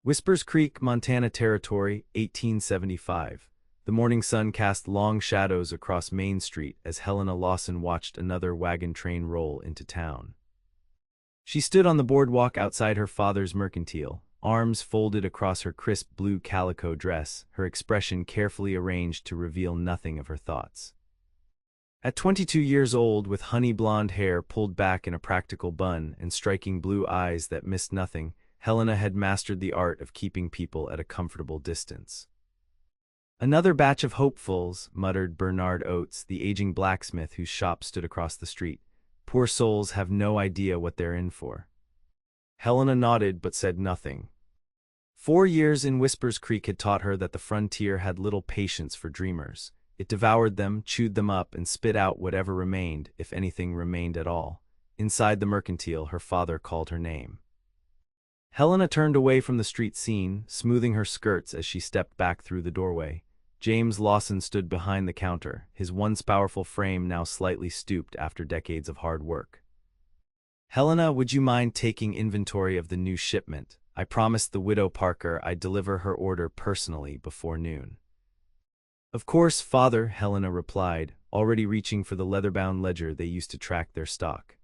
Whispers Creek, Montana Territory, 1875. The morning sun cast long shadows across Main Street as Helena Lawson watched another wagon train roll into town. She stood on the boardwalk outside her father's mercantile, arms folded across her crisp blue calico dress, her expression carefully arranged to reveal nothing of her thoughts. At 22 years old, with honey blonde hair pulled back in a practical bun and striking blue eyes that missed nothing, Helena had mastered the art of keeping people at a comfortable distance. "Another batch of hopefuls," muttered Bernard Oates, the aging blacksmith whose shop stood across the street. "Poor souls have no idea what they're in for." Helena nodded but said nothing. 4 years in Whispers Creek had taught her that the frontier had little patience for dreamers. It devoured them, chewed them up, and spit out whatever remained, if anything remained at all. Inside the mercantile, her father called her name. Helena turned away from the street scene, smoothing her skirts as she stepped back through the doorway. James Lawson stood behind the counter, his once powerful frame now slightly stooped after decades of hard work. "Helena, would you mind taking inventory of the new shipment? I promised the widow Parker I'd deliver her order personally before noon." "Of course, father," Helena replied, already reaching for the leather-bound ledger they used to track their stock.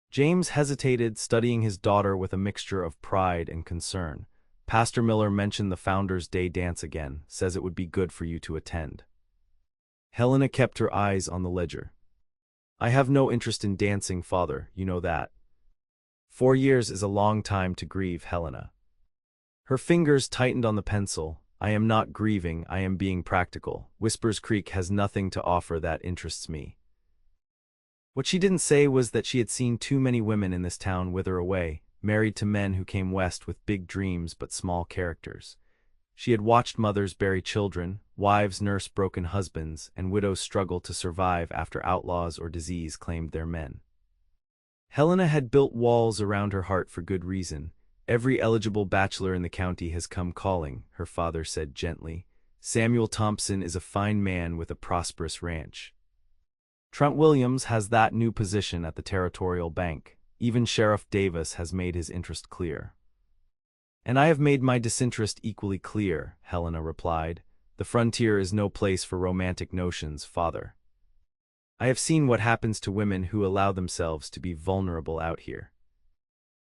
James hesitated, studying his daughter with a mixture of pride and concern. "Pastor Miller mentioned the Founders' Day dance again, says it would be good for you to attend." Helena kept her eyes on the ledger. "I have no interest in dancing, father, you know that." 4 years is a long time to grieve, Helena. Her fingers tightened on the pencil. "I am not grieving, I am being practical. Whispers Creek has nothing to offer that interests me." What she didn't say was that she had seen too many women in this town wither away, married to men who came west with big dreams but small characters. She had watched mothers bury children, wives nurse broken husbands, and widows struggle to survive after outlaws or disease claimed their men. Helena had built walls around her heart for good reason. "Every eligible bachelor in the county has come calling," her father said gently. "Samuel Thompson is a fine man with a prosperous ranch. Trent Williams has that new position at the Territorial Bank. Even Sheriff Davis has made his interest clear." "And I have made my disinterest equally clear," Helena replied. "The frontier is no place for romantic notions, father. I have seen what happens to women who allow themselves to be vulnerable out here."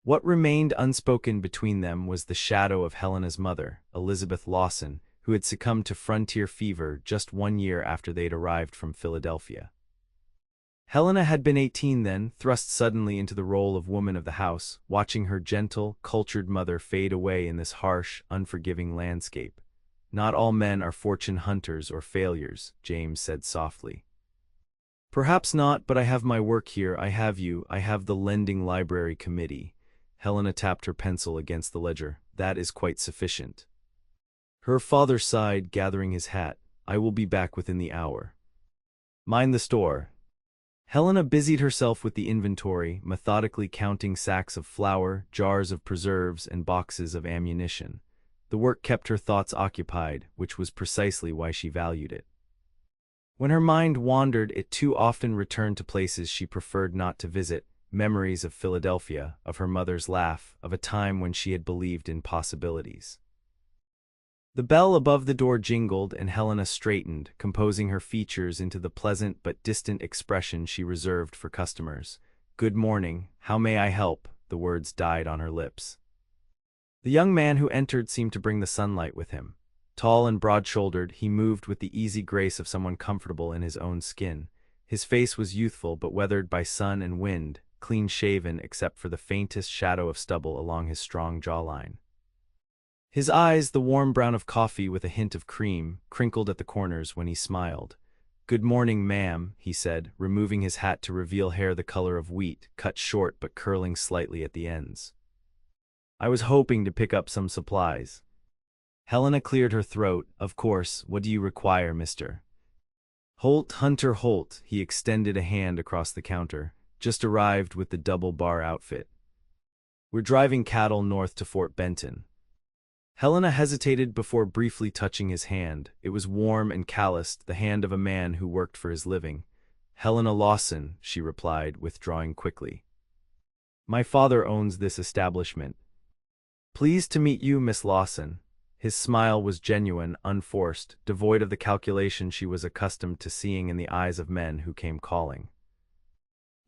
What remained unspoken between them was the shadow of Helena's mother, Elizabeth Lawson, who had succumbed to frontier fever just 1 year after they'd arrived from Philadelphia. Helena had been 18 then, thrust suddenly into the role of woman of the house, watching her gentle, cultured mother fade away in this harsh, unforgiving landscape. "Not all men are fortune hunters or failures," James said softly. "Perhaps not, but I have my work here, I have you, I have the lending library committee." Helena tapped her pencil against the ledger. "That is quite sufficient." Her father sighed, gathering his hat. "I will be back within the hour." "Mind the store." Helena busied herself with the inventory, methodically counting sacks of flour, jars of preserves, and boxes of ammunition. The work kept her thoughts occupied, which was precisely why she valued it. When her mind wandered, it too often returned to places she preferred not to visit, memories of Philadelphia, of her mother's laugh, of a time when she had believed in possibilities. The bell above the door jingled, and Helena straightened, composing her features into the pleasant but distant expression she reserved for customers. "Good morning, how may I help?" The words died on her lips. The young man who entered seemed to bring the sunlight with him. Tall and broad-shouldered, he moved with the easy grace of someone comfortable in his own skin. His face was youthful but weathered by sun and wind, clean-shaven except for the faintest shadow of stubble along his strong jawline. His eyes, the warm brown of coffee with a hint of cream, crinkled at the corners when he smiled. "Good morning, ma'am," he said, removing his hat to reveal hair the color of wheat, cut short but curling slightly at the ends. "I was hoping to pick up some supplies." Helena cleared her throat. "Of course, what do you require, Mr. Holt?" "Hunter Holt." He extended a hand across the counter. "Just arrived with the double-bar outfit. We're driving cattle north to Fort Benton." Helena hesitated before briefly touching his hand. It was warm and calloused, the hand of a man who worked for his living. "Helena Lawson," she replied, withdrawing quickly. "My father owns this establishment." Pleased to meet you, Miss Lawson. His smile was genuine, unforced, devoid of the calculation she was accustomed to seeing in the eyes of men who came calling.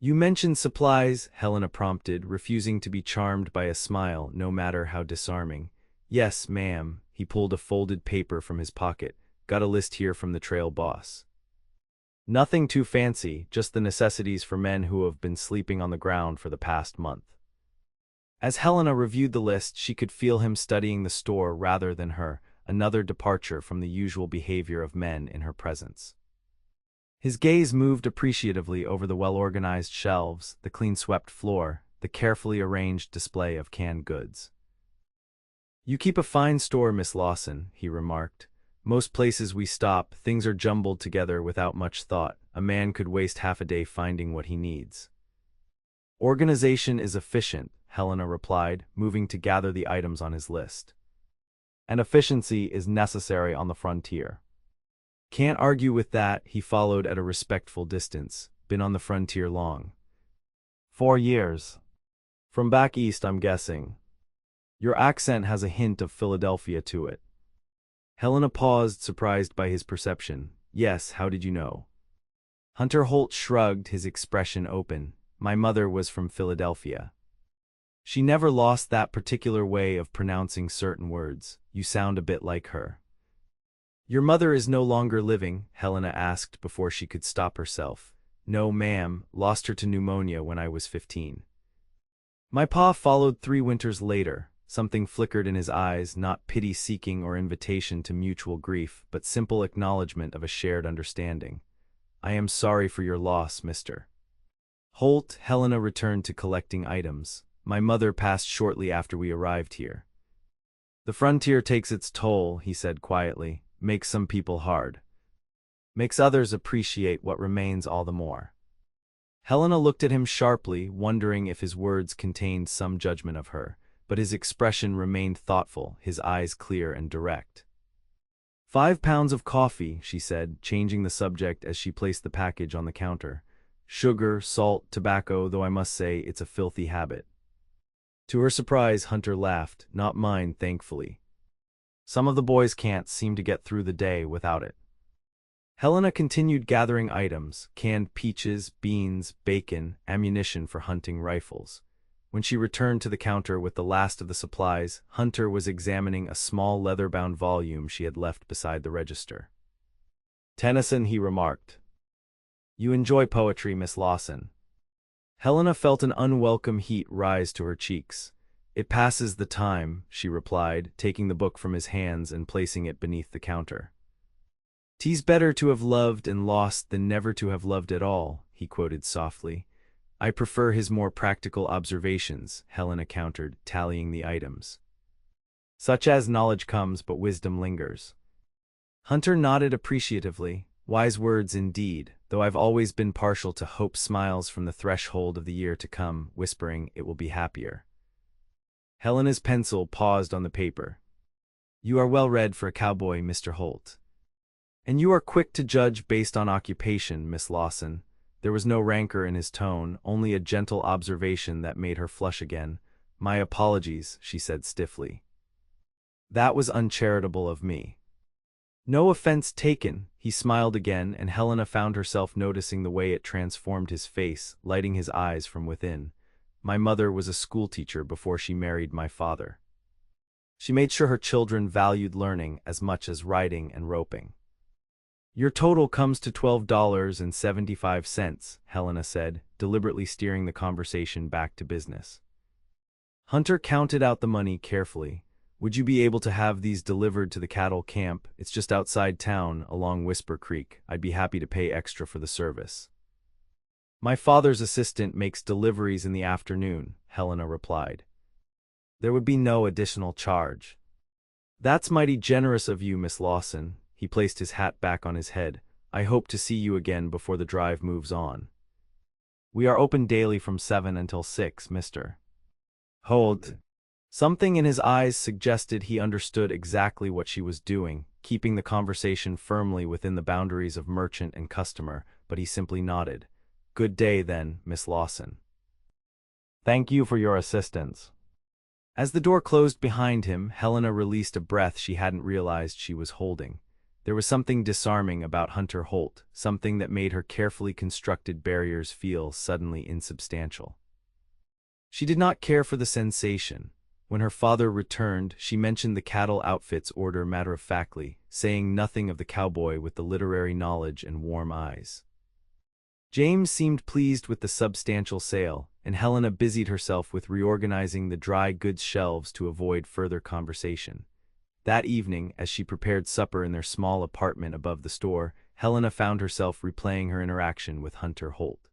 You mentioned supplies, Helena prompted, refusing to be charmed by a smile, no matter how disarming. Yes, ma'am. He pulled a folded paper from his pocket. Got a list here from the trail boss. Nothing too fancy, just the necessities for men who have been sleeping on the ground for the past month. As Helena reviewed the list, she could feel him studying the store rather than her, another departure from the usual behavior of men in her presence. His gaze moved appreciatively over the well-organized shelves, the clean-swept floor, the carefully arranged display of canned goods. You keep a fine store, Miss Lawson, he remarked. Most places we stop, things are jumbled together without much thought. A man could waste half a day finding what he needs. Organization is efficient, Helena replied, moving to gather the items on his list. And efficiency is necessary on the frontier. Can't argue with that, he followed at a respectful distance. Been on the frontier long. 4 years. From back east, I'm guessing. Your accent has a hint of Philadelphia to it. Helena paused, surprised by his perception. Yes, how did you know? Hunter Holt shrugged, his expression open. My mother was from Philadelphia. She never lost that particular way of pronouncing certain words. You sound a bit like her. Your mother is no longer living? Helena asked before she could stop herself. No, ma'am, lost her to pneumonia when I was 15. My pa followed 3 winters later. Something flickered in his eyes, not pity-seeking or invitation to mutual grief, but simple acknowledgement of a shared understanding. I am sorry for your loss, Mr. Holt. Helena returned to collecting items. My mother passed shortly after we arrived here. The frontier takes its toll, he said quietly. Makes some people hard. Makes others appreciate what remains all the more. Helena looked at him sharply, wondering if his words contained some judgment of her, but his expression remained thoughtful, his eyes clear and direct. 5 pounds of coffee, she said, changing the subject as she placed the package on the counter. Sugar, salt, tobacco, though I must say it's a filthy habit. To her surprise, Hunter laughed. Not mine, thankfully. Some of the boys can't seem to get through the day without it. Helena continued gathering items, canned peaches, beans, bacon, ammunition for hunting rifles. When she returned to the counter with the last of the supplies, Hunter was examining a small leather-bound volume she had left beside the register. Tennyson, he remarked. You enjoy poetry, Miss Lawson. Helena felt an unwelcome heat rise to her cheeks. It passes the time, she replied, taking the book from his hands and placing it beneath the counter. 'Tis better to have loved and lost than never to have loved at all, he quoted softly. I prefer his more practical observations, Helena countered, tallying the items. Such as knowledge comes, but wisdom lingers. Hunter nodded appreciatively. Wise words indeed, though I've always been partial to hope smiles from the threshold of the year to come, whispering it will be happier. Helena's pencil paused on the paper. You are well read for a cowboy, Mr. Holt. And you are quick to judge based on occupation, Miss Lawson. There was no rancor in his tone, only a gentle observation that made her flush again. My apologies, she said stiffly. That was uncharitable of me. No offense taken, he smiled again, and Helena found herself noticing the way it transformed his face, lighting his eyes from within. My mother was a schoolteacher before she married my father. She made sure her children valued learning as much as riding and roping. Your total comes to $12.75, Helena said, deliberately steering the conversation back to business. Hunter counted out the money carefully. Would you be able to have these delivered to the cattle camp? It's just outside town, along Whisper Creek. I'd be happy to pay extra for the service. My father's assistant makes deliveries in the afternoon, Helena replied. There would be no additional charge. That's mighty generous of you, Miss Lawson. He placed his hat back on his head. I hope to see you again before the drive moves on. We are open daily from 7 until 6, Mr. Holt. Something in his eyes suggested he understood exactly what she was doing, keeping the conversation firmly within the boundaries of merchant and customer, but he simply nodded. Good day, then, Miss Lawson. Thank you for your assistance. As the door closed behind him, Helena released a breath she hadn't realized she was holding. There was something disarming about Hunter Holt, something that made her carefully constructed barriers feel suddenly insubstantial. She did not care for the sensation. When her father returned, she mentioned the cattle outfit's order matter-of-factly, saying nothing of the cowboy with the literary knowledge and warm eyes. James seemed pleased with the substantial sale, and Helena busied herself with reorganizing the dry goods shelves to avoid further conversation. That evening, as she prepared supper in their small apartment above the store, Helena found herself replaying her interaction with Hunter Holt.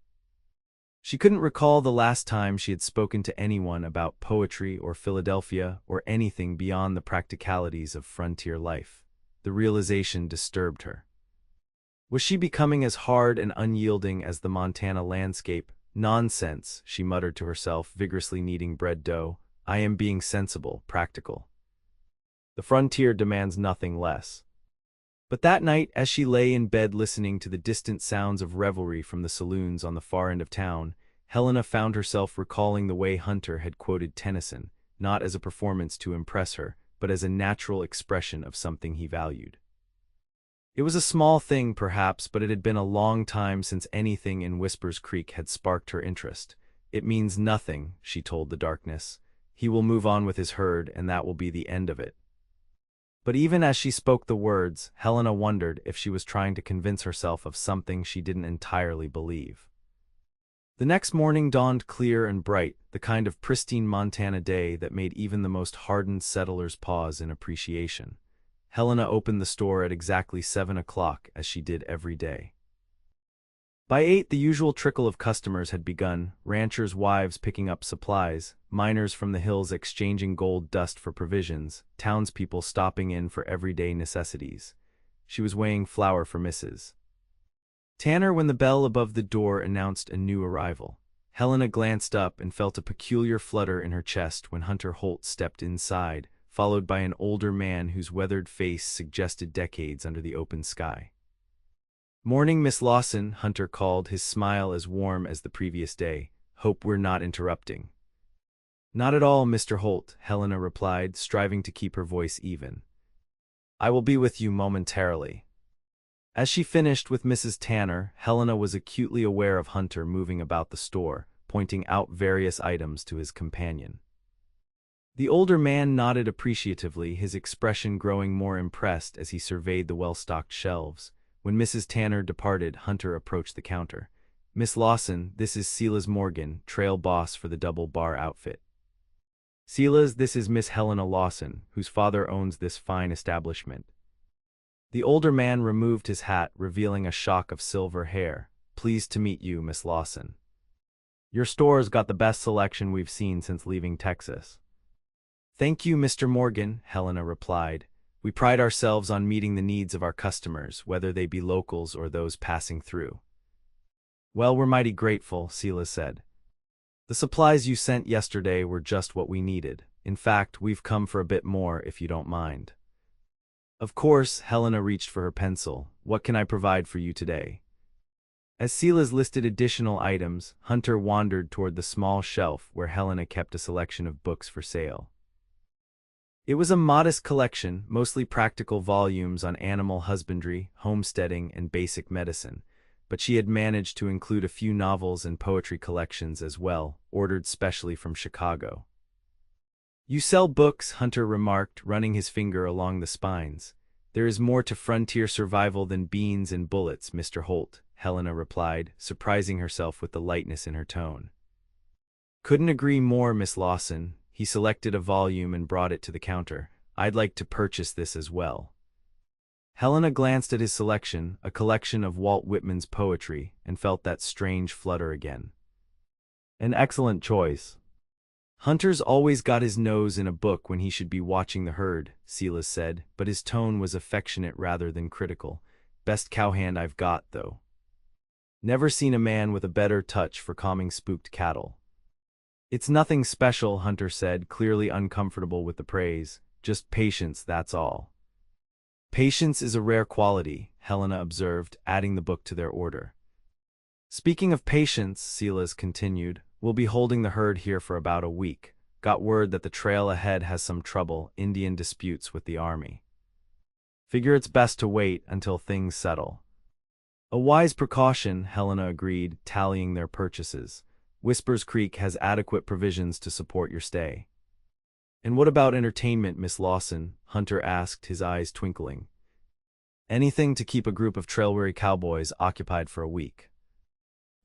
She couldn't recall the last time she had spoken to anyone about poetry or Philadelphia or anything beyond the practicalities of frontier life. The realization disturbed her. Was she becoming as hard and unyielding as the Montana landscape? Nonsense, she muttered to herself, vigorously kneading bread dough. I am being sensible, practical. The frontier demands nothing less. But that night, as she lay in bed listening to the distant sounds of revelry from the saloons on the far end of town, Helena found herself recalling the way Hunter had quoted Tennyson, not as a performance to impress her, but as a natural expression of something he valued. It was a small thing, perhaps, but it had been a long time since anything in Whispers Creek had sparked her interest. It means nothing, she told the darkness. He will move on with his herd, and that will be the end of it. But even as she spoke the words, Helena wondered if she was trying to convince herself of something she didn't entirely believe. The next morning dawned clear and bright, the kind of pristine Montana day that made even the most hardened settlers pause in appreciation. Helena opened the store at exactly 7 o'clock, as she did every day. By 8, the usual trickle of customers had begun, ranchers' wives picking up supplies, miners from the hills exchanging gold dust for provisions, townspeople stopping in for everyday necessities. She was weighing flour for Mrs. Tanner when the bell above the door announced a new arrival. Helena glanced up and felt a peculiar flutter in her chest when Hunter Holt stepped inside, followed by an older man whose weathered face suggested decades under the open sky. "Morning, Miss Lawson," Hunter called, his smile as warm as the previous day. "Hope we're not interrupting." "Not at all, Mr. Holt," Helena replied, striving to keep her voice even. "I will be with you momentarily." As she finished with Mrs. Tanner, Helena was acutely aware of Hunter moving about the store, pointing out various items to his companion. The older man nodded appreciatively, his expression growing more impressed as he surveyed the well-stocked shelves. When Mrs. Tanner departed, Hunter approached the counter. "Miss Lawson, this is Silas Morgan, trail boss for the Double Bar outfit." "Silas, this is Miss Helena Lawson, whose father owns this fine establishment." The older man removed his hat, revealing a shock of silver hair. "Pleased to meet you, Miss Lawson. Your store's got the best selection we've seen since leaving Texas." "Thank you, Mr. Morgan," Helena replied. "We pride ourselves on meeting the needs of our customers, whether they be locals or those passing through." "Well, we're mighty grateful," Silas said. "The supplies you sent yesterday were just what we needed. In fact, we've come for a bit more, if you don't mind." "Of course," Helena reached for her pencil. "What can I provide for you today?" As Silas listed additional items, Hunter wandered toward the small shelf where Helena kept a selection of books for sale. It was a modest collection, mostly practical volumes on animal husbandry, homesteading, and basic medicine, but she had managed to include a few novels and poetry collections as well, ordered specially from Chicago. "You sell books," Hunter remarked, running his finger along the spines. "There is more to frontier survival than beans and bullets, Mr. Holt," Helena replied, surprising herself with the lightness in her tone. "Couldn't agree more, Miss Lawson." He selected a volume and brought it to the counter. "I'd like to purchase this as well." Helena glanced at his selection, a collection of Walt Whitman's poetry, and felt that strange flutter again. "An excellent choice." "Hunter's always got his nose in a book when he should be watching the herd," Silas said, but his tone was affectionate rather than critical. "Best cowhand I've got, though. Never seen a man with a better touch for calming spooked cattle." "It's nothing special," Hunter said, clearly uncomfortable with the praise. "Just patience, that's all." "Patience is a rare quality," Helena observed, adding the book to their order. "Speaking of patience," Silas continued, "we'll be holding the herd here for about a week. Got word that the trail ahead has some trouble, Indian disputes with the army. Figure it's best to wait until things settle. A wise precaution, Helena agreed, tallying their purchases. Whispers Creek has adequate provisions to support your stay. And what about entertainment, Miss Lawson? Hunter asked, his eyes twinkling. Anything to keep a group of trail-weary cowboys occupied for a week.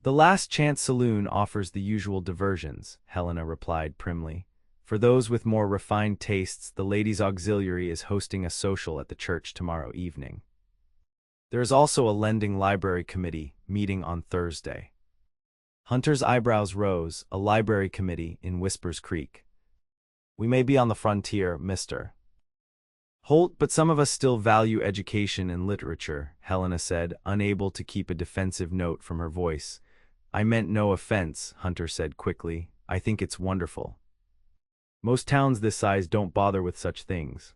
The Last Chance Saloon offers the usual diversions, Helena replied primly. For those with more refined tastes, the Ladies' Auxiliary is hosting a social at the church tomorrow evening. There is also a lending library committee meeting on Thursday. Hunter's eyebrows rose. A library committee in Whispers Creek. We may be on the frontier, Mr. Holt, but some of us still value education and literature, Helena said, unable to keep a defensive note from her voice. I meant no offense, Hunter said quickly. I think it's wonderful. Most towns this size don't bother with such things.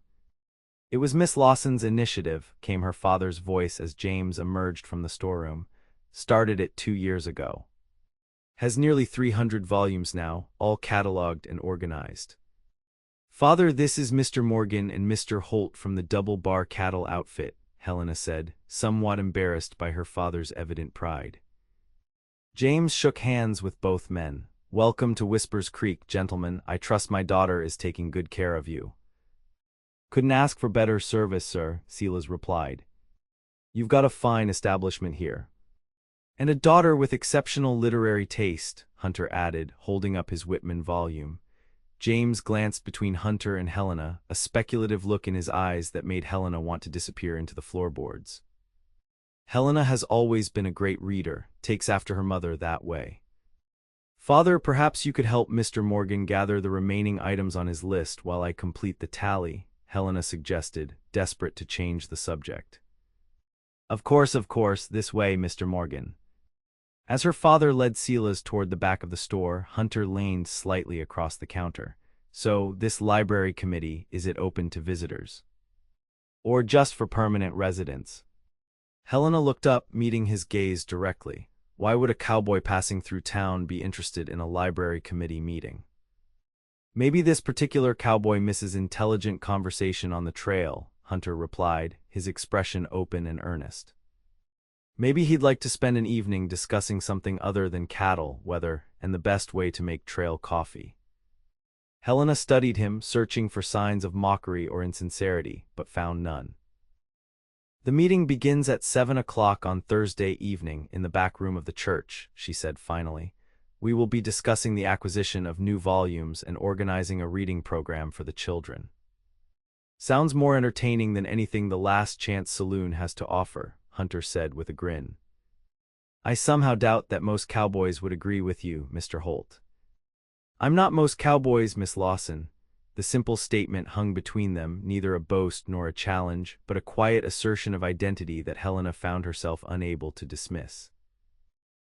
It was Miss Lawson's initiative, came her father's voice as James emerged from the storeroom. Started it 2 years ago. Has nearly 300 volumes now, all catalogued and organized. Father, this is Mr. Morgan and Mr. Holt from the Double Bar Cattle Outfit, Helena said, somewhat embarrassed by her father's evident pride. James shook hands with both men. Welcome to Whispers Creek, gentlemen. I trust my daughter is taking good care of you. Couldn't ask for better service, sir, Silas replied. You've got a fine establishment here. And a daughter with exceptional literary taste, Hunter added, holding up his Whitman volume. James glanced between Hunter and Helena, a speculative look in his eyes that made Helena want to disappear into the floorboards. Helena has always been a great reader, takes after her mother that way. Father, perhaps you could help Mr. Morgan gather the remaining items on his list while I complete the tally, Helena suggested, desperate to change the subject. Of course, this way, Mr. Morgan. As her father led Silas toward the back of the store, Hunter leaned slightly across the counter. So, this library committee, is it open to visitors? Or just for permanent residents? Helena looked up, meeting his gaze directly. Why would a cowboy passing through town be interested in a library committee meeting? Maybe this particular cowboy misses intelligent conversation on the trail, Hunter replied, his expression open and earnest. Maybe he'd like to spend an evening discussing something other than cattle, weather, and the best way to make trail coffee. Helena studied him, searching for signs of mockery or insincerity, but found none. The meeting begins at 7 o'clock on Thursday evening in the back room of the church, she said finally. We will be discussing the acquisition of new volumes and organizing a reading program for the children. Sounds more entertaining than anything the Last Chance Saloon has to offer, Hunter said with a grin. I somehow doubt that most cowboys would agree with you, Mr. Holt. I'm not most cowboys, Miss Lawson. The simple statement hung between them, neither a boast nor a challenge, but a quiet assertion of identity that Helena found herself unable to dismiss.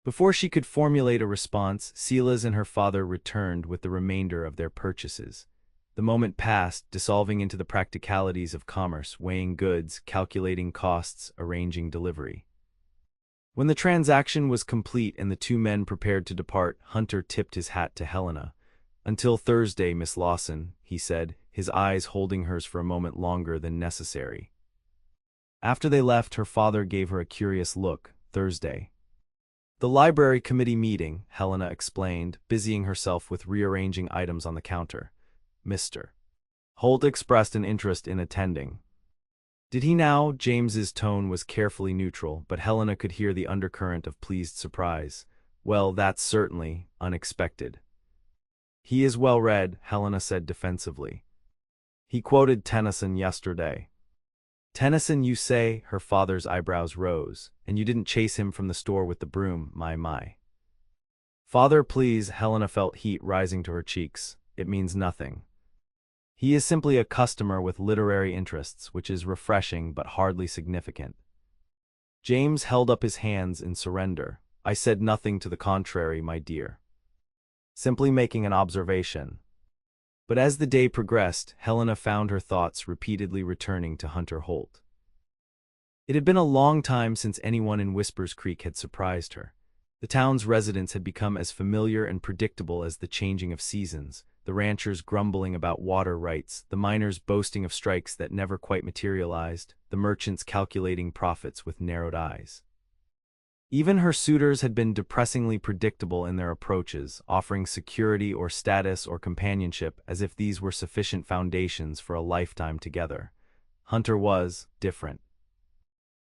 Before she could formulate a response, Silas and her father returned with the remainder of their purchases. The moment passed, dissolving into the practicalities of commerce, weighing goods, calculating costs, arranging delivery. When the transaction was complete and the two men prepared to depart, Hunter tipped his hat to Helena. Until Thursday, Miss Lawson, he said, his eyes holding hers for a moment longer than necessary. After they left, her father gave her a curious look. Thursday. The library committee meeting, Helena explained, busying herself with rearranging items on the counter. Mr. Holt expressed an interest in attending. Did he now? James's tone was carefully neutral, but Helena could hear the undercurrent of pleased surprise. Well, that's certainly unexpected. He is well read, Helena said defensively. He quoted Tennyson yesterday. Tennyson, you say? Her father's eyebrows rose. And you didn't chase him from the store with the broom, my. Father, please, Helena felt heat rising to her cheeks. It means nothing. He is simply a customer with literary interests, which is refreshing but hardly significant. James held up his hands in surrender. I said nothing to the contrary, my dear. Simply making an observation. But as the day progressed, Helena found her thoughts repeatedly returning to Hunter Holt. It had been a long time since anyone in Whispers Creek had surprised her. The town's residents had become as familiar and predictable as the changing of seasons, the ranchers grumbling about water rights, the miners boasting of strikes that never quite materialized, the merchants calculating profits with narrowed eyes. Even her suitors had been depressingly predictable in their approaches, offering security or status or companionship as if these were sufficient foundations for a lifetime together. Hunter was different.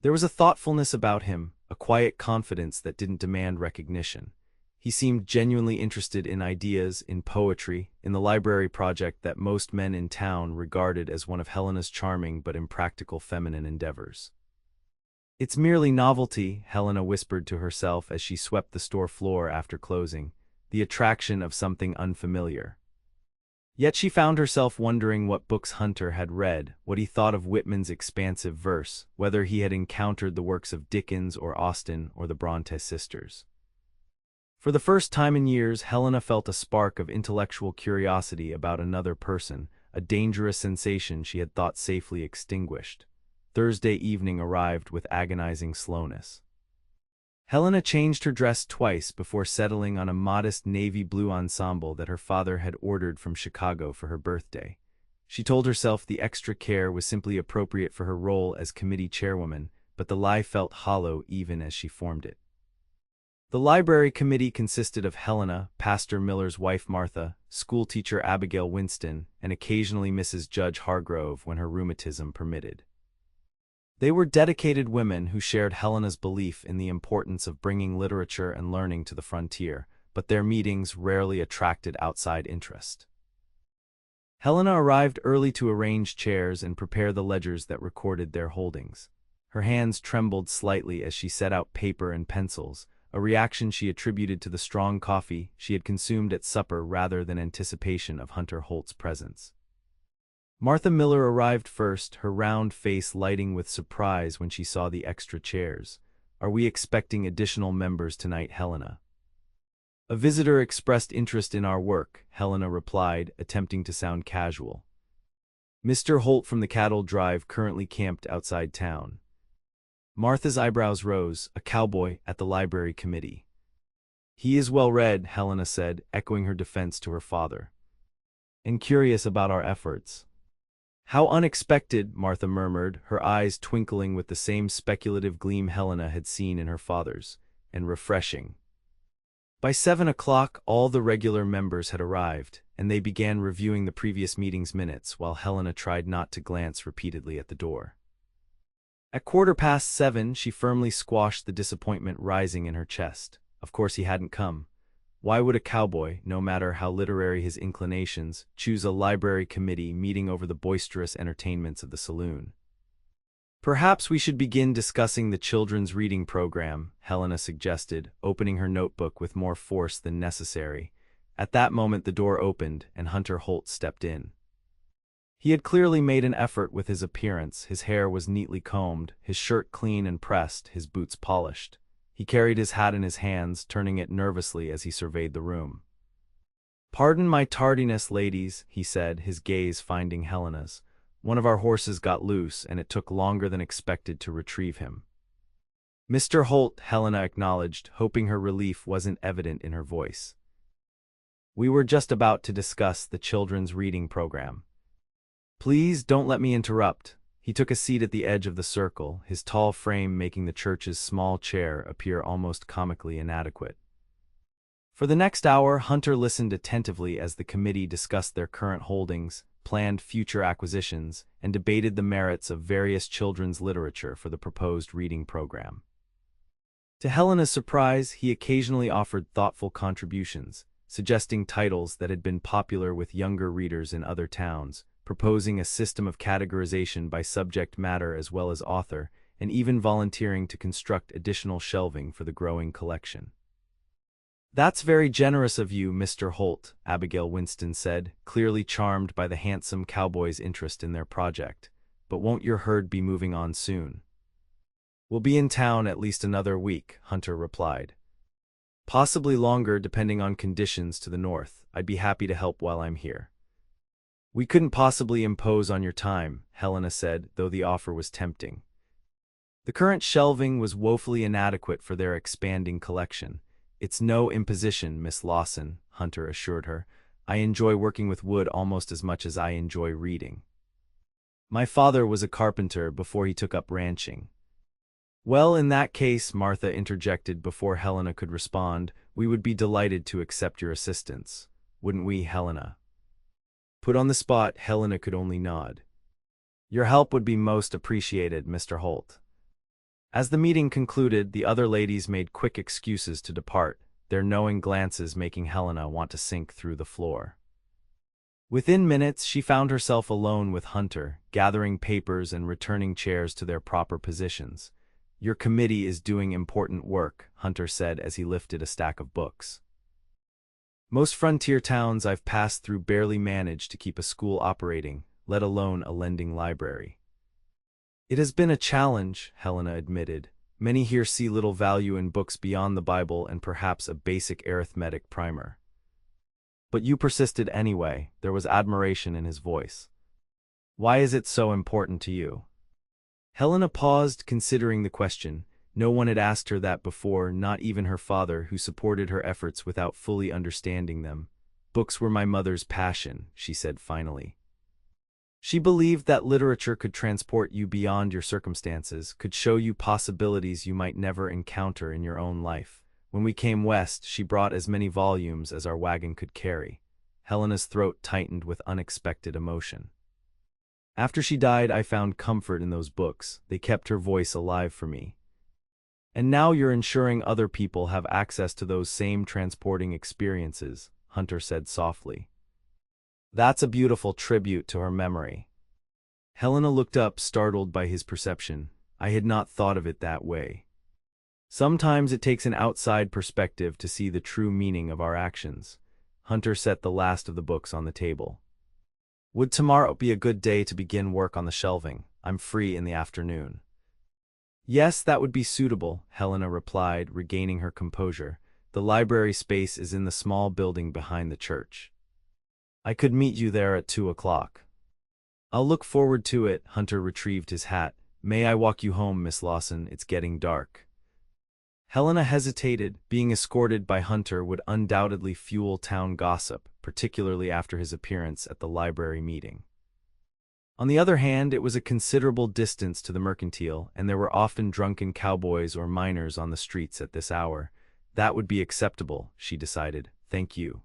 There was a thoughtfulness about him, a quiet confidence that didn't demand recognition. He seemed genuinely interested in ideas, in poetry, in the library project that most men in town regarded as one of Helena's charming but impractical feminine endeavors. "It's merely novelty," Helena whispered to herself as she swept the store floor after closing, "the attraction of something unfamiliar." Yet she found herself wondering what books Hunter had read, what he thought of Whitman's expansive verse, whether he had encountered the works of Dickens or Austen or the Bronte sisters. For the first time in years, Helena felt a spark of intellectual curiosity about another person, a dangerous sensation she had thought safely extinguished. Thursday evening arrived with agonizing slowness. Helena changed her dress twice before settling on a modest navy blue ensemble that her father had ordered from Chicago for her birthday. She told herself the extra care was simply appropriate for her role as committee chairwoman, but the lie felt hollow even as she formed it. The library committee consisted of Helena, Pastor Miller's wife Martha, schoolteacher Abigail Winston, and occasionally Mrs. Judge Hargrove when her rheumatism permitted. They were dedicated women who shared Helena's belief in the importance of bringing literature and learning to the frontier, but their meetings rarely attracted outside interest. Helena arrived early to arrange chairs and prepare the ledgers that recorded their holdings. Her hands trembled slightly as she set out paper and pencils, a reaction she attributed to the strong coffee she had consumed at supper rather than anticipation of Hunter Holt's presence. Martha Miller arrived first, her round face lighting with surprise when she saw the extra chairs. "Are we expecting additional members tonight, Helena?" "A visitor expressed interest in our work," Helena replied, attempting to sound casual. "Mr. Holt from the cattle drive currently camped outside town." Martha's eyebrows rose, a cowboy at the library committee. "He is well read," Helena said, echoing her defense to her father. "And curious about our efforts." "How unexpected," Martha murmured, her eyes twinkling with the same speculative gleam Helena had seen in her father's, "and refreshing." By 7 o'clock, all the regular members had arrived, and they began reviewing the previous meeting's minutes while Helena tried not to glance repeatedly at the door. At 7:15, she firmly squashed the disappointment rising in her chest. Of course he hadn't come. Why would a cowboy, no matter how literary his inclinations, choose a library committee meeting over the boisterous entertainments of the saloon? "Perhaps we should begin discussing the children's reading program," Helena suggested, opening her notebook with more force than necessary. At that moment the door opened, and Hunter Holt stepped in. He had clearly made an effort with his appearance. His hair was neatly combed, his shirt clean and pressed, his boots polished. He carried his hat in his hands, turning it nervously as he surveyed the room. "Pardon my tardiness, ladies," he said, his gaze finding Helena's. "One of our horses got loose, and it took longer than expected to retrieve him." "Mr. Holt," Helena acknowledged, hoping her relief wasn't evident in her voice. "We were just about to discuss the children's reading program." "Please don't let me interrupt." He took a seat at the edge of the circle, his tall frame making the church's small chair appear almost comically inadequate. For the next hour, Hunter listened attentively as the committee discussed their current holdings, planned future acquisitions, and debated the merits of various children's literature for the proposed reading program. To Helena's surprise, he occasionally offered thoughtful contributions, suggesting titles that had been popular with younger readers in other towns, proposing a system of categorization by subject matter as well as author, and even volunteering to construct additional shelving for the growing collection. "That's very generous of you, Mr. Holt," Abigail Winston said, clearly charmed by the handsome cowboy's interest in their project. "But won't your herd be moving on soon?" "We'll be in town at least another week," Hunter replied. "Possibly longer depending on conditions to the north. I'd be happy to help while I'm here." "We couldn't possibly impose on your time," Helena said, though the offer was tempting. The current shelving was woefully inadequate for their expanding collection. "It's no imposition, Miss Lawson," Hunter assured her. I enjoy working with wood almost as much as I enjoy reading. My father was a carpenter before he took up ranching. Well, in that case, Martha interjected before Helena could respond, we would be delighted to accept your assistance. Wouldn't we, Helena? Put on the spot, Helena could only nod. Your help would be most appreciated, Mr. Holt. As the meeting concluded, the other ladies made quick excuses to depart, their knowing glances making Helena want to sink through the floor. Within minutes, she found herself alone with Hunter, gathering papers and returning chairs to their proper positions. Your committee is doing important work, Hunter said as he lifted a stack of books. Most frontier towns I've passed through barely manage to keep a school operating, let alone a lending library. It has been a challenge, Helena admitted. Many here see little value in books beyond the Bible and perhaps a basic arithmetic primer. But you persisted anyway, there was admiration in his voice. Why is it so important to you? Helena paused, considering the question. No one had asked her that before, not even her father, who supported her efforts without fully understanding them. Books were my mother's passion, she said finally. She believed that literature could transport you beyond your circumstances, could show you possibilities you might never encounter in your own life. When we came west, she brought as many volumes as our wagon could carry. Helena's throat tightened with unexpected emotion. After she died, I found comfort in those books. They kept her voice alive for me. And now you're ensuring other people have access to those same transporting experiences, Hunter said softly. That's a beautiful tribute to her memory. Helena looked up, startled by his perception. I had not thought of it that way. Sometimes it takes an outside perspective to see the true meaning of our actions. Hunter set the last of the books on the table. Would tomorrow be a good day to begin work on the shelving? I'm free in the afternoon. Yes, that would be suitable, Helena replied, regaining her composure. The library space is in the small building behind the church. I could meet you there at 2 o'clock. I'll look forward to it. Hunter retrieved his hat. May I walk you home, Miss Lawson? It's getting dark. Helena hesitated. Being escorted by Hunter would undoubtedly fuel town gossip, particularly after his appearance at the library meeting. On the other hand, it was a considerable distance to the mercantile, and there were often drunken cowboys or miners on the streets at this hour. That would be acceptable, she decided. Thank you.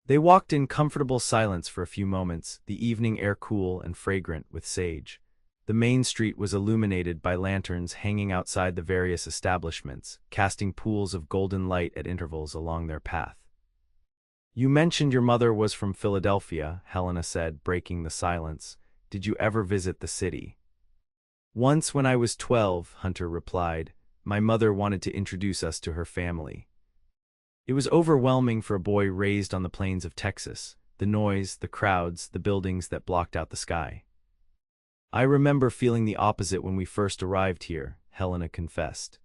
They walked in comfortable silence for a few moments, the evening air cool and fragrant with sage. The main street was illuminated by lanterns hanging outside the various establishments, casting pools of golden light at intervals along their path. You mentioned your mother was from Philadelphia, Helena said, breaking the silence. Did you ever visit the city? Once when I was 12, Hunter replied. My mother wanted to introduce us to her family. It was overwhelming for a boy raised on the plains of Texas, the noise, the crowds, the buildings that blocked out the sky. I remember feeling the opposite when we first arrived here, Helena confessed.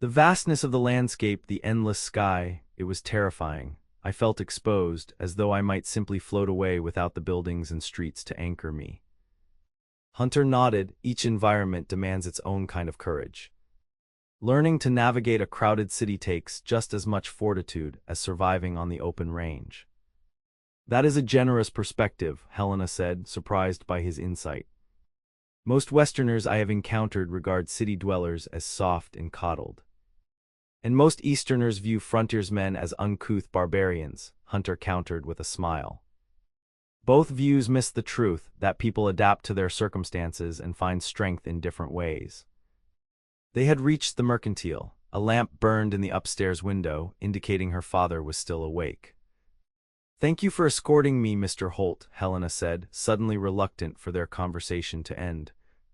The vastness of the landscape, the endless sky, it was terrifying. I felt exposed, as though I might simply float away without the buildings and streets to anchor me. Hunter nodded. Each environment demands its own kind of courage. Learning to navigate a crowded city takes just as much fortitude as surviving on the open range. That is a generous perspective, Helena said, surprised by his insight. Most Westerners I have encountered regard city dwellers as soft and coddled. And most Easterners view frontiersmen as uncouth barbarians, Hunter countered with a smile. Both views miss the truth that people adapt to their circumstances and find strength in different ways. They had reached the mercantile. A lamp burned in the upstairs window, indicating her father was still awake. Thank you for escorting me, Mr. Holt, Helena said, suddenly reluctant for their conversation to end.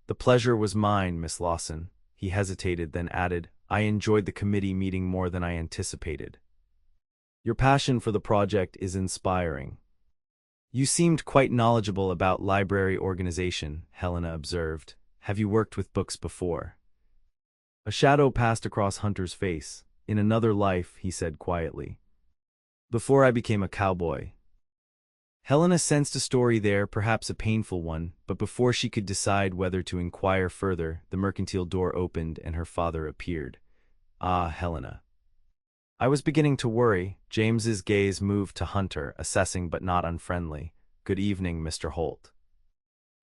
The pleasure was mine, Miss Lawson. He hesitated, then added, I enjoyed the committee meeting more than I anticipated. Your passion for the project is inspiring. You seemed quite knowledgeable about library organization, Helena observed. Have you worked with books before? A shadow passed across Hunter's face. In another life, he said quietly. Before I became a cowboy. Helena sensed a story there, perhaps a painful one, but before she could decide whether to inquire further, the mercantile door opened and her father appeared. Ah, Helena. I was beginning to worry. James's gaze moved to Hunter, assessing but not unfriendly. Good evening, Mr. Holt.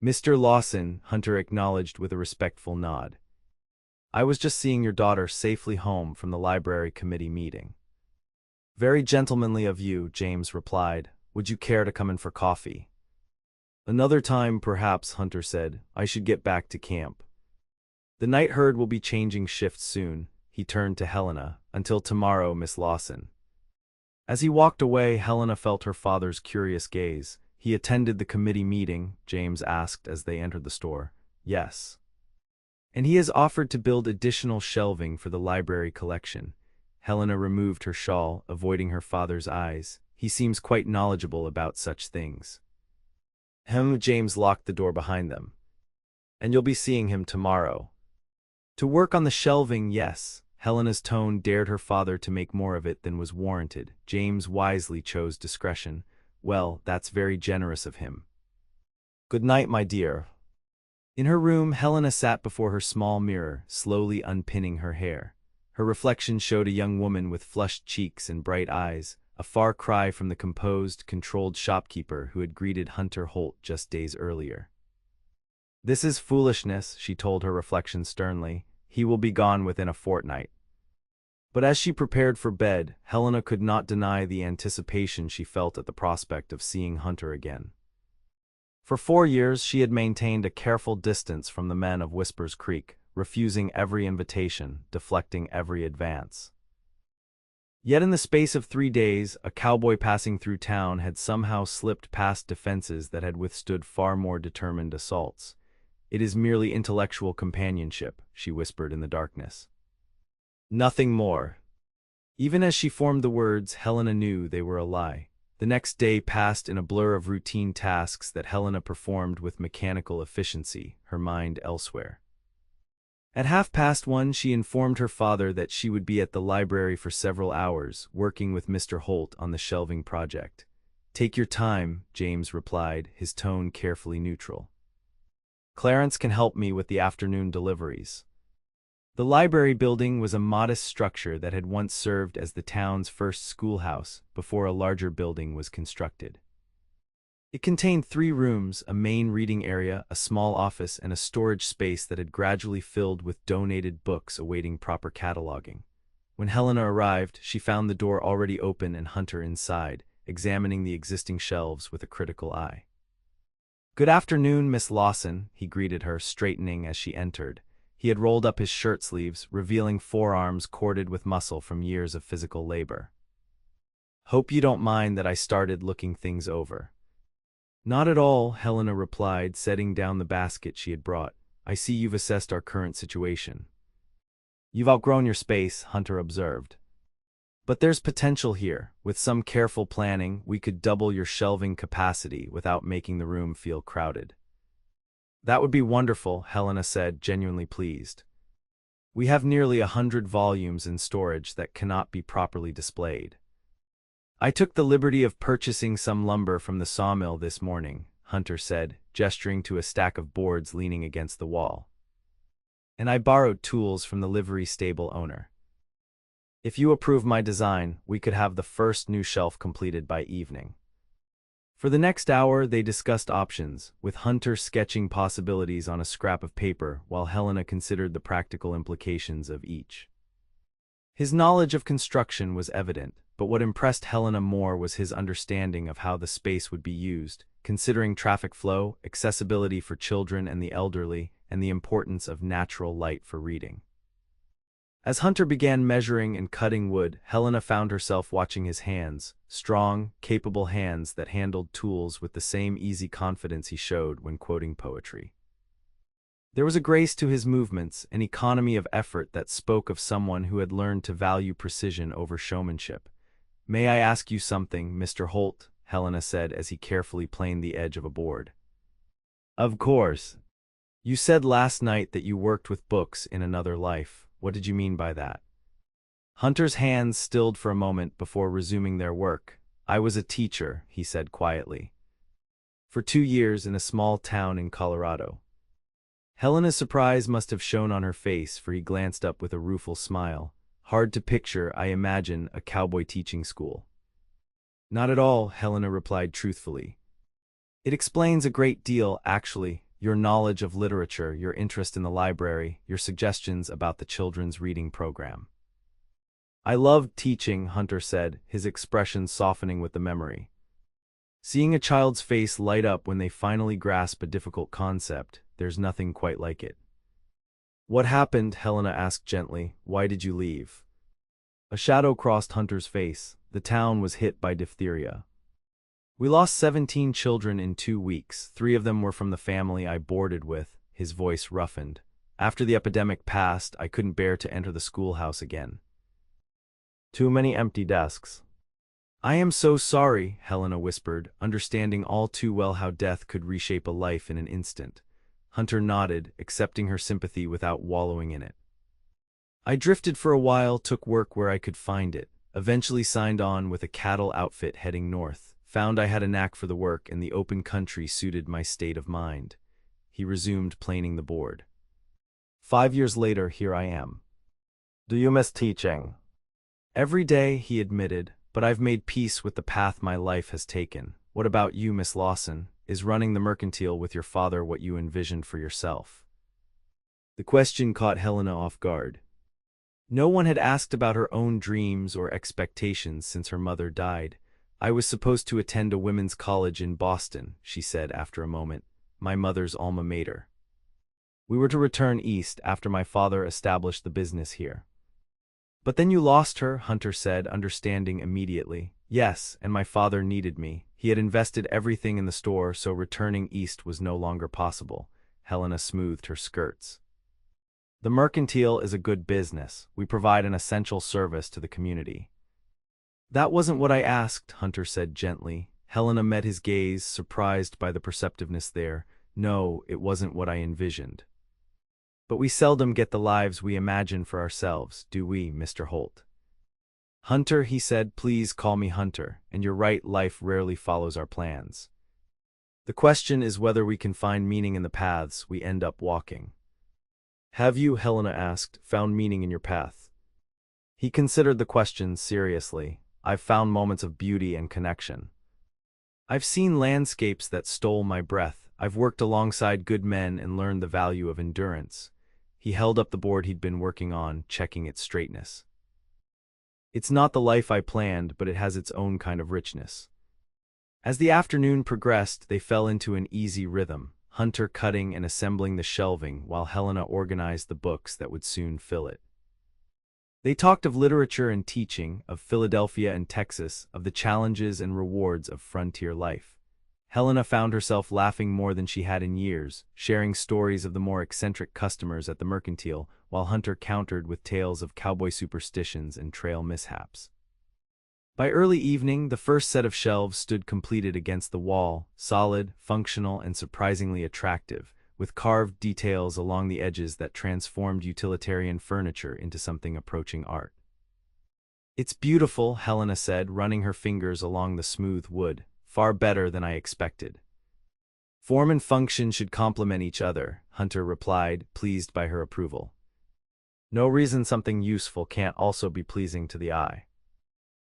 Mr. Lawson, Hunter acknowledged with a respectful nod. I was just seeing your daughter safely home from the library committee meeting. Very gentlemanly of you, James replied. Would you care to come in for coffee? Another time, perhaps, Hunter said. I should get back to camp. The night herd will be changing shifts soon. He turned to Helena. Until tomorrow, Miss Lawson. As he walked away, Helena felt her father's curious gaze. He attended the committee meeting, James asked as they entered the store. Yes. And he has offered to build additional shelving for the library collection. Helena removed her shawl, avoiding her father's eyes. He seems quite knowledgeable about such things. James locked the door behind them. And you'll be seeing him tomorrow. To work on the shelving, yes. Helena's tone dared her father to make more of it than was warranted. James wisely chose discretion. Well, that's very generous of him. Good night, my dear. In her room, Helena sat before her small mirror, slowly unpinning her hair. Her reflection showed a young woman with flushed cheeks and bright eyes, a far cry from the composed, controlled shopkeeper who had greeted Hunter Holt just days earlier. This is foolishness, she told her reflection sternly. He will be gone within a fortnight. But as she prepared for bed, Helena could not deny the anticipation she felt at the prospect of seeing Hunter again. For 4 years she had maintained a careful distance from the men of Whispers Creek, refusing every invitation, deflecting every advance. Yet in the space of 3 days, a cowboy passing through town had somehow slipped past defenses that had withstood far more determined assaults. It is merely intellectual companionship, she whispered in the darkness. Nothing more. Even as she formed the words, Helena knew they were a lie. The next day passed in a blur of routine tasks that Helena performed with mechanical efficiency, her mind elsewhere. At 1:30, she informed her father that she would be at the library for several hours, working with Mr. Holt on the shelving project. Take your time, James replied, his tone carefully neutral. Clarence can help me with the afternoon deliveries. The library building was a modest structure that had once served as the town's first schoolhouse before a larger building was constructed. It contained 3 rooms, a main reading area, a small office, and a storage space that had gradually filled with donated books awaiting proper cataloging. When Helena arrived, she found the door already open and Hunter inside, examining the existing shelves with a critical eye. Good afternoon, Miss Lawson, he greeted her, straightening as she entered. He had rolled up his shirt sleeves, revealing forearms corded with muscle from years of physical labor. Hope you don't mind that I started looking things over. Not at all, Helena replied, setting down the basket she had brought. I see you've assessed our current situation. You've outgrown your space, Hunter observed. But there's potential here. With some careful planning, we could double your shelving capacity without making the room feel crowded. That would be wonderful, Helena said, genuinely pleased. We have nearly 100 volumes in storage that cannot be properly displayed. I took the liberty of purchasing some lumber from the sawmill this morning, Hunter said, gesturing to a stack of boards leaning against the wall. And I borrowed tools from the livery stable owner. If you approve my design, we could have the first new shelf completed by evening. For the next hour, they discussed options, with Hunter sketching possibilities on a scrap of paper while Helena considered the practical implications of each. His knowledge of construction was evident, but what impressed Helena more was his understanding of how the space would be used, considering traffic flow, accessibility for children and the elderly, and the importance of natural light for reading. As Hunter began measuring and cutting wood, Helena found herself watching his hands, strong, capable hands that handled tools with the same easy confidence he showed when quoting poetry. There was a grace to his movements, an economy of effort that spoke of someone who had learned to value precision over showmanship. May I ask you something, Mr. Holt? Helena said as he carefully planed the edge of a board. Of course. You said last night that you worked with books in another life. What did you mean by that? Hunter's hands stilled for a moment before resuming their work. I was a teacher, he said quietly. For 2 years in a small town in Colorado. Helena's surprise must have shown on her face, for he glanced up with a rueful smile. Hard to picture, I imagine, a cowboy teaching school. Not at all, Helena replied truthfully. It explains a great deal, actually. Your knowledge of literature, your interest in the library, your suggestions about the children's reading program. I loved teaching, Hunter said, his expression softening with the memory. Seeing a child's face light up when they finally grasp a difficult concept, there's nothing quite like it. What happened? Helena asked gently. Why did you leave? A shadow crossed Hunter's face. The town was hit by diphtheria. We lost 17 children in 2 weeks. 3 of them were from the family I boarded with. His voice roughened. After the epidemic passed, I couldn't bear to enter the schoolhouse again. Too many empty desks. I am so sorry, Helena whispered, understanding all too well how death could reshape a life in an instant. Hunter nodded, accepting her sympathy without wallowing in it. I drifted for a while, took work where I could find it, eventually signed on with a cattle outfit heading north, found I had a knack for the work and the open country suited my state of mind. He resumed planing the board. 5 years later, here I am. Do you miss teaching? Every day, he admitted, but I've made peace with the path my life has taken. What about you, Miss Lawson? Is running the mercantile with your father what you envisioned for yourself? The question caught Helena off guard. No one had asked about her own dreams or expectations since her mother died. I was supposed to attend a women's college in Boston, she said after a moment, my mother's alma mater. We were to return east after my father established the business here. But then you lost her, Hunter said, understanding immediately. Yes, and my father needed me. He had invested everything in the store, so returning east was no longer possible. Helena smoothed her skirts. The mercantile is a good business. We provide an essential service to the community. That wasn't what I asked, Hunter said gently. Helena met his gaze, surprised by the perceptiveness there. No, it wasn't what I envisioned. But we seldom get the lives we imagine for ourselves, do we, Mr. Holt? Hunter, he said, please call me Hunter, and you're right, life rarely follows our plans. The question is whether we can find meaning in the paths we end up walking. Have you, Helena asked, found meaning in your path? He considered the question seriously. I've found moments of beauty and connection. I've seen landscapes that stole my breath. I've worked alongside good men and learned the value of endurance. He held up the board he'd been working on, checking its straightness. It's not the life I planned, but it has its own kind of richness. As the afternoon progressed, they fell into an easy rhythm, Hunter cutting and assembling the shelving while Helena organized the books that would soon fill it. They talked of literature and teaching, of Philadelphia and Texas, of the challenges and rewards of frontier life. Helena found herself laughing more than she had in years, sharing stories of the more eccentric customers at the mercantile, while Hunter countered with tales of cowboy superstitions and trail mishaps. By early evening, the first set of shelves stood completed against the wall, solid, functional, and surprisingly attractive, with carved details along the edges that transformed utilitarian furniture into something approaching art. It's beautiful, Helena said, running her fingers along the smooth wood. Far better than I expected. Form and function should complement each other, Hunter replied, pleased by her approval. No reason something useful can't also be pleasing to the eye.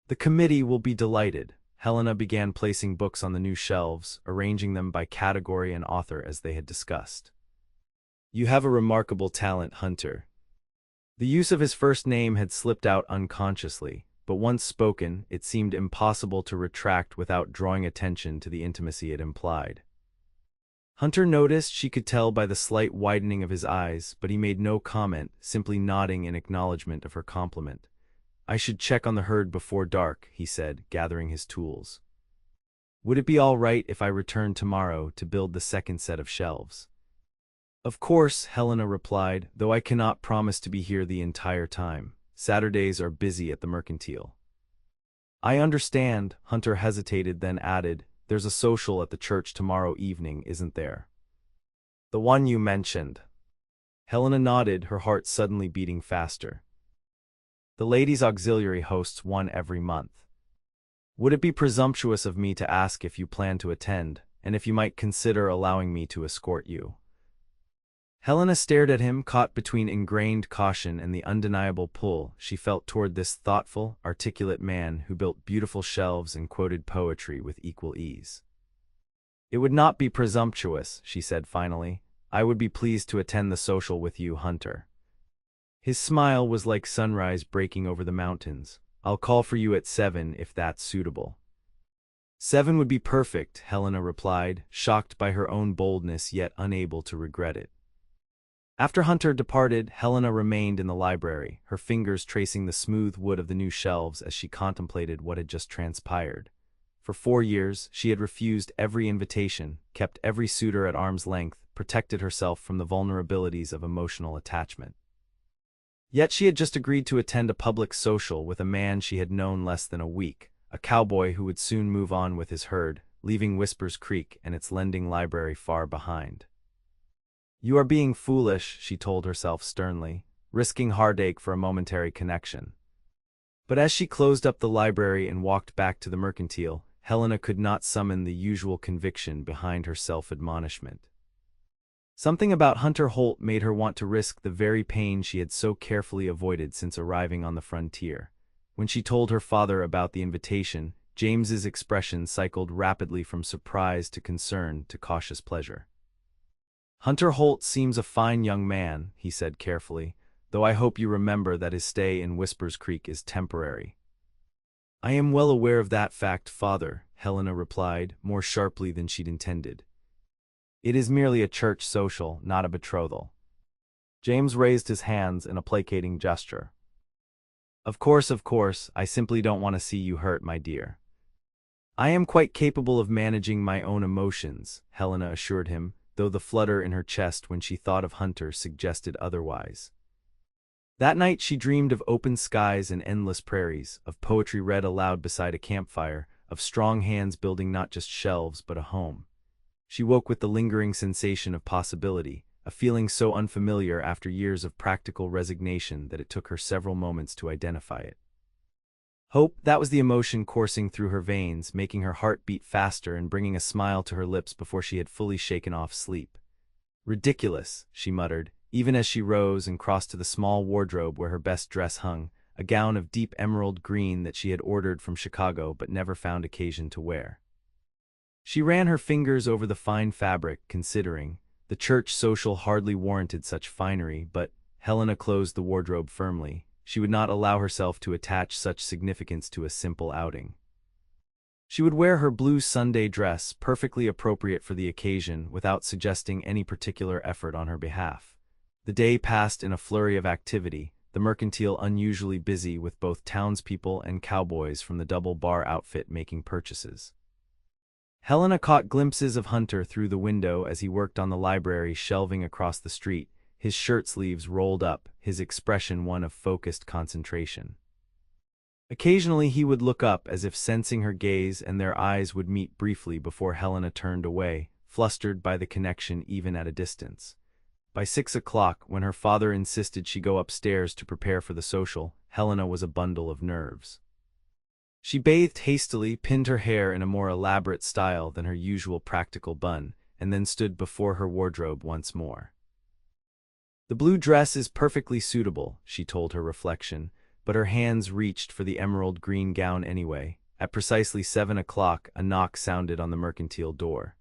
The committee will be delighted. Helena began placing books on the new shelves, arranging them by category and author as they had discussed. You have a remarkable talent, Hunter. The use of his first name had slipped out unconsciously, but once spoken, it seemed impossible to retract without drawing attention to the intimacy it implied. Hunter noticed she could tell by the slight widening of his eyes, but he made no comment, simply nodding in acknowledgement of her compliment. I should check on the herd before dark, he said, gathering his tools. Would it be all right if I returned tomorrow to build the second set of shelves? Of course, Helena replied, though I cannot promise to be here the entire time. Saturdays are busy at the mercantile. I understand, Hunter hesitated, then added, there's a social at the church tomorrow evening, isn't there? The one you mentioned. Helena nodded, her heart suddenly beating faster. The Ladies' Auxiliary hosts one every month. Would it be presumptuous of me to ask if you plan to attend, and if you might consider allowing me to escort you? Helena stared at him, caught between ingrained caution and the undeniable pull she felt toward this thoughtful, articulate man who built beautiful shelves and quoted poetry with equal ease. "It would not be presumptuous," she said finally. "I would be pleased to attend the social with you, Hunter." His smile was like sunrise breaking over the mountains. "I'll call for you at 7 if that's suitable." 7 would be perfect, Helena replied, shocked by her own boldness yet unable to regret it. After Hunter departed, Helena remained in the library, her fingers tracing the smooth wood of the new shelves as she contemplated what had just transpired. For 4 years, she had refused every invitation, kept every suitor at arm's length, protected herself from the vulnerabilities of emotional attachment. Yet she had just agreed to attend a public social with a man she had known less than a week, a cowboy who would soon move on with his herd, leaving Whispers Creek and its lending library far behind. "You are being foolish," she told herself sternly, risking heartache for a momentary connection. But as she closed up the library and walked back to the mercantile, Helena could not summon the usual conviction behind her self-admonishment. Something about Hunter Holt made her want to risk the very pain she had so carefully avoided since arriving on the frontier. When she told her father about the invitation, James's expression cycled rapidly from surprise to concern to cautious pleasure. "Hunter Holt seems a fine young man," he said carefully, "though I hope you remember that his stay in Whispers Creek is temporary." "I am well aware of that fact, father," Helena replied, more sharply than she'd intended. "It is merely a church social, not a betrothal." James raised his hands in a placating gesture. Of course, I simply don't want to see you hurt, my dear." "I am quite capable of managing my own emotions," Helena assured him, though the flutter in her chest when she thought of Hunter suggested otherwise. That night she dreamed of open skies and endless prairies, of poetry read aloud beside a campfire, of strong hands building not just shelves but a home. She woke with the lingering sensation of possibility, a feeling so unfamiliar after years of practical resignation that it took her several moments to identify it. Hope, that was the emotion coursing through her veins, making her heart beat faster and bringing a smile to her lips before she had fully shaken off sleep. "Ridiculous," she muttered, even as she rose and crossed to the small wardrobe where her best dress hung, a gown of deep emerald green that she had ordered from Chicago but never found occasion to wear. She ran her fingers over the fine fabric, considering. The church social hardly warranted such finery, but Helena closed the wardrobe firmly. She would not allow herself to attach such significance to a simple outing. She would wear her blue Sunday dress, perfectly appropriate for the occasion, without suggesting any particular effort on her behalf. The day passed in a flurry of activity, the mercantile unusually busy with both townspeople and cowboys from the double bar outfit making purchases. Helena caught glimpses of Hunter through the window as he worked on the library shelving across the street, his shirt sleeves rolled up, his expression one of focused concentration. Occasionally he would look up as if sensing her gaze, and their eyes would meet briefly before Helena turned away, flustered by the connection even at a distance. By 6 o'clock, when her father insisted she go upstairs to prepare for the social, Helena was a bundle of nerves. She bathed hastily, pinned her hair in a more elaborate style than her usual practical bun, and then stood before her wardrobe once more. "The blue dress is perfectly suitable," she told her reflection, but her hands reached for the emerald green gown anyway. At precisely 7 o'clock, a knock sounded on the mercantile door.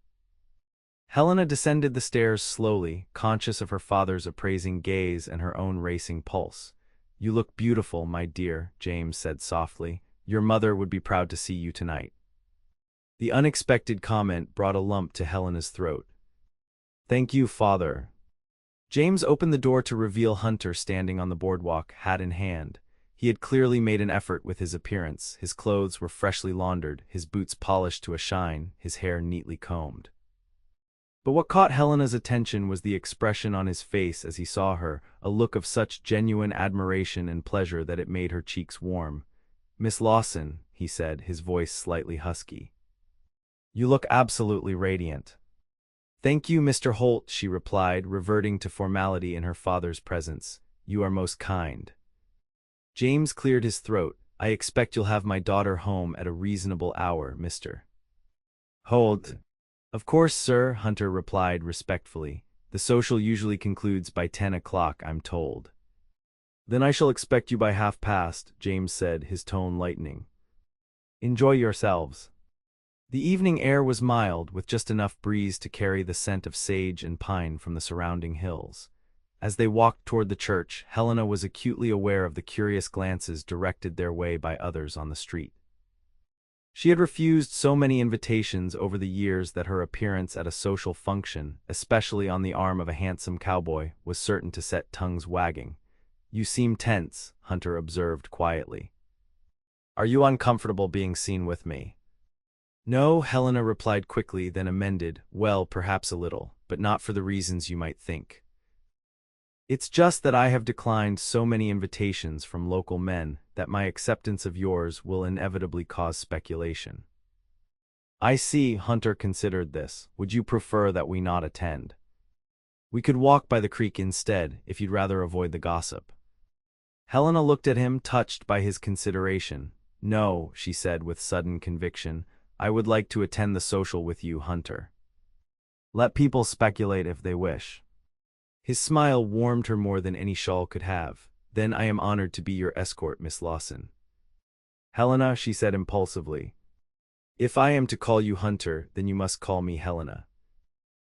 Helena descended the stairs slowly, conscious of her father's appraising gaze and her own racing pulse. "You look beautiful, my dear," James said softly. "Your mother would be proud to see you tonight." The unexpected comment brought a lump to Helena's throat. "Thank you, father." James opened the door to reveal Hunter standing on the boardwalk, hat in hand. He had clearly made an effort with his appearance. His clothes were freshly laundered, his boots polished to a shine, his hair neatly combed. But what caught Helena's attention was the expression on his face as he saw her, a look of such genuine admiration and pleasure that it made her cheeks warm. "Miss Lawson," he said, his voice slightly husky. "You look absolutely radiant." "Thank you, Mr. Holt," she replied, reverting to formality in her father's presence. "You are most kind." James cleared his throat. "I expect you'll have my daughter home at a reasonable hour, Mr. Holt." "Of course, sir," Hunter replied respectfully. The social usually concludes by 10 o'clock, I'm told. Then I shall expect you by 1:30, James said, his tone lightening. Enjoy yourselves. The evening air was mild, with just enough breeze to carry the scent of sage and pine from the surrounding hills. As they walked toward the church, Helena was acutely aware of the curious glances directed their way by others on the street. She had refused so many invitations over the years that her appearance at a social function, especially on the arm of a handsome cowboy, was certain to set tongues wagging. "You seem tense," Hunter observed quietly. "Are you uncomfortable being seen with me?" "No," Helena replied quickly, then amended, "Well, perhaps a little, but not for the reasons you might think. It's just that I have declined so many invitations from local men that my acceptance of yours will inevitably cause speculation." "I see," Hunter considered this. "Would you prefer that we not attend? We could walk by the creek instead, if you'd rather avoid the gossip." Helena looked at him, touched by his consideration. "No," she said with sudden conviction, "I would like to attend the social with you, Hunter. Let people speculate if they wish." His smile warmed her more than any shawl could have. "Then I am honored to be your escort, Miss Lawson." "Helena," she said impulsively. "If I am to call you Hunter, then you must call me Helena."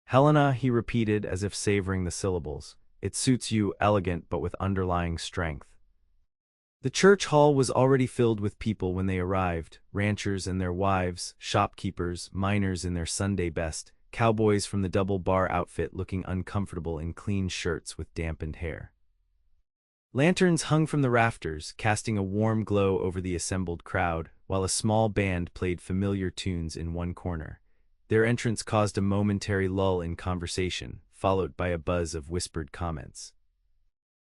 "Helena," he repeated as if savoring the syllables. "It suits you, elegant but with underlying strength." The church hall was already filled with people when they arrived, ranchers and their wives, shopkeepers, miners in their Sunday best, cowboys from the double bar outfit looking uncomfortable in clean shirts with dampened hair. Lanterns hung from the rafters, casting a warm glow over the assembled crowd, while a small band played familiar tunes in one corner. Their entrance caused a momentary lull in conversation, followed by a buzz of whispered comments.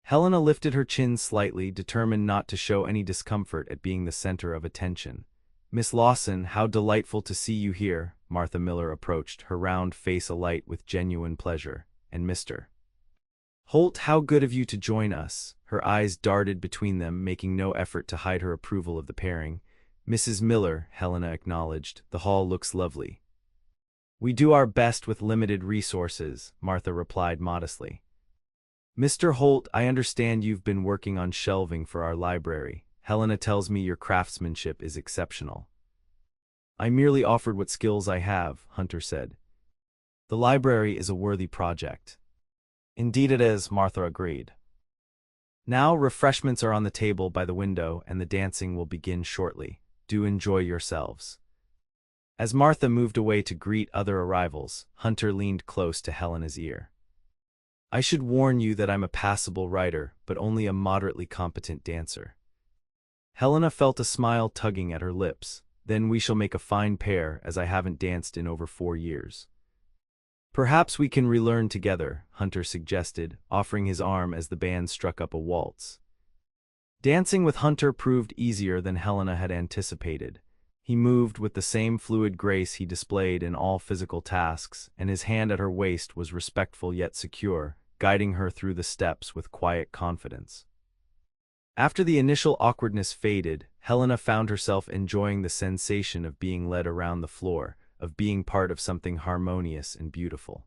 Helena lifted her chin slightly, determined not to show any discomfort at being the center of attention. "Miss Lawson, how delightful to see you here." Martha Miller approached, her round face alight with genuine pleasure. "And Mr. Holt, how good of you to join us." Her eyes darted between them, making no effort to hide her approval of the pairing. "Mrs. Miller," Helena acknowledged, "the hall looks lovely." "We do our best with limited resources," Martha replied modestly. "Mr. Holt, I understand you've been working on shelving for our library. Helena tells me your craftsmanship is exceptional." "I merely offered what skills I have," Hunter said. "The library is a worthy project." "Indeed it is," Martha agreed. "Now refreshments are on the table by the window and the dancing will begin shortly. Do enjoy yourselves." As Martha moved away to greet other arrivals, Hunter leaned close to Helena's ear. "I should warn you that I'm a passable writer, but only a moderately competent dancer." Helena felt a smile tugging at her lips. "Then we shall make a fine pair, as I haven't danced in over 4 years." "Perhaps we can relearn together," Hunter suggested, offering his arm as the band struck up a waltz. Dancing with Hunter proved easier than Helena had anticipated. He moved with the same fluid grace he displayed in all physical tasks, and his hand at her waist was respectful yet secure, guiding her through the steps with quiet confidence. After the initial awkwardness faded, Helena found herself enjoying the sensation of being led around the floor, of being part of something harmonious and beautiful.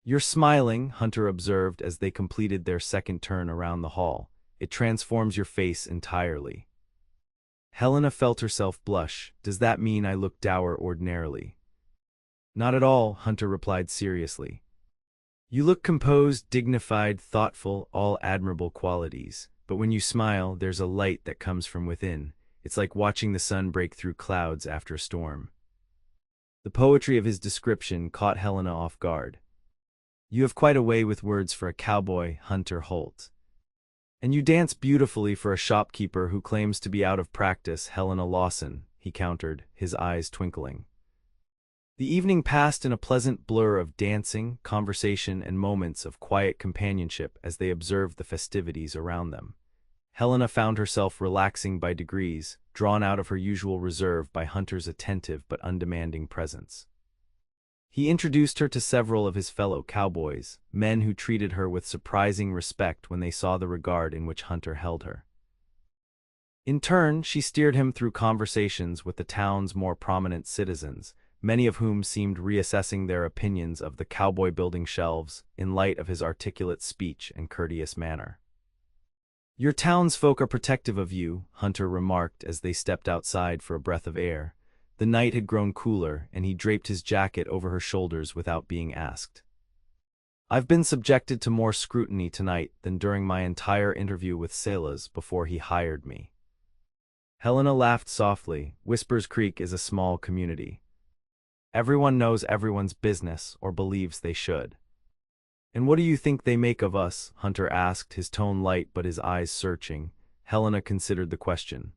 "You're smiling," Hunter observed as they completed their second turn around the hall. "It transforms your face entirely." Helena felt herself blush. "Does that mean I look dour ordinarily?" "Not at all," Hunter replied seriously. "You look composed, dignified, thoughtful, all admirable qualities. But when you smile, there's a light that comes from within. It's like watching the sun break through clouds after a storm." The poetry of his description caught Helena off guard. "You have quite a way with words for a cowboy, Hunter Holt. And you dance beautifully for a shopkeeper who claims to be out of practice, Helena Lawson," he countered, his eyes twinkling. The evening passed in a pleasant blur of dancing, conversation, and moments of quiet companionship as they observed the festivities around them. Helena found herself relaxing by degrees, drawn out of her usual reserve by Hunter's attentive but undemanding presence. He introduced her to several of his fellow cowboys, men who treated her with surprising respect when they saw the regard in which Hunter held her. In turn, she steered him through conversations with the town's more prominent citizens, many of whom seemed reassessing their opinions of the cowboy building shelves in light of his articulate speech and courteous manner. "Your townsfolk are protective of you," Hunter remarked as they stepped outside for a breath of air. The night had grown cooler, and he draped his jacket over her shoulders without being asked. "I've been subjected to more scrutiny tonight than during my entire interview with Salas before he hired me." Helena laughed softly. Whispers Creek is a small community. Everyone knows everyone's business, or believes they should. "And what do you think they make of us?" Hunter asked, his tone light but his eyes searching. Helena considered the question.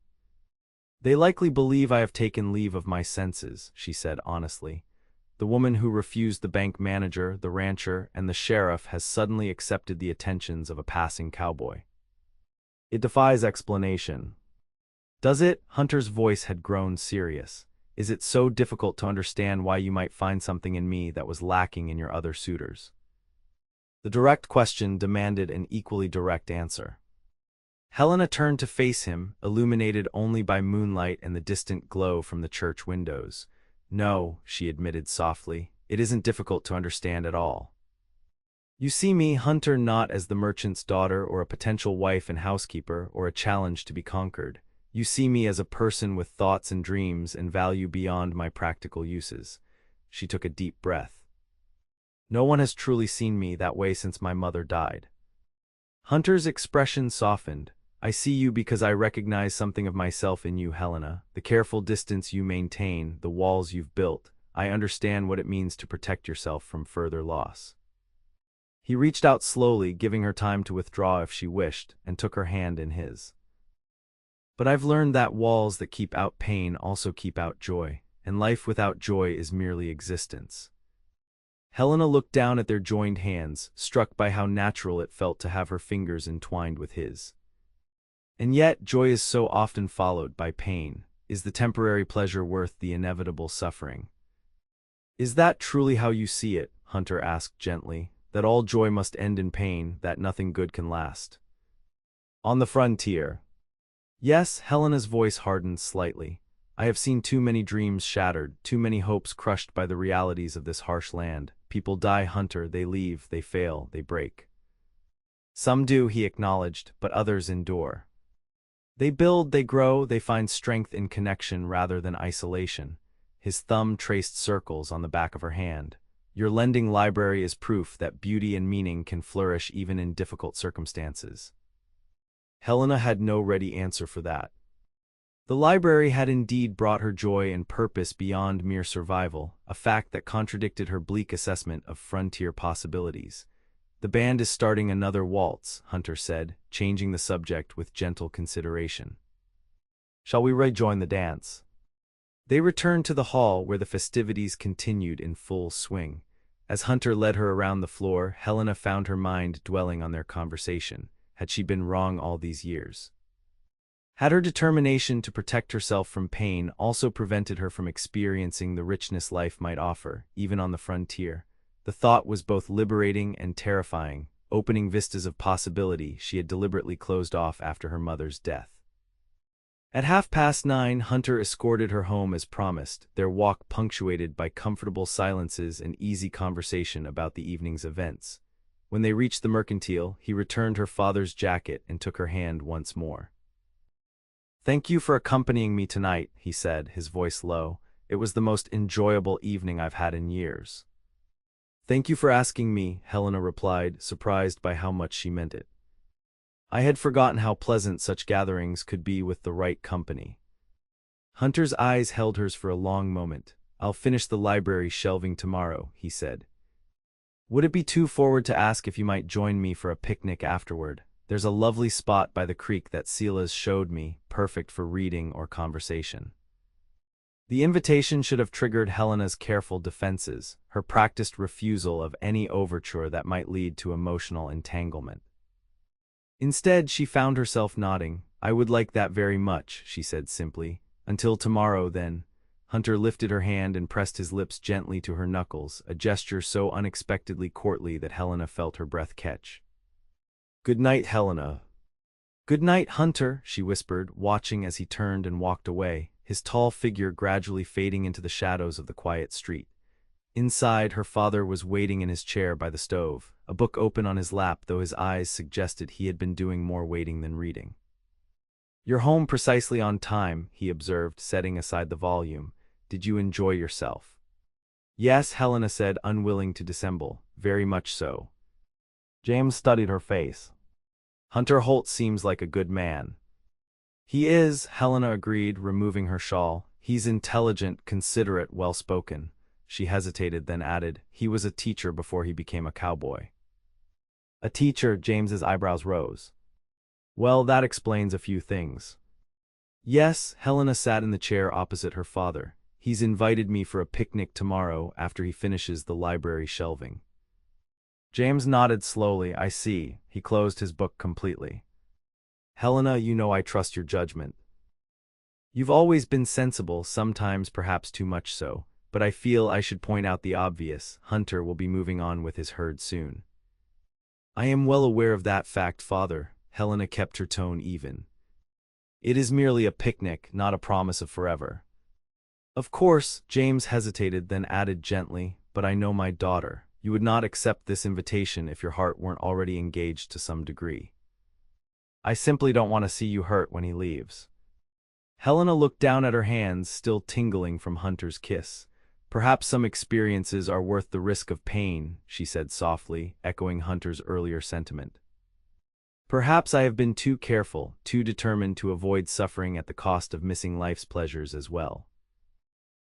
"They likely believe I have taken leave of my senses," she said honestly. "The woman who refused the bank manager, the rancher, and the sheriff has suddenly accepted the attentions of a passing cowboy. It defies explanation." "Does it?" Hunter's voice had grown serious. "Is it so difficult to understand why you might find something in me that was lacking in your other suitors?" The direct question demanded an equally direct answer. Helena turned to face him, illuminated only by moonlight and the distant glow from the church windows. "No," she admitted softly, "it isn't difficult to understand at all. You see me, Hunter, not as the merchant's daughter or a potential wife and housekeeper or a challenge to be conquered. You see me as a person with thoughts and dreams and value beyond my practical uses." She took a deep breath. "No one has truly seen me that way since my mother died." Hunter's expression softened. "I see you because I recognize something of myself in you, Helena. The careful distance you maintain, the walls you've built. I understand what it means to protect yourself from further loss." He reached out slowly, giving her time to withdraw if she wished, and took her hand in his. "But I've learned that walls that keep out pain also keep out joy, and life without joy is merely existence." Helena looked down at their joined hands, struck by how natural it felt to have her fingers entwined with his. "And yet, joy is so often followed by pain. Is the temporary pleasure worth the inevitable suffering?" "Is that truly how you see it?" Hunter asked gently. "That all joy must end in pain, that nothing good can last?" "On the frontier." "Yes," Helena's voice hardened slightly. "I have seen too many dreams shattered, too many hopes crushed by the realities of this harsh land. People die, Hunter, they leave, they fail, they break." "Some do," he acknowledged, "but others endure. They build, they grow, they find strength in connection rather than isolation." His thumb traced circles on the back of her hand. "Your lending library is proof that beauty and meaning can flourish even in difficult circumstances." Helena had no ready answer for that. The library had indeed brought her joy and purpose beyond mere survival, a fact that contradicted her bleak assessment of frontier possibilities. "The band is starting another waltz," Hunter said, changing the subject with gentle consideration. "Shall we rejoin the dance?" They returned to the hall where the festivities continued in full swing. As Hunter led her around the floor, Helena found her mind dwelling on their conversation. Had she been wrong all these years? Had her determination to protect herself from pain also prevented her from experiencing the richness life might offer, even on the frontier? The thought was both liberating and terrifying, opening vistas of possibility she had deliberately closed off after her mother's death. At 9:30, Hunter escorted her home as promised, their walk punctuated by comfortable silences and easy conversation about the evening's events. When they reached the mercantile, he returned her father's jacket and took her hand once more. "Thank you for accompanying me tonight," he said, his voice low. "It was the most enjoyable evening I've had in years." "Thank you for asking me," Helena replied, surprised by how much she meant it. "I had forgotten how pleasant such gatherings could be with the right company." Hunter's eyes held hers for a long moment. "I'll finish the library shelving tomorrow," he said. "Would it be too forward to ask if you might join me for a picnic afterward? There's a lovely spot by the creek that Silas showed me, perfect for reading or conversation." The invitation should have triggered Helena's careful defenses, her practiced refusal of any overture that might lead to emotional entanglement. Instead, she found herself nodding. "I would like that very much," she said simply. "Until tomorrow, then." Hunter lifted her hand and pressed his lips gently to her knuckles, a gesture so unexpectedly courtly that Helena felt her breath catch. "Good night, Helena." "Good night, Hunter," she whispered, watching as he turned and walked away. his tall figure gradually fading into the shadows of the quiet street. Inside, her father was waiting in his chair by the stove, a book open on his lap, though his eyes suggested he had been doing more waiting than reading. "You're home precisely on time," he observed, setting aside the volume. "Did you enjoy yourself?" "Yes," Helena said, unwilling to dissemble. "Very much so." James studied her face. "Hunter Holt seems like a good man." "He is," Helena agreed, removing her shawl. "He's intelligent, considerate, well-spoken." She hesitated, then added, "He was a teacher before he became a cowboy." "A teacher?" James's eyebrows rose. "Well, that explains a few things." "Yes," Helena sat in the chair opposite her father. "He's invited me for a picnic tomorrow after he finishes the library shelving." James nodded slowly. "I see." He closed his book completely. "Helena, you know I trust your judgment. You've always been sensible, sometimes perhaps too much so, but I feel I should point out the obvious. Hunter will be moving on with his herd soon." "I am well aware of that fact, father." Helena kept her tone even. "It is merely a picnic, not a promise of forever." "Of course," James hesitated, then added gently, "but I know my daughter. You would not accept this invitation if your heart weren't already engaged to some degree." "I simply don't want to see you hurt when he leaves." Helena looked down at her hands, still tingling from Hunter's kiss. "Perhaps some experiences are worth the risk of pain," she said softly, echoing Hunter's earlier sentiment. "Perhaps I have been too careful, too determined to avoid suffering at the cost of missing life's pleasures as well."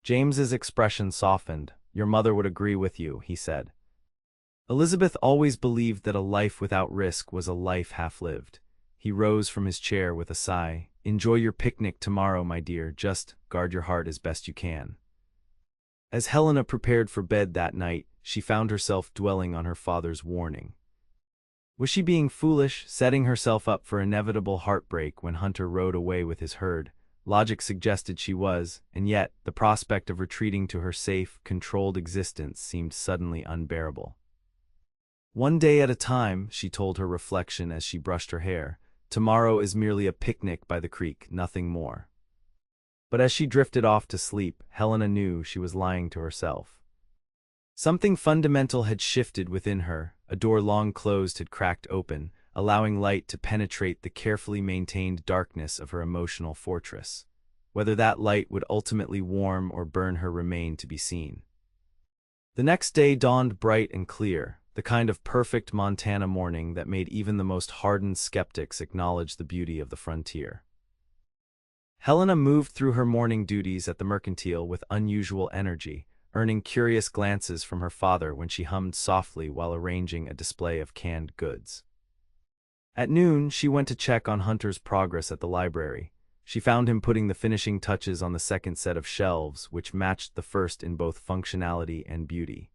James's expression softened. "Your mother would agree with you," he said. "Elizabeth always believed that a life without risk was a life half-lived." He rose from his chair with a sigh. "Enjoy your picnic tomorrow, my dear. Just guard your heart as best you can." As Helena prepared for bed that night, she found herself dwelling on her father's warning. Was she being foolish, setting herself up for inevitable heartbreak when Hunter rode away with his herd? Logic suggested she was, and yet the prospect of retreating to her safe, controlled existence seemed suddenly unbearable. "One day at a time," she told her reflection as she brushed her hair. "Tomorrow is merely a picnic by the creek, nothing more." But as she drifted off to sleep, Helena knew she was lying to herself. Something fundamental had shifted within her. A door long closed had cracked open, allowing light to penetrate the carefully maintained darkness of her emotional fortress. Whether that light would ultimately warm or burn her remained to be seen. The next day dawned bright and clear, the kind of perfect Montana morning that made even the most hardened skeptics acknowledge the beauty of the frontier. Helena moved through her morning duties at the mercantile with unusual energy, earning curious glances from her father when she hummed softly while arranging a display of canned goods. At noon, she went to check on Hunter's progress at the library. She found him putting the finishing touches on the second set of shelves, which matched the first in both functionality and beauty.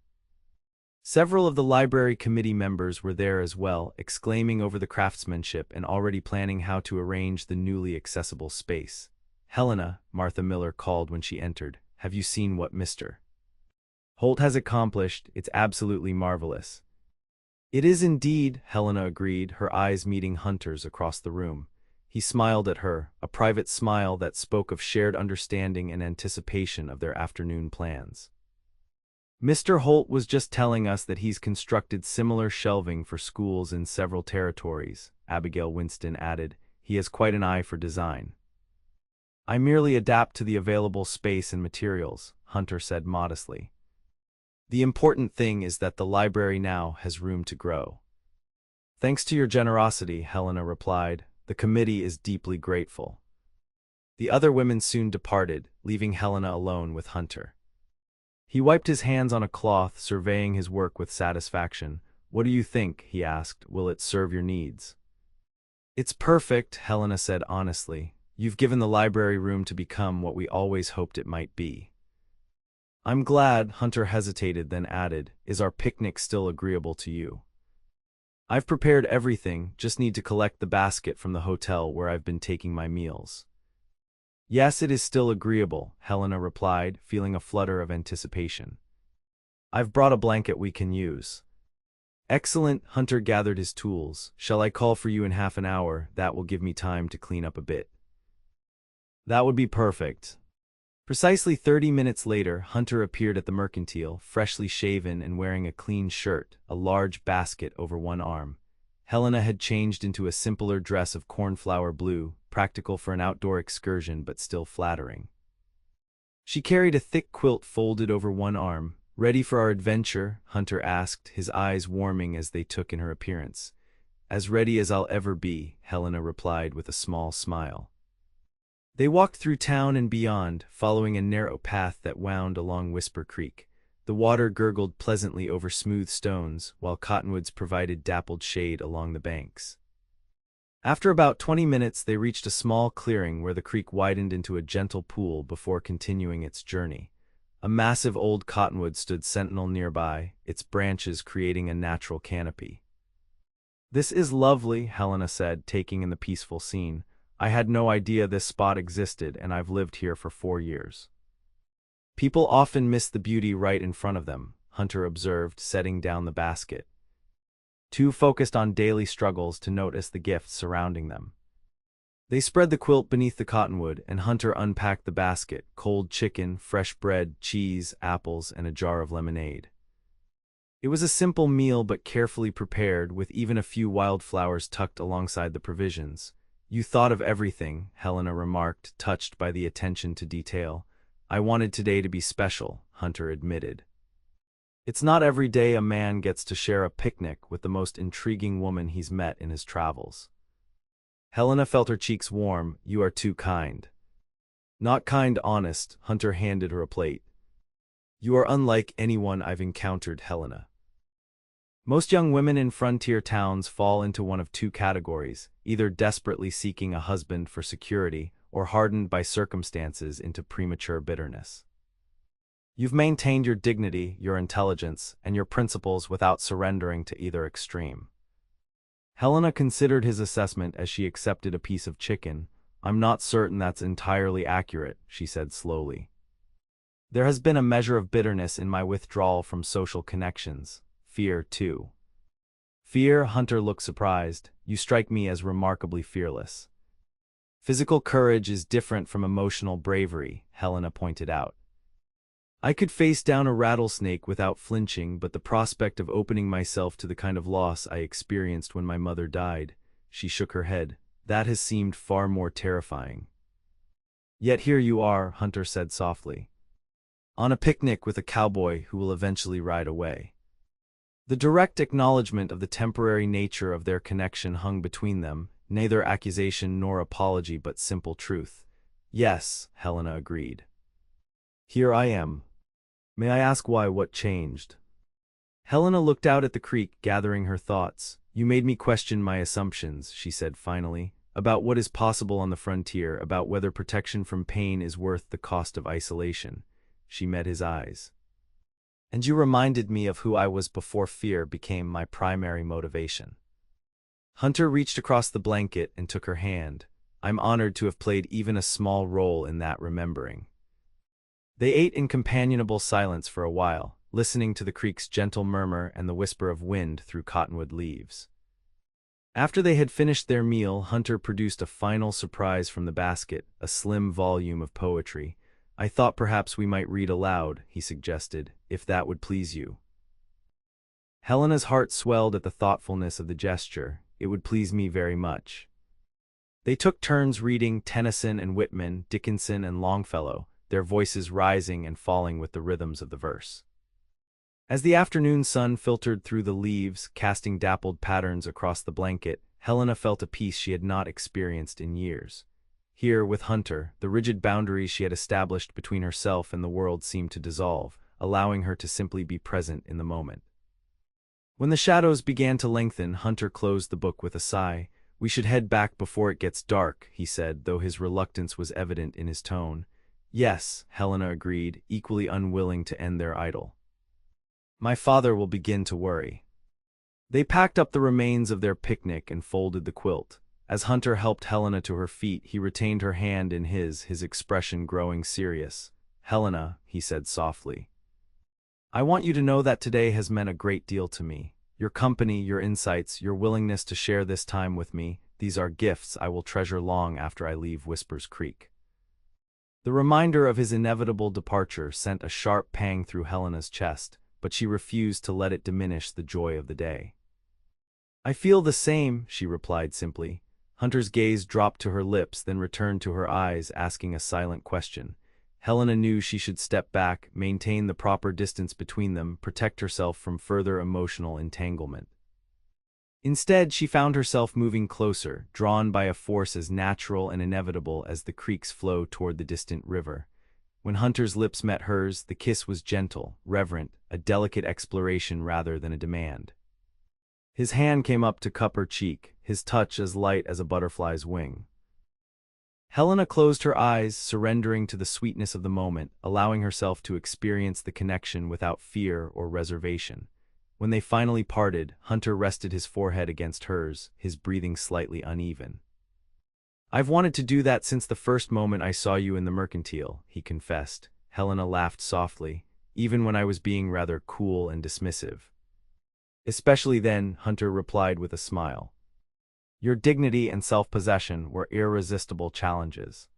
Several of the library committee members were there as well, exclaiming over the craftsmanship and already planning how to arrange the newly accessible space. "Helena," Martha Miller called when she entered, "have you seen what Mr. Holt has accomplished? It's absolutely marvelous." "It is indeed," Helena agreed, her eyes meeting Hunter's across the room. He smiled at her, a private smile that spoke of shared understanding and anticipation of their afternoon plans. "Mr. Holt was just telling us that he's constructed similar shelving for schools in several territories," Abigail Winston added. "He has quite an eye for design." "I merely adapt to the available space and materials," Hunter said modestly. "The important thing is that the library now has room to grow." "Thanks to your generosity," Helena replied. "The committee is deeply grateful." The other women soon departed, leaving Helena alone with Hunter. He wiped his hands on a cloth, surveying his work with satisfaction. "What do you think?" he asked. "Will it serve your needs?" "It's perfect," Helena said honestly. "You've given the library room to become what we always hoped it might be." "I'm glad," Hunter hesitated, then added. "Is our picnic still agreeable to you?" "I've prepared everything, just need to collect the basket from the hotel where I've been taking my meals." "Yes, it is still agreeable," Helena replied, feeling a flutter of anticipation. "I've brought a blanket we can use." "Excellent." Hunter gathered his tools. "Shall I call for you in half an hour? That will give me time to clean up a bit." "That would be perfect." Precisely 30 minutes later, Hunter appeared at the mercantile, freshly shaven and wearing a clean shirt, a large basket over one arm. Helena had changed into a simpler dress of cornflower blue, practical for an outdoor excursion but still flattering. She carried a thick quilt folded over one arm. "Ready for our adventure?" Hunter asked, his eyes warming as they took in her appearance. "As ready as I'll ever be," Helena replied with a small smile. They walked through town and beyond, following a narrow path that wound along Whisper Creek. The water gurgled pleasantly over smooth stones, while cottonwoods provided dappled shade along the banks. After about 20 minutes, they reached a small clearing where the creek widened into a gentle pool before continuing its journey. A massive old cottonwood stood sentinel nearby, its branches creating a natural canopy. "This is lovely," Helena said, taking in the peaceful scene. "I had no idea this spot existed, and I've lived here for 4 years." "People often miss the beauty right in front of them," Hunter observed, setting down the basket. Too focused on daily struggles to notice the gifts surrounding them. They spread the quilt beneath the cottonwood, and Hunter unpacked the basket: cold chicken, fresh bread, cheese, apples, and a jar of lemonade. It was a simple meal but carefully prepared, with even a few wildflowers tucked alongside the provisions. "You thought of everything," Helena remarked, touched by the attention to detail. "I wanted today to be special," Hunter admitted. "It's not every day a man gets to share a picnic with the most intriguing woman he's met in his travels." Helena felt her cheeks warm. "You are too kind." "Not kind, honest." Hunter handed her a plate. "You are unlike anyone I've encountered, Helena." Most young women in frontier towns fall into one of two categories, either desperately seeking a husband for security or hardened by circumstances into premature bitterness. You've maintained your dignity, your intelligence, and your principles without surrendering to either extreme. Helena considered his assessment as she accepted a piece of chicken. "I'm not certain that's entirely accurate," she said slowly. "There has been a measure of bitterness in my withdrawal from social connections. Fear, too." "Fear?" Hunter looked surprised. "You strike me as remarkably fearless." "Physical courage is different from emotional bravery," Helena pointed out. "I could face down a rattlesnake without flinching, but the prospect of opening myself to the kind of loss I experienced when my mother died," she shook her head, "that has seemed far more terrifying." "Yet here you are," Hunter said softly, "on a picnic with a cowboy who will eventually ride away." The direct acknowledgement of the temporary nature of their connection hung between them, neither accusation nor apology but simple truth. "Yes," Helena agreed. "Here I am. May I ask why? What changed?" Helena looked out at the creek, gathering her thoughts. "You made me question my assumptions," she said finally, "about what is possible on the frontier, about whether protection from pain is worth the cost of isolation." She met his eyes. "And you reminded me of who I was before fear became my primary motivation." Hunter reached across the blanket and took her hand. "I'm honored to have played even a small role in that remembering." They ate in companionable silence for a while, listening to the creek's gentle murmur and the whisper of wind through cottonwood leaves. After they had finished their meal, Hunter produced a final surprise from the basket, a slim volume of poetry. "I thought perhaps we might read aloud," he suggested, "if that would please you." Helena's heart swelled at the thoughtfulness of the gesture. "It would please me very much." They took turns reading Tennyson and Whitman, Dickinson and Longfellow, their voices rising and falling with the rhythms of the verse. As the afternoon sun filtered through the leaves, casting dappled patterns across the blanket, Helena felt a peace she had not experienced in years. Here, with Hunter, the rigid boundaries she had established between herself and the world seemed to dissolve, allowing her to simply be present in the moment. When the shadows began to lengthen, Hunter closed the book with a sigh. "We should head back before it gets dark," he said, though his reluctance was evident in his tone. "Yes," Helena agreed, equally unwilling to end their idyll. "My father will begin to worry." They packed up the remains of their picnic and folded the quilt. As Hunter helped Helena to her feet, he retained her hand in his expression growing serious. "Helena," he said softly, "I want you to know that today has meant a great deal to me. Your company, your insights, your willingness to share this time with me, these are gifts I will treasure long after I leave Whispers Creek." The reminder of his inevitable departure sent a sharp pang through Helena's chest, but she refused to let it diminish the joy of the day. "I feel the same," she replied simply. Hunter's gaze dropped to her lips, then returned to her eyes, asking a silent question. Helena knew she should step back, maintain the proper distance between them, protect herself from further emotional entanglement. Instead, she found herself moving closer, drawn by a force as natural and inevitable as the creek's flow toward the distant river. When Hunter's lips met hers, the kiss was gentle, reverent, a delicate exploration rather than a demand. His hand came up to cup her cheek, his touch as light as a butterfly's wing. Helena closed her eyes, surrendering to the sweetness of the moment, allowing herself to experience the connection without fear or reservation. When they finally parted, Hunter rested his forehead against hers, his breathing slightly uneven. "I've wanted to do that since the first moment I saw you in the mercantile," he confessed. Helena laughed softly, "even when I was being rather cool and dismissive." "Especially then," Hunter replied with a smile. "Your dignity and self-possession were irresistible challenges.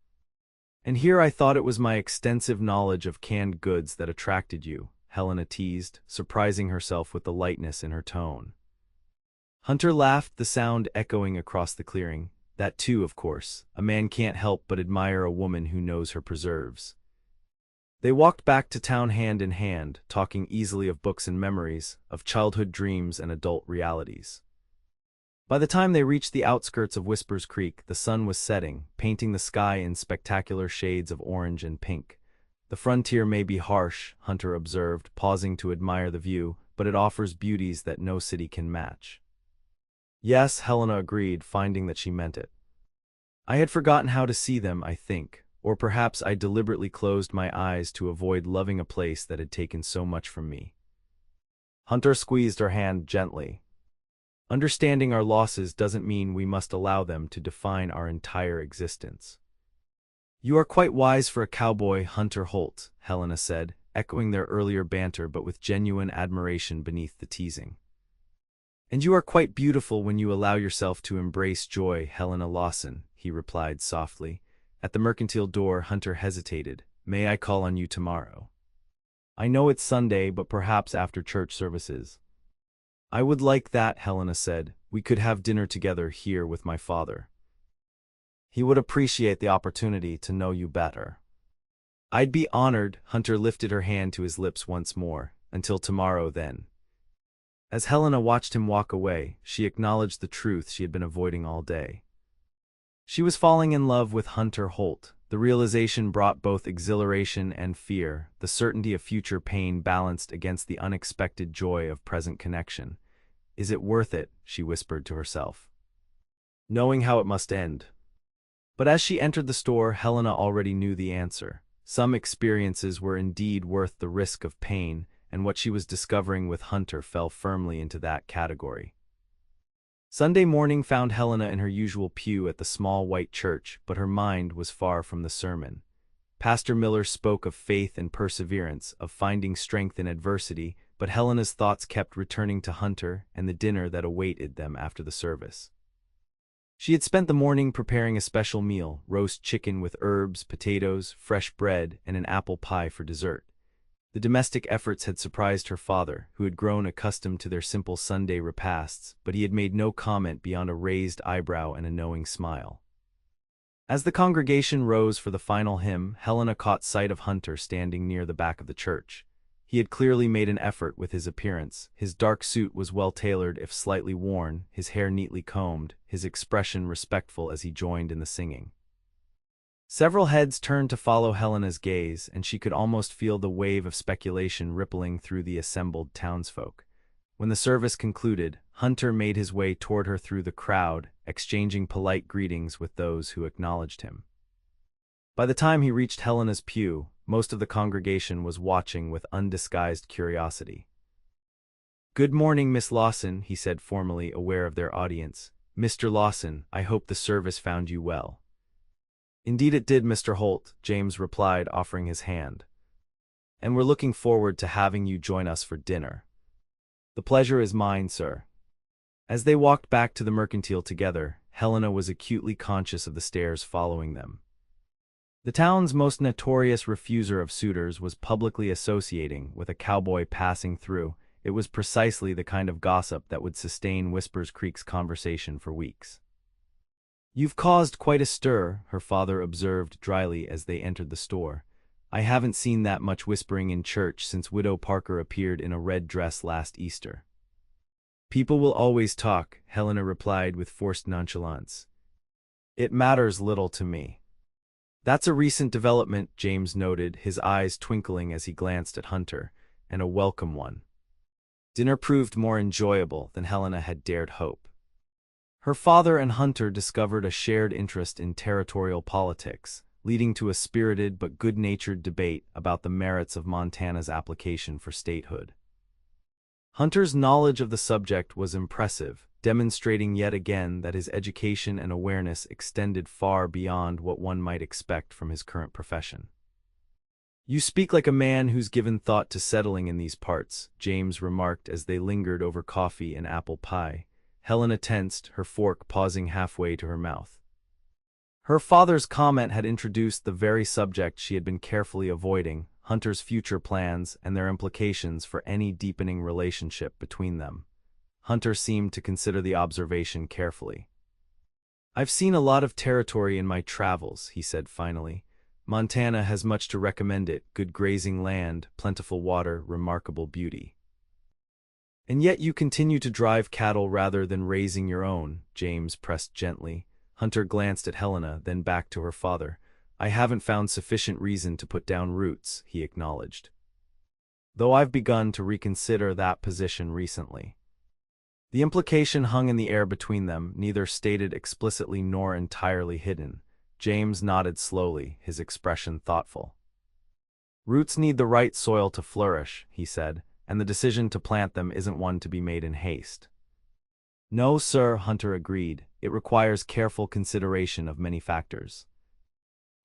And here I thought it was my extensive knowledge of canned goods that attracted you," Helena teased, surprising herself with the lightness in her tone. Hunter laughed, the sound echoing across the clearing. "That too, of course. A man can't help but admire a woman who knows her preserves." They walked back to town hand in hand, talking easily of books and memories, of childhood dreams and adult realities. By the time they reached the outskirts of Whispers Creek, the sun was setting, painting the sky in spectacular shades of orange and pink. "The frontier may be harsh," Hunter observed, pausing to admire the view, "but it offers beauties that no city can match." "Yes," Helena agreed, finding that she meant it. "I had forgotten how to see them, I think, or perhaps I deliberately closed my eyes to avoid loving a place that had taken so much from me." Hunter squeezed her hand gently. "Understanding our losses doesn't mean we must allow them to define our entire existence." "You are quite wise for a cowboy, Hunter Holt," Helena said, echoing their earlier banter but with genuine admiration beneath the teasing. "And you are quite beautiful when you allow yourself to embrace joy, Helena Lawson," he replied softly. At the mercantile door, Hunter hesitated. "May I call on you tomorrow? I know it's Sunday, but perhaps after church services." "I would like that," Helena said. "We could have dinner together here with my father. He would appreciate the opportunity to know you better." "I'd be honored." Hunter lifted her hand to his lips once more. "Until tomorrow, then." As Helena watched him walk away, she acknowledged the truth she had been avoiding all day. She was falling in love with Hunter Holt. The realization brought both exhilaration and fear, the certainty of future pain balanced against the unexpected joy of present connection. "Is it worth it?" she whispered to herself, knowing how it must end. But as she entered the store, Helena already knew the answer. Some experiences were indeed worth the risk of pain, and what she was discovering with Hunter fell firmly into that category. Sunday morning found Helena in her usual pew at the small white church, but her mind was far from the sermon. Pastor Miller spoke of faith and perseverance, of finding strength in adversity, but Helena's thoughts kept returning to Hunter and the dinner that awaited them after the service. She had spent the morning preparing a special meal, roast chicken with herbs, potatoes, fresh bread, and an apple pie for dessert. The domestic efforts had surprised her father, who had grown accustomed to their simple Sunday repasts, but he had made no comment beyond a raised eyebrow and a knowing smile. As the congregation rose for the final hymn, Helena caught sight of Hunter standing near the back of the church. He had clearly made an effort with his appearance. His dark suit was well-tailored if slightly worn, his hair neatly combed, his expression respectful as he joined in the singing. Several heads turned to follow Helena's gaze, and she could almost feel the wave of speculation rippling through the assembled townsfolk. When the service concluded, Hunter made his way toward her through the crowd, exchanging polite greetings with those who acknowledged him. By the time he reached Helena's pew, most of the congregation was watching with undisguised curiosity. "Good morning, Miss Lawson," he said formally, aware of their audience. "Mr. Lawson, I hope the service found you well." "Indeed it did, Mr. Holt," James replied, offering his hand. "And we're looking forward to having you join us for dinner." "The pleasure is mine, sir." As they walked back to the mercantile together, Helena was acutely conscious of the stares following them. The town's most notorious refuser of suitors was publicly associating with a cowboy passing through. It was precisely the kind of gossip that would sustain Whispers Creek's conversation for weeks. "You've caused quite a stir," her father observed dryly as they entered the store. "I haven't seen that much whispering in church since Widow Parker appeared in a red dress last Easter." "People will always talk," Helena replied with forced nonchalance. "It matters little to me." "That's a recent development," James noted, his eyes twinkling as he glanced at Hunter, "and a welcome one." Dinner proved more enjoyable than Helena had dared hope. Her father and Hunter discovered a shared interest in territorial politics, leading to a spirited but good-natured debate about the merits of Montana's application for statehood. Hunter's knowledge of the subject was impressive, demonstrating yet again that his education and awareness extended far beyond what one might expect from his current profession. "You speak like a man who's given thought to settling in these parts," James remarked as they lingered over coffee and apple pie. Helena tensed, her fork pausing halfway to her mouth. Her father's comment had introduced the very subject she had been carefully avoiding, Hunter's future plans and their implications for any deepening relationship between them. Hunter seemed to consider the observation carefully. "I've seen a lot of territory in my travels," he said finally. "Montana has much to recommend it: good grazing land, plentiful water, remarkable beauty." "And yet you continue to drive cattle rather than raising your own," James pressed gently. Hunter glanced at Helena, then back to her father. "I haven't found sufficient reason to put down roots," he acknowledged. "Though I've begun to reconsider that position recently." The implication hung in the air between them, neither stated explicitly nor entirely hidden. James nodded slowly, his expression thoughtful. "Roots need the right soil to flourish," he said, "and the decision to plant them isn't one to be made in haste." "No, sir," Hunter agreed. "It requires careful consideration of many factors."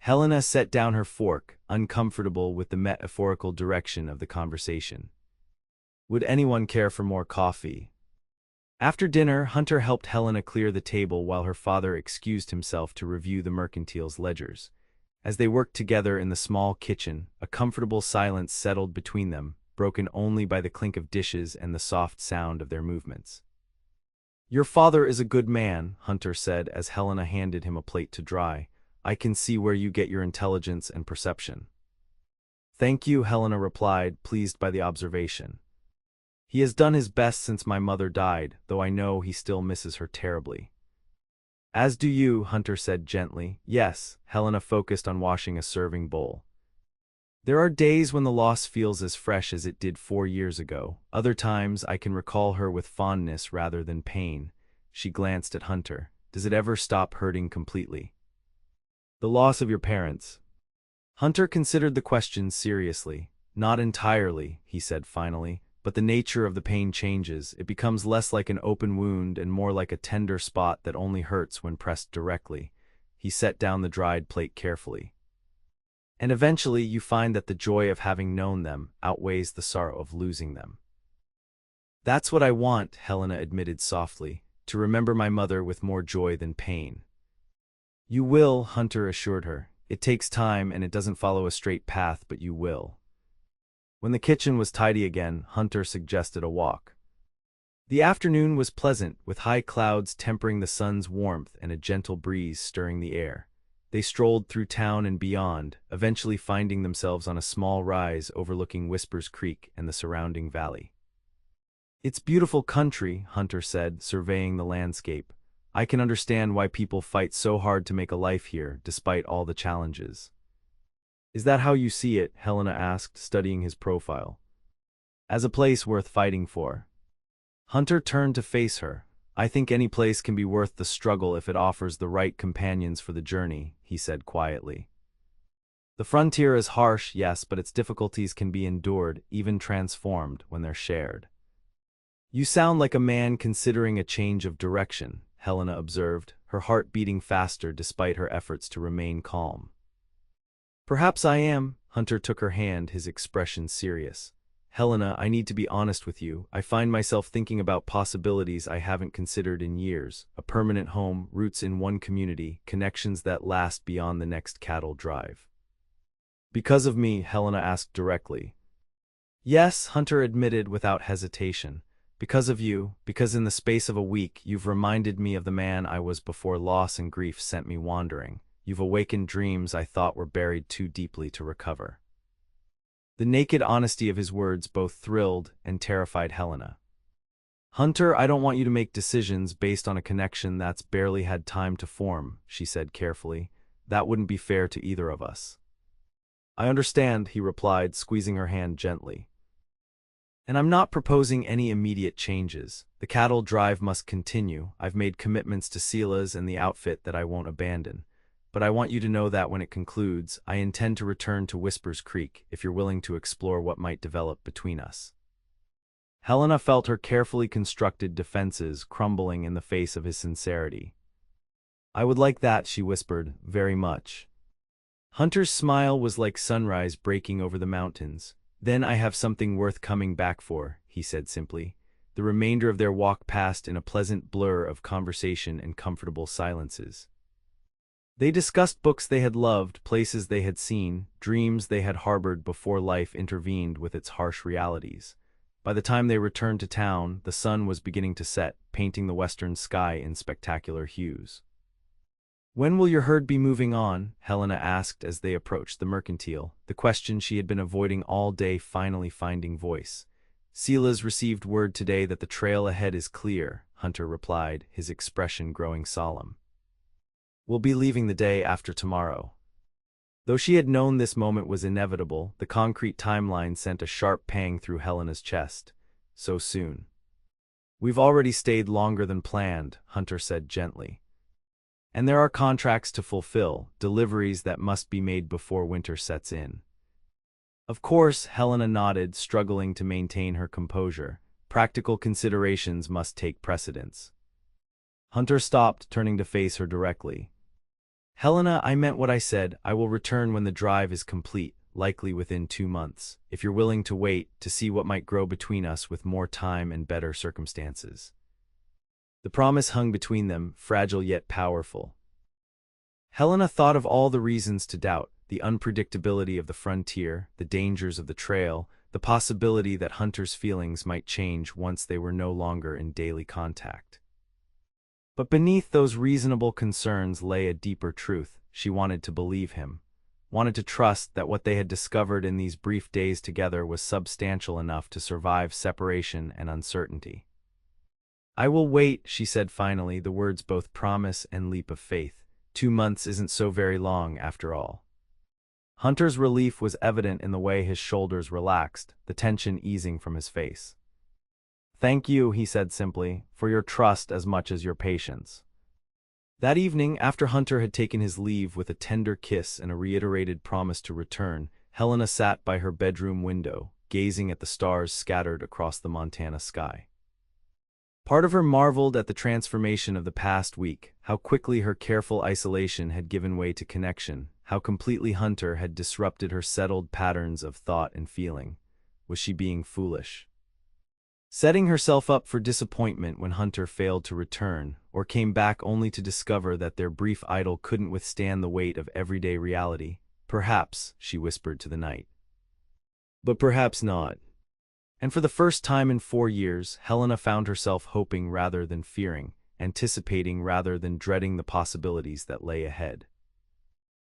Helena set down her fork, uncomfortable with the metaphorical direction of the conversation. "Would anyone care for more coffee?" After dinner, Hunter helped Helena clear the table while her father excused himself to review the mercantile's ledgers. As they worked together in the small kitchen, a comfortable silence settled between them, broken only by the clink of dishes and the soft sound of their movements. "Your father is a good man," Hunter said as Helena handed him a plate to dry. "I can see where you get your intelligence and perception." "Thank you," Helena replied, pleased by the observation. "He has done his best since my mother died, though I know he still misses her terribly." "As do you," Hunter said gently. "Yes," Helena focused on washing a serving bowl. "There are days when the loss feels as fresh as it did 4 years ago. Other times I can recall her with fondness rather than pain." She glanced at Hunter. "Does it ever stop hurting completely?" "The loss of your parents?" Hunter considered the question seriously. "Not entirely," he said finally. "But the nature of the pain changes. It becomes less like an open wound and more like a tender spot that only hurts when pressed directly." He set down the dried plate carefully. "And eventually you find that the joy of having known them outweighs the sorrow of losing them." "That's what I want," Helena admitted softly, "to remember my mother with more joy than pain." "You will," Hunter assured her. "It takes time and it doesn't follow a straight path, but you will." When the kitchen was tidy again, Hunter suggested a walk. The afternoon was pleasant, with high clouds tempering the sun's warmth and a gentle breeze stirring the air. They strolled through town and beyond, eventually finding themselves on a small rise overlooking Whispers Creek and the surrounding valley. "It's beautiful country," Hunter said, surveying the landscape. "I can understand why people fight so hard to make a life here, despite all the challenges." "Is that how you see it?" Helena asked, studying his profile. "As a place worth fighting for." Hunter turned to face her. "I think any place can be worth the struggle if it offers the right companions for the journey," he said quietly. "The frontier is harsh, yes, but its difficulties can be endured, even transformed, when they're shared." "You sound like a man considering a change of direction," Helena observed, her heart beating faster despite her efforts to remain calm. "Perhaps I am." Hunter took her hand, his expression serious. Helena, I need to be honest with you. I find myself thinking about possibilities I haven't considered in years. A permanent home, roots in one community, connections that last beyond the next cattle drive. Because of me, Helena asked directly. Yes, Hunter admitted without hesitation. Because of you, because in the space of a week, you've reminded me of the man I was before loss and grief sent me wandering. You've awakened dreams I thought were buried too deeply to recover. The naked honesty of his words both thrilled and terrified Helena. Hunter, I don't want you to make decisions based on a connection that's barely had time to form, she said carefully. That wouldn't be fair to either of us. I understand, he replied, squeezing her hand gently. And I'm not proposing any immediate changes. The cattle drive must continue. I've made commitments to Silas and the outfit that I won't abandon. But I want you to know that when it concludes, I intend to return to Whispers Creek if you're willing to explore what might develop between us. Helena felt her carefully constructed defenses crumbling in the face of his sincerity. I would like that, she whispered, very much. Hunter's smile was like sunrise breaking over the mountains. Then I have something worth coming back for, he said simply. The remainder of their walk passed in a pleasant blur of conversation and comfortable silences. They discussed books they had loved, places they had seen, dreams they had harbored before life intervened with its harsh realities. By the time they returned to town, the sun was beginning to set, painting the western sky in spectacular hues. When will your herd be moving on? Helena asked as they approached the mercantile, the question she had been avoiding all day finally finding voice. Silas received word today that the trail ahead is clear, Hunter replied, his expression growing solemn. We'll be leaving the day after tomorrow. Though she had known this moment was inevitable, the concrete timeline sent a sharp pang through Helena's chest. So soon. We've already stayed longer than planned, Hunter said gently. And there are contracts to fulfill, deliveries that must be made before winter sets in. Of course, Helena nodded, struggling to maintain her composure. Practical considerations must take precedence. Hunter stopped, turning to face her directly. Helena, I meant what I said. I will return when the drive is complete, likely within 2 months, if you're willing to wait to see what might grow between us with more time and better circumstances. The promise hung between them, fragile yet powerful. Helena thought of all the reasons to doubt, the unpredictability of the frontier, the dangers of the trail, the possibility that Hunter's feelings might change once they were no longer in daily contact. But beneath those reasonable concerns lay a deeper truth. She wanted to believe him, wanted to trust that what they had discovered in these brief days together was substantial enough to survive separation and uncertainty. I will wait, she said finally, the words both promise and leap of faith. 2 months isn't so very long, after all. Hunter's relief was evident in the way his shoulders relaxed, the tension easing from his face. Thank you, he said simply, for your trust as much as your patience. That evening, after Hunter had taken his leave with a tender kiss and a reiterated promise to return, Helena sat by her bedroom window, gazing at the stars scattered across the Montana sky. Part of her marveled at the transformation of the past week, how quickly her careful isolation had given way to connection, how completely Hunter had disrupted her settled patterns of thought and feeling. Was she being foolish? Setting herself up for disappointment when Hunter failed to return, or came back only to discover that their brief idyll couldn't withstand the weight of everyday reality? Perhaps, she whispered to the night. But perhaps not. And for the first time in 4 years, Helena found herself hoping rather than fearing, anticipating rather than dreading the possibilities that lay ahead.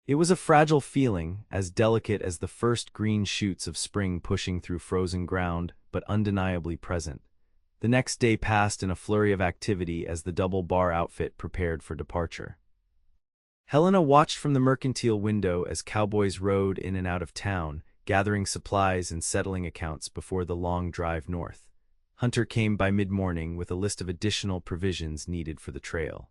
It was a fragile feeling, as delicate as the first green shoots of spring pushing through frozen ground, but undeniably present. The next day passed in a flurry of activity as the double-bar outfit prepared for departure. Helena watched from the mercantile window as cowboys rode in and out of town, gathering supplies and settling accounts before the long drive north. Hunter came by mid-morning with a list of additional provisions needed for the trail.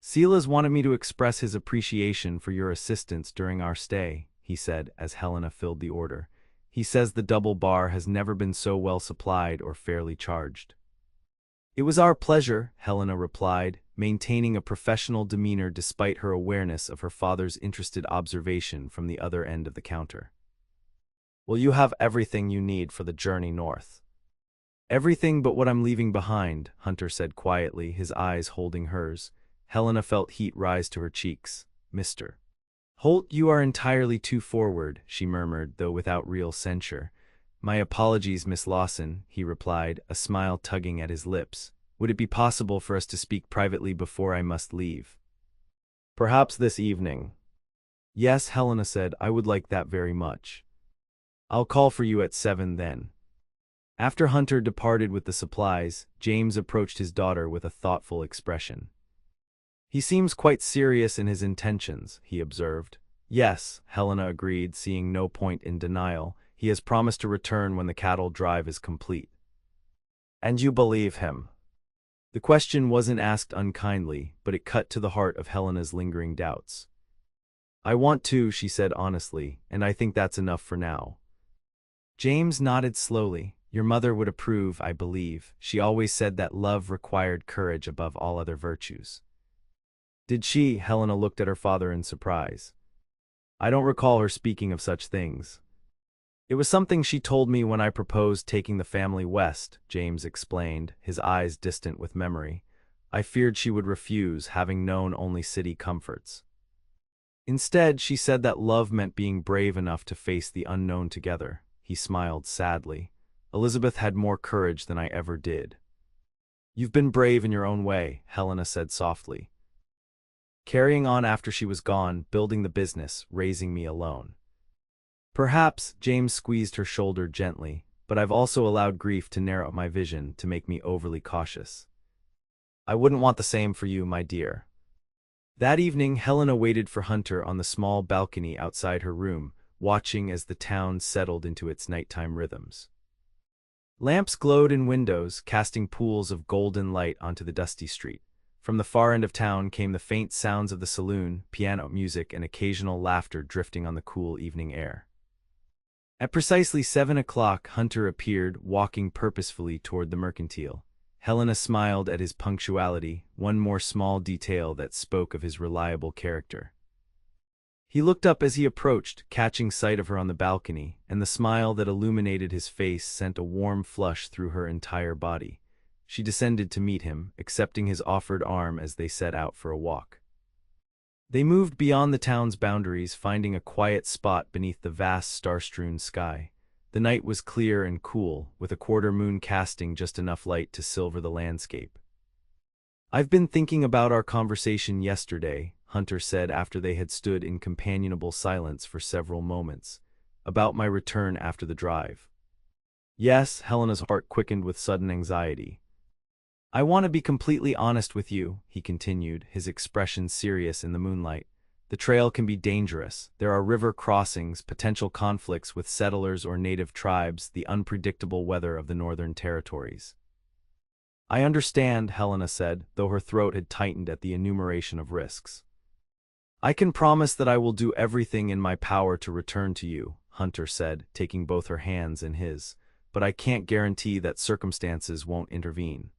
Silas wanted me to express his appreciation for your assistance during our stay, he said as Helena filled the order. He says the double bar has never been so well supplied or fairly charged. It was our pleasure, Helena replied, maintaining a professional demeanor despite her awareness of her father's interested observation from the other end of the counter. Well, you have everything you need for the journey north. Everything but what I'm leaving behind, Hunter said quietly, his eyes holding hers. Helena felt heat rise to her cheeks. Mr. Holt, you are entirely too forward, she murmured, though without real censure. My apologies, Miss Lawson, he replied, a smile tugging at his lips. Would it be possible for us to speak privately before I must leave? Perhaps this evening. Yes, Helena said, I would like that very much. I'll call for you at 7 then. After Hunter departed with the supplies, James approached his daughter with a thoughtful expression. He seems quite serious in his intentions, he observed. Yes, Helena agreed, seeing no point in denial. He has promised to return when the cattle drive is complete. And you believe him? The question wasn't asked unkindly, but it cut to the heart of Helena's lingering doubts. I want to, she said honestly, and I think that's enough for now. James nodded slowly. Your mother would approve, I believe. She always said that love required courage above all other virtues. Did she? Helena looked at her father in surprise. I don't recall her speaking of such things. It was something she told me when I proposed taking the family west, James explained, his eyes distant with memory. I feared she would refuse, having known only city comforts. Instead, she said that love meant being brave enough to face the unknown together. He smiled sadly. Elizabeth had more courage than I ever did. You've been brave in your own way, Helena said softly. Carrying on after she was gone, building the business, raising me alone. Perhaps, James squeezed her shoulder gently, but I've also allowed grief to narrow my vision, to make me overly cautious. I wouldn't want the same for you, my dear. That evening, Helena waited for Hunter on the small balcony outside her room, watching as the town settled into its nighttime rhythms. Lamps glowed in windows, casting pools of golden light onto the dusty street. From the far end of town came the faint sounds of the saloon, piano music, and occasional laughter drifting on the cool evening air. At precisely 7 o'clock, Hunter appeared, walking purposefully toward the mercantile. Helena smiled at his punctuality, one more small detail that spoke of his reliable character. He looked up as he approached, catching sight of her on the balcony, and the smile that illuminated his face sent a warm flush through her entire body. She descended to meet him, accepting his offered arm as they set out for a walk. They moved beyond the town's boundaries, finding a quiet spot beneath the vast star-strewn sky. The night was clear and cool, with a quarter moon casting just enough light to silver the landscape. I've been thinking about our conversation yesterday, Hunter said after they had stood in companionable silence for several moments, about my return after the drive. Yes, Helena's heart quickened with sudden anxiety. I want to be completely honest with you, he continued, his expression serious in the moonlight. The trail can be dangerous. There are river crossings, potential conflicts with settlers or native tribes, the unpredictable weather of the Northern Territories. I understand, Helena said, though her throat had tightened at the enumeration of risks. I can promise that I will do everything in my power to return to you, Hunter said, taking both her hands in his, but I can't guarantee that circumstances won't intervene.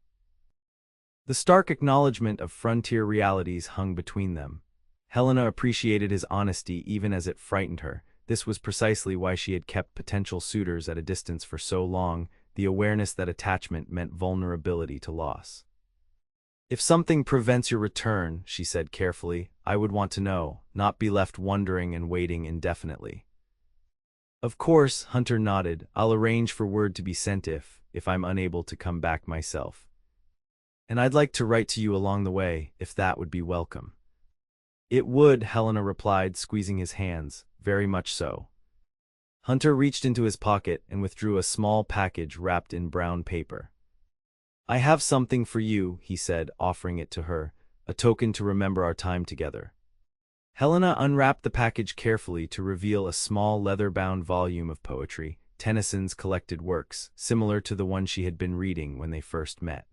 The stark acknowledgement of frontier realities hung between them. Helena appreciated his honesty even as it frightened her. This was precisely why she had kept potential suitors at a distance for so long, the awareness that attachment meant vulnerability to loss. If something prevents your return, she said carefully, I would want to know, not be left wondering and waiting indefinitely. Of course, Hunter nodded. I'll arrange for word to be sent if I'm unable to come back myself. And I'd like to write to you along the way, if that would be welcome. It would, Helena replied, squeezing his hands, very much so. Hunter reached into his pocket and withdrew a small package wrapped in brown paper. I have something for you, he said, offering it to her, a token to remember our time together. Helena unwrapped the package carefully to reveal a small leather-bound volume of poetry, Tennyson's collected works, similar to the one she had been reading when they first met.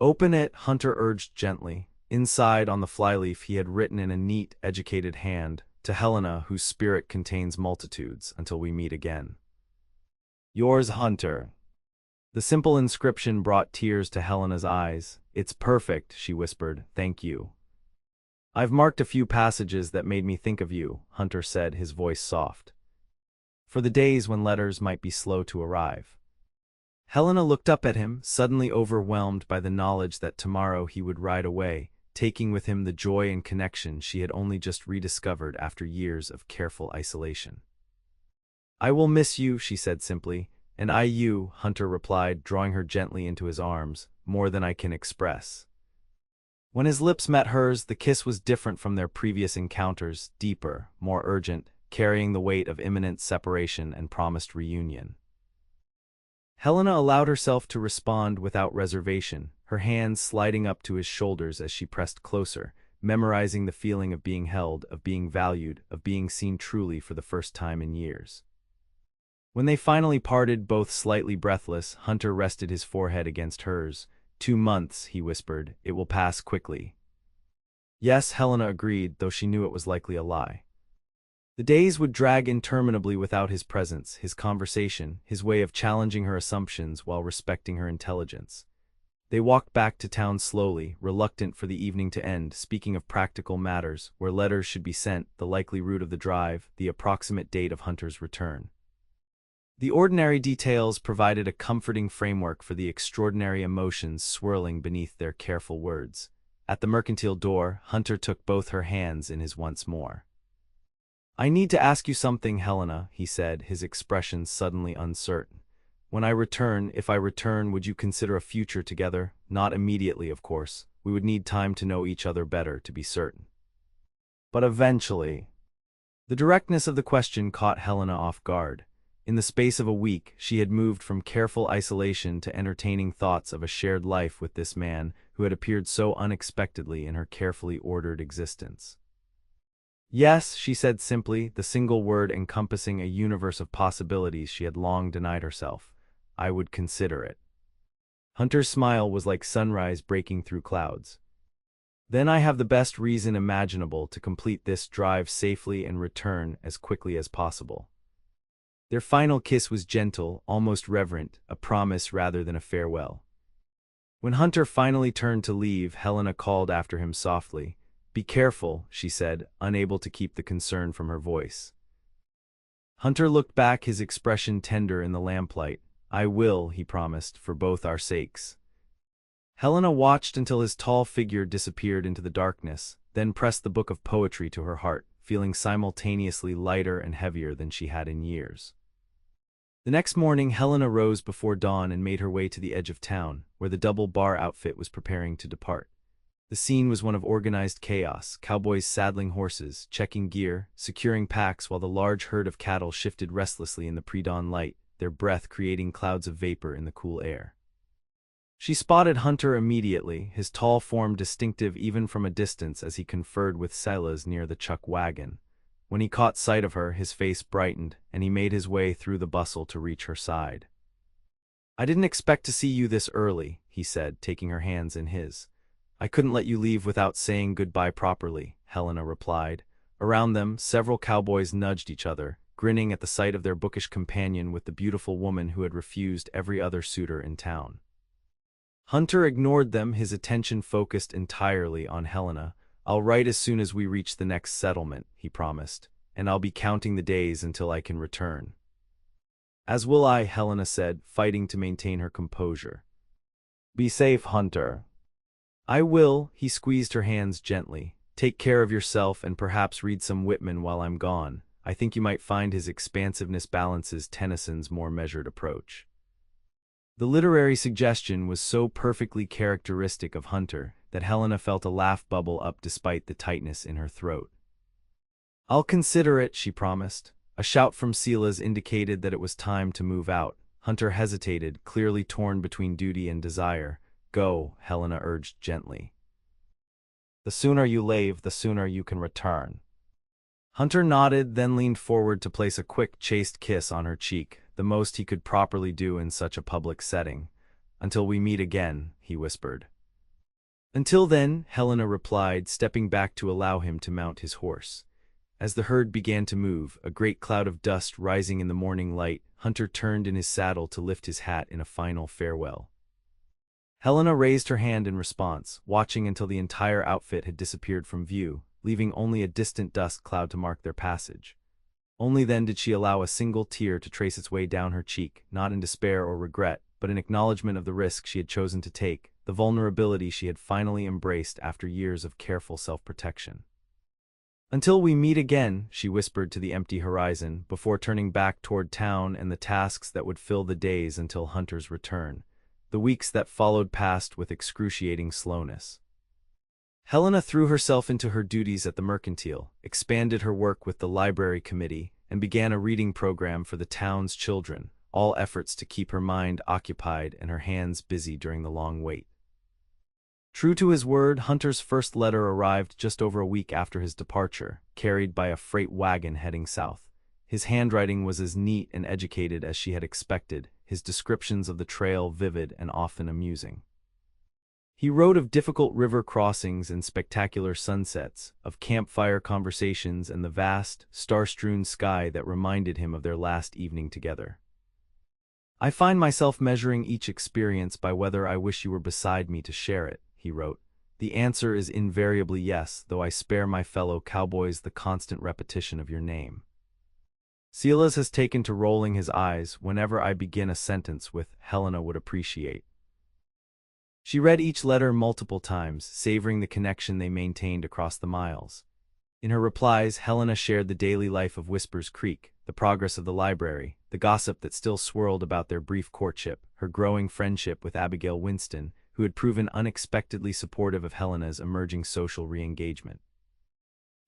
Open it, Hunter urged gently. Inside, on the flyleaf, he had written in a neat, educated hand, to Helena, whose spirit contains multitudes, until we meet again. Yours, Hunter. The simple inscription brought tears to Helena's eyes. It's perfect, she whispered, thank you. I've marked a few passages that made me think of you, Hunter said, his voice soft. for the days when letters might be slow to arrive. Helena looked up at him, suddenly overwhelmed by the knowledge that tomorrow he would ride away, taking with him the joy and connection she had only just rediscovered after years of careful isolation. "I will miss you," she said simply. "And I you," Hunter replied, drawing her gently into his arms, "more than I can express." When his lips met hers, the kiss was different from their previous encounters, deeper, more urgent, carrying the weight of imminent separation and promised reunion. Helena allowed herself to respond without reservation, her hands sliding up to his shoulders as she pressed closer, memorizing the feeling of being held, of being valued, of being seen truly for the first time in years. When they finally parted, both slightly breathless, Hunter rested his forehead against hers. 2 months, he whispered. "It will pass quickly." Yes, Helena agreed, though she knew it was likely a lie. The days would drag interminably without his presence, his conversation, his way of challenging her assumptions while respecting her intelligence. They walked back to town slowly, reluctant for the evening to end, speaking of practical matters, where letters should be sent, the likely route of the drive, the approximate date of Hunter's return. The ordinary details provided a comforting framework for the extraordinary emotions swirling beneath their careful words. At the mercantile door, Hunter took both her hands in his once more. "I need to ask you something, Helena," he said, his expression suddenly uncertain. "When I return, if I return, would you consider a future together? Not immediately, of course. We would need time to know each other better, to be certain. But eventually." The directness of the question caught Helena off guard. In the space of a week, she had moved from careful isolation to entertaining thoughts of a shared life with this man who had appeared so unexpectedly in her carefully ordered existence. "Yes," she said simply, the single word encompassing a universe of possibilities she had long denied herself. "I would consider it." Hunter's smile was like sunrise breaking through clouds. "Then I have the best reason imaginable to complete this drive safely and return as quickly as possible." Their final kiss was gentle, almost reverent, a promise rather than a farewell. When Hunter finally turned to leave, Helena called after him softly. "Be careful," she said, unable to keep the concern from her voice. Hunter looked back, his expression tender in the lamplight. "I will," he promised, "for both our sakes." Helena watched until his tall figure disappeared into the darkness, then pressed the book of poetry to her heart, feeling simultaneously lighter and heavier than she had in years. The next morning, Helena rose before dawn and made her way to the edge of town, where the double bar outfit was preparing to depart. The scene was one of organized chaos, cowboys saddling horses, checking gear, securing packs while the large herd of cattle shifted restlessly in the pre-dawn light, their breath creating clouds of vapor in the cool air. She spotted Hunter immediately, his tall form distinctive even from a distance as he conferred with Silas near the chuck wagon. When he caught sight of her, his face brightened, and he made his way through the bustle to reach her side. "I didn't expect to see you this early," he said, taking her hands in his. "I couldn't let you leave without saying goodbye properly," Helena replied. Around them, several cowboys nudged each other, grinning at the sight of their bookish companion with the beautiful woman who had refused every other suitor in town. Hunter ignored them, his attention focused entirely on Helena. "I'll write as soon as we reach the next settlement," he promised, "and I'll be counting the days until I can return." "As will I," Helena said, fighting to maintain her composure. "Be safe, Hunter." "I will," he squeezed her hands gently. "Take care of yourself and perhaps read some Whitman while I'm gone. I think you might find his expansiveness balances Tennyson's more measured approach." The literary suggestion was so perfectly characteristic of Hunter that Helena felt a laugh bubble up despite the tightness in her throat. "I'll consider it," she promised. A shout from Silas indicated that it was time to move out. Hunter hesitated, clearly torn between duty and desire. "Go," Helena urged gently. "The sooner you leave, the sooner you can return." Hunter nodded, then leaned forward to place a quick, chaste kiss on her cheek, the most he could properly do in such a public setting. "Until we meet again," he whispered. "Until then," Helena replied, stepping back to allow him to mount his horse. As the herd began to move, a great cloud of dust rising in the morning light, Hunter turned in his saddle to lift his hat in a final farewell. Helena raised her hand in response, watching until the entire outfit had disappeared from view, leaving only a distant dust cloud to mark their passage. Only then did she allow a single tear to trace its way down her cheek, not in despair or regret, but in acknowledgement of the risk she had chosen to take, the vulnerability she had finally embraced after years of careful self-protection. "Until we meet again," she whispered to the empty horizon, before turning back toward town and the tasks that would fill the days until Hunter's return. The weeks that followed passed with excruciating slowness. Helena threw herself into her duties at the mercantile, expanded her work with the library committee, and began a reading program for the town's children, all efforts to keep her mind occupied and her hands busy during the long wait. True to his word, Hunter's first letter arrived just over a week after his departure, carried by a freight wagon heading south. His handwriting was as neat and educated as she had expected, his descriptions of the trail vivid and often amusing. He wrote of difficult river crossings and spectacular sunsets, of campfire conversations and the vast, star-strewn sky that reminded him of their last evening together. "I find myself measuring each experience by whether I wish you were beside me to share it," he wrote. "The answer is invariably yes, though I spare my fellow cowboys the constant repetition of your name." Silas has taken to rolling his eyes whenever I begin a sentence with "Helena would appreciate." She read each letter multiple times, savoring the connection they maintained across the miles. In her replies, Helena shared the daily life of Whispers Creek, the progress of the library, the gossip that still swirled about their brief courtship, her growing friendship with Abigail Winston, who had proven unexpectedly supportive of Helena's emerging social re-engagement.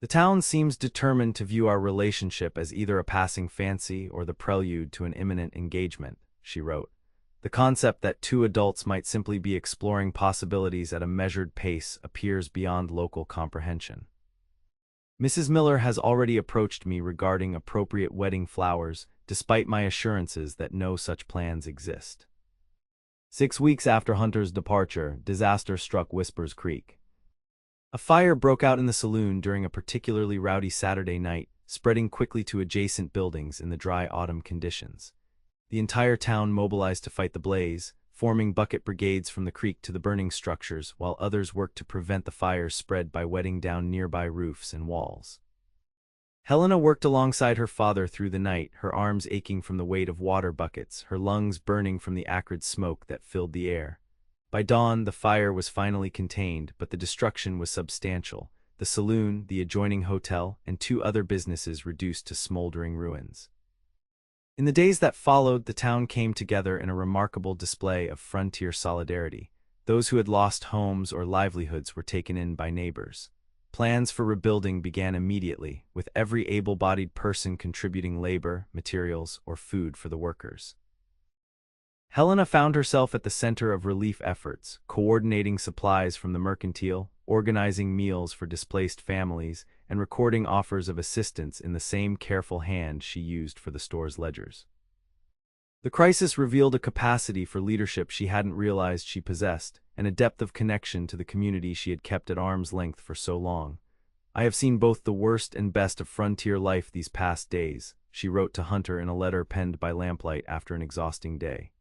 "The town seems determined to view our relationship as either a passing fancy or the prelude to an imminent engagement," she wrote. "The concept that two adults might simply be exploring possibilities at a measured pace appears beyond local comprehension. Mrs. Miller has already approached me regarding appropriate wedding flowers, despite my assurances that no such plans exist." 6 weeks after Hunter's departure, disaster struck Whispers Creek. A fire broke out in the saloon during a particularly rowdy Saturday night, spreading quickly to adjacent buildings in the dry autumn conditions. The entire town mobilized to fight the blaze, forming bucket brigades from the creek to the burning structures, while others worked to prevent the fire's spread by wetting down nearby roofs and walls. Helena worked alongside her father through the night, her arms aching from the weight of water buckets, her lungs burning from the acrid smoke that filled the air. By dawn, the fire was finally contained, but the destruction was substantial. The saloon, the adjoining hotel, and 2 other businesses reduced to smoldering ruins. In the days that followed, the town came together in a remarkable display of frontier solidarity. Those who had lost homes or livelihoods were taken in by neighbors. Plans for rebuilding began immediately, with every able-bodied person contributing labor, materials, or food for the workers. Helena found herself at the center of relief efforts, coordinating supplies from the mercantile, organizing meals for displaced families, and recording offers of assistance in the same careful hand she used for the store's ledgers. The crisis revealed a capacity for leadership she hadn't realized she possessed, and a depth of connection to the community she had kept at arm's length for so long. "I have seen both the worst and best of frontier life these past days," she wrote to Hunter in a letter penned by lamplight after an exhausting day.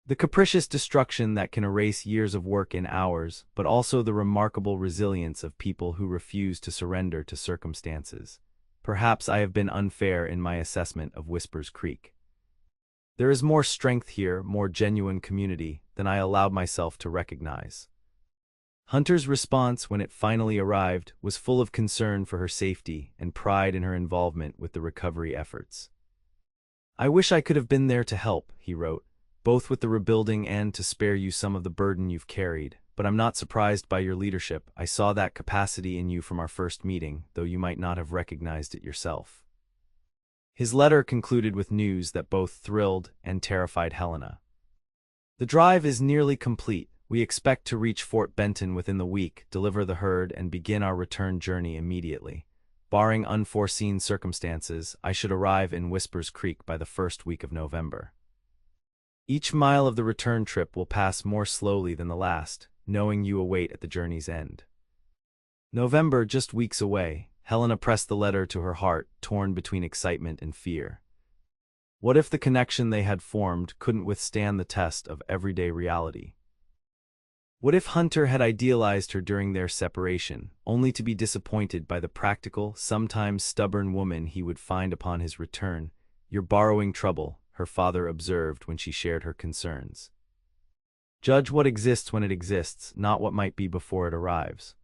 "The capricious destruction that can erase years of work in hours, but also the remarkable resilience of people who refuse to surrender to circumstances. Perhaps I have been unfair in my assessment of Whispers Creek. There is more strength here, more genuine community, than I allowed myself to recognize." Hunter's response, when it finally arrived, was full of concern for her safety and pride in her involvement with the recovery efforts. "I wish I could have been there to help," he wrote, "both with the rebuilding and to spare you some of the burden you've carried, but I'm not surprised by your leadership. I saw that capacity in you from our first meeting, though you might not have recognized it yourself." His letter concluded with news that both thrilled and terrified Helena. "The drive is nearly complete. We expect to reach Fort Benton within the week, deliver the herd, and begin our return journey immediately. Barring unforeseen circumstances, I should arrive in Whispers Creek by the first week of November. Each mile of the return trip will pass more slowly than the last, knowing you await at the journey's end." November, just weeks away. Helena pressed the letter to her heart, torn between excitement and fear. What if the connection they had formed couldn't withstand the test of everyday reality? What if Hunter had idealized her during their separation, only to be disappointed by the practical, sometimes stubborn woman he would find upon his return? "You're borrowing trouble," her father observed when she shared her concerns. "Judge what exists when it exists, not what might be before it arrives."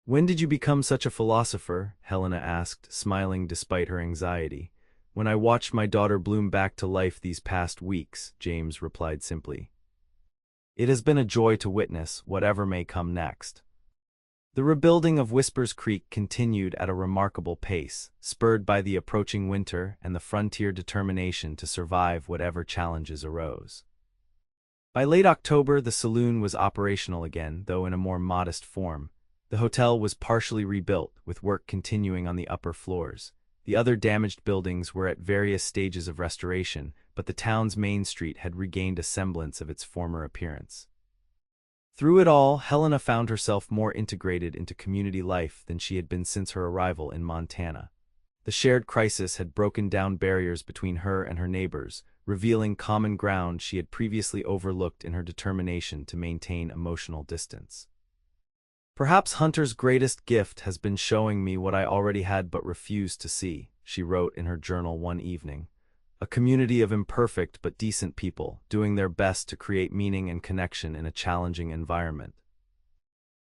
"When did you become such a philosopher?" Helena asked, smiling despite her anxiety. "When I watched my daughter bloom back to life these past weeks," James replied simply. "It has been a joy to witness, whatever may come next." The rebuilding of Whispers Creek continued at a remarkable pace, spurred by the approaching winter and the frontier determination to survive whatever challenges arose. By late October, the saloon was operational again, though in a more modest form. The hotel was partially rebuilt, with work continuing on the upper floors. The other damaged buildings were at various stages of restoration, but the town's main street had regained a semblance of its former appearance. Through it all, Helena found herself more integrated into community life than she had been since her arrival in Montana. The shared crisis had broken down barriers between her and her neighbors, revealing common ground she had previously overlooked in her determination to maintain emotional distance. "Perhaps Hunter's greatest gift has been showing me what I already had but refused to see," she wrote in her journal one evening. "A community of imperfect but decent people, doing their best to create meaning and connection in a challenging environment.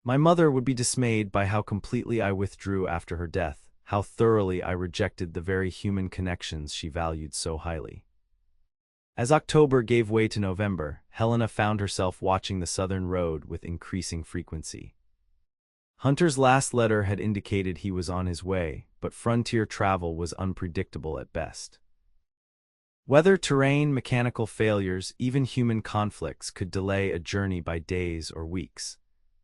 My mother would be dismayed by how completely I withdrew after her death, how thoroughly I rejected the very human connections she valued so highly." As October gave way to November, Helena found herself watching the southern road with increasing frequency. Hunter's last letter had indicated he was on his way, but frontier travel was unpredictable at best. Weather, terrain, mechanical failures, even human conflicts could delay a journey by days or weeks.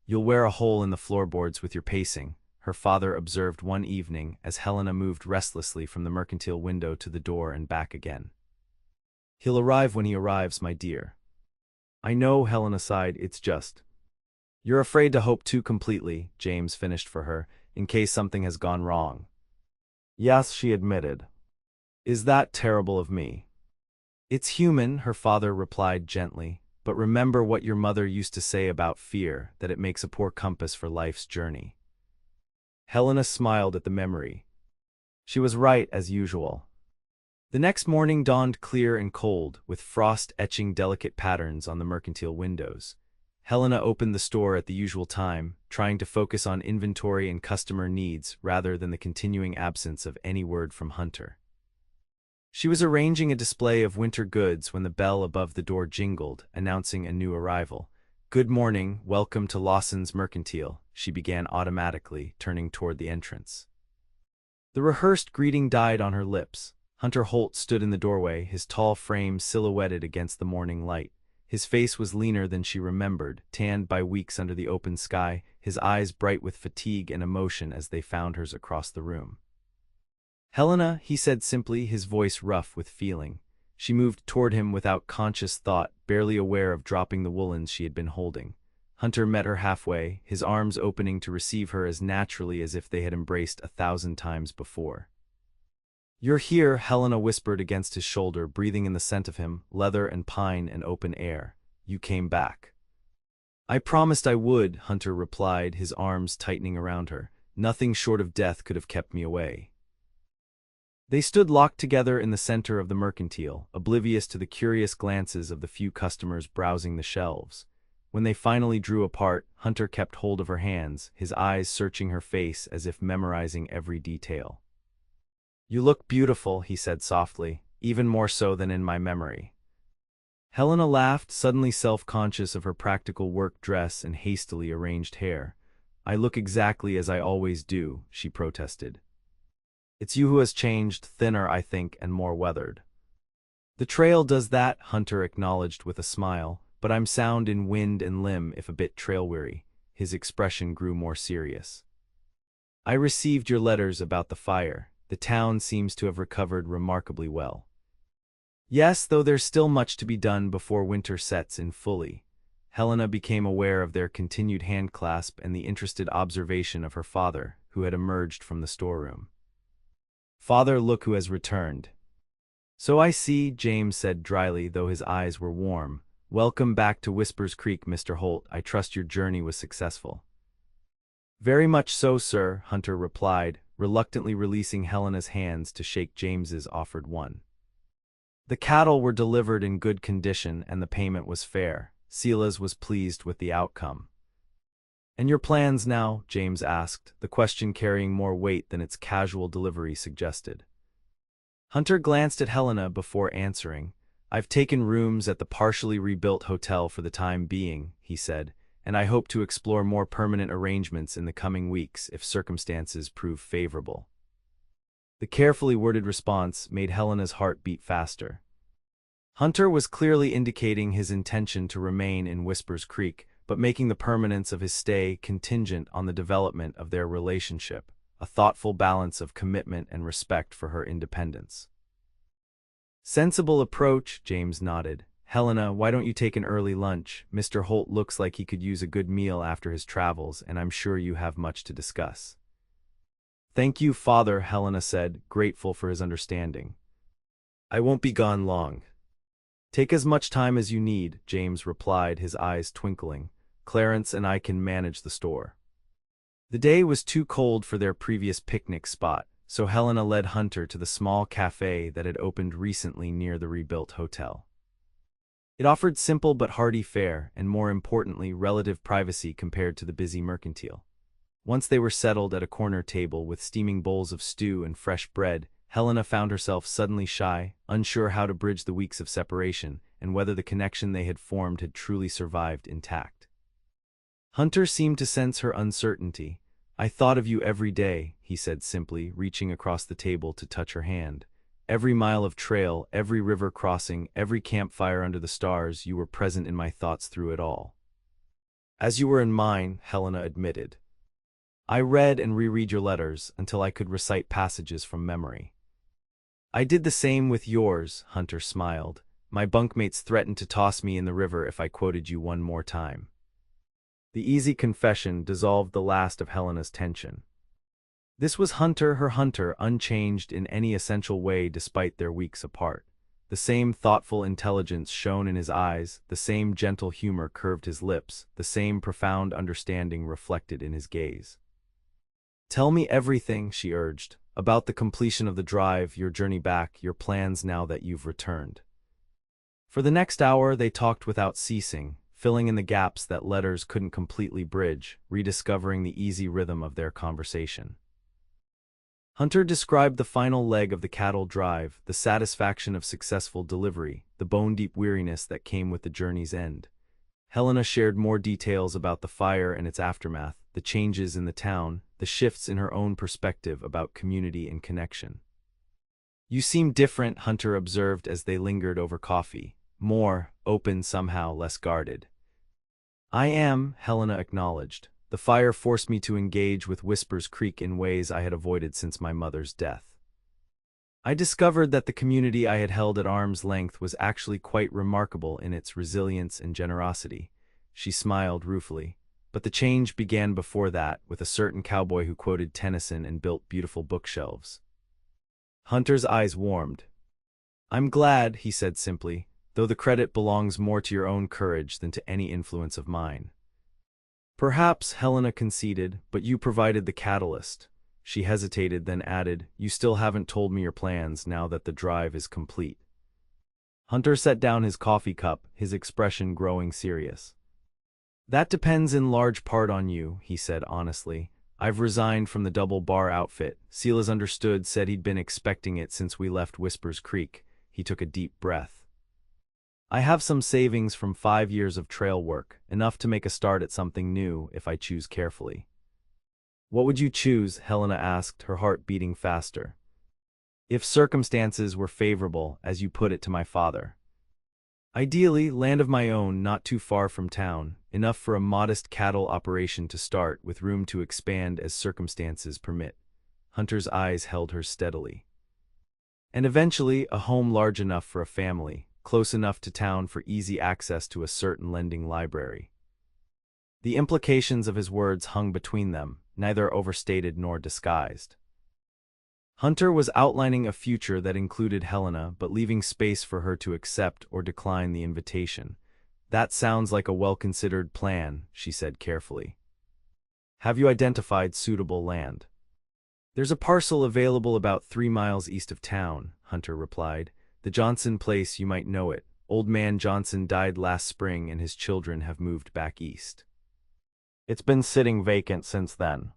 "You'll wear a hole in the floorboards with your pacing," her father observed one evening as Helena moved restlessly from the mercantile window to the door and back again. "He'll arrive when he arrives, my dear." "I know," Helena sighed, "it's just—" "You're afraid to hope too completely," James finished for her, "in case something has gone wrong." "Yes," she admitted. "Is that terrible of me?" "It's human," her father replied gently, "but remember what your mother used to say about fear, that it makes a poor compass for life's journey." Helena smiled at the memory. She was right, as usual. The next morning dawned clear and cold, with frost etching delicate patterns on the mercantile windows. Helena opened the store at the usual time, trying to focus on inventory and customer needs rather than the continuing absence of any word from Hunter. She was arranging a display of winter goods when the bell above the door jingled, announcing a new arrival. "Good morning, welcome to Lawson's Mercantile," she began automatically, turning toward the entrance. The rehearsed greeting died on her lips. Hunter Holt stood in the doorway, his tall frame silhouetted against the morning light. His face was leaner than she remembered, tanned by weeks under the open sky, his eyes bright with fatigue and emotion as they found hers across the room. "Helena," he said simply, his voice rough with feeling. She moved toward him without conscious thought, barely aware of dropping the woolens she had been holding. Hunter met her halfway, his arms opening to receive her as naturally as if they had embraced 1,000 times before. "You're here," Helena whispered against his shoulder, breathing in the scent of him, leather and pine and open air. "You came back." "I promised I would," Hunter replied, his arms tightening around her. "Nothing short of death could have kept me away." They stood locked together in the center of the mercantile, oblivious to the curious glances of the few customers browsing the shelves. When they finally drew apart, Hunter kept hold of her hands, his eyes searching her face as if memorizing every detail. "You look beautiful," he said softly, "even more so than in my memory." Helena laughed, suddenly self-conscious of her practical work dress and hastily arranged hair. "I look exactly as I always do," she protested. "It's you who has changed, thinner, I think, and more weathered." "The trail does that," Hunter acknowledged with a smile, "but I'm sound in wind and limb if a bit trail-weary." His expression grew more serious. "I received your letters about the fire. The town seems to have recovered remarkably well." "Yes, though there's still much to be done before winter sets in fully." Helena became aware of their continued handclasp and the interested observation of her father, who had emerged from the storeroom. "Father, look who has returned." "So I see," James said dryly, though his eyes were warm. Welcome back to Whispers Creek, Mr. Holt. I trust your journey was successful. Very much so, sir, Hunter replied, reluctantly releasing Helena's hands to shake James's offered one. The cattle were delivered in good condition and the payment was fair. Silas was pleased with the outcome. And your plans now? James asked, the question carrying more weight than its casual delivery suggested. Hunter glanced at Helena before answering. I've taken rooms at the partially rebuilt hotel for the time being, he said, and I hope to explore more permanent arrangements in the coming weeks if circumstances prove favorable. The carefully worded response made Helena's heart beat faster. Hunter was clearly indicating his intention to remain in Whispers Creek, but making the permanence of his stay contingent on the development of their relationship, a thoughtful balance of commitment and respect for her independence. Sensible approach, James nodded. Helena, why don't you take an early lunch? Mr. Holt looks like he could use a good meal after his travels, and I'm sure you have much to discuss. Thank you, Father, Helena said, grateful for his understanding. I won't be gone long. Take as much time as you need, James replied, his eyes twinkling. Clarence and I can manage the store. The day was too cold for their previous picnic spot, so Helena led Hunter to the small cafe that had opened recently near the rebuilt hotel. It offered simple but hearty fare and, more importantly, relative privacy compared to the busy mercantile. Once they were settled at a corner table with steaming bowls of stew and fresh bread, Helena found herself suddenly shy, unsure how to bridge the weeks of separation and whether the connection they had formed had truly survived intact. Hunter seemed to sense her uncertainty. I thought of you every day, he said simply, reaching across the table to touch her hand. Every mile of trail, every river crossing, every campfire under the stars, you were present in my thoughts through it all. As you were in mine, Helena admitted. I read and reread your letters until I could recite passages from memory. I did the same with yours, Hunter smiled. My bunkmates threatened to toss me in the river if I quoted you one more time. The easy confession dissolved the last of Helena's tension. This was Hunter, her Hunter, unchanged in any essential way despite their weeks apart. The same thoughtful intelligence shone in his eyes, the same gentle humor curved his lips, the same profound understanding reflected in his gaze. Tell me everything, she urged, about the completion of the drive, your journey back, your plans now that you've returned. For the next hour they talked without ceasing, filling in the gaps that letters couldn't completely bridge, rediscovering the easy rhythm of their conversation. Hunter described the final leg of the cattle drive, the satisfaction of successful delivery, the bone-deep weariness that came with the journey's end. Helena shared more details about the fire and its aftermath, the changes in the town, the shifts in her own perspective about community and connection. You seem different, Hunter observed as they lingered over coffee. More, open somehow, less guarded. I am, Helena acknowledged. The fire forced me to engage with Whispers Creek in ways I had avoided since my mother's death. I discovered that the community I had held at arm's length was actually quite remarkable in its resilience and generosity. She smiled ruefully. But the change began before that, with a certain cowboy who quoted Tennyson and built beautiful bookshelves. Hunter's eyes warmed. I'm glad, he said simply, though the credit belongs more to your own courage than to any influence of mine. Perhaps, Helena conceded, but you provided the catalyst. She hesitated, then added, you still haven't told me your plans now that the drive is complete. Hunter set down his coffee cup, his expression growing serious. That depends in large part on you, he said honestly. I've resigned from the double bar outfit. Silas understood, said he'd been expecting it since we left Whispers Creek. He took a deep breath. I have some savings from 5 years of trail work, enough to make a start at something new if I choose carefully. What would you choose? Helena asked, her heart beating faster. If circumstances were favorable, as you put it to my father. Ideally, land of my own, not too far from town, enough for a modest cattle operation to start, with room to expand as circumstances permit. Hunter's eyes held her steadily. And eventually, a home large enough for a family, close enough to town for easy access to a certain lending library. The implications of his words hung between them, neither overstated nor disguised. Hunter was outlining a future that included Helena, but leaving space for her to accept or decline the invitation. That sounds like a well-considered plan, she said carefully. Have you identified suitable land? There's a parcel available about 3 miles east of town, Hunter replied. The Johnson place, you might know it. Old man Johnson died last spring and his children have moved back east. It's been sitting vacant since then.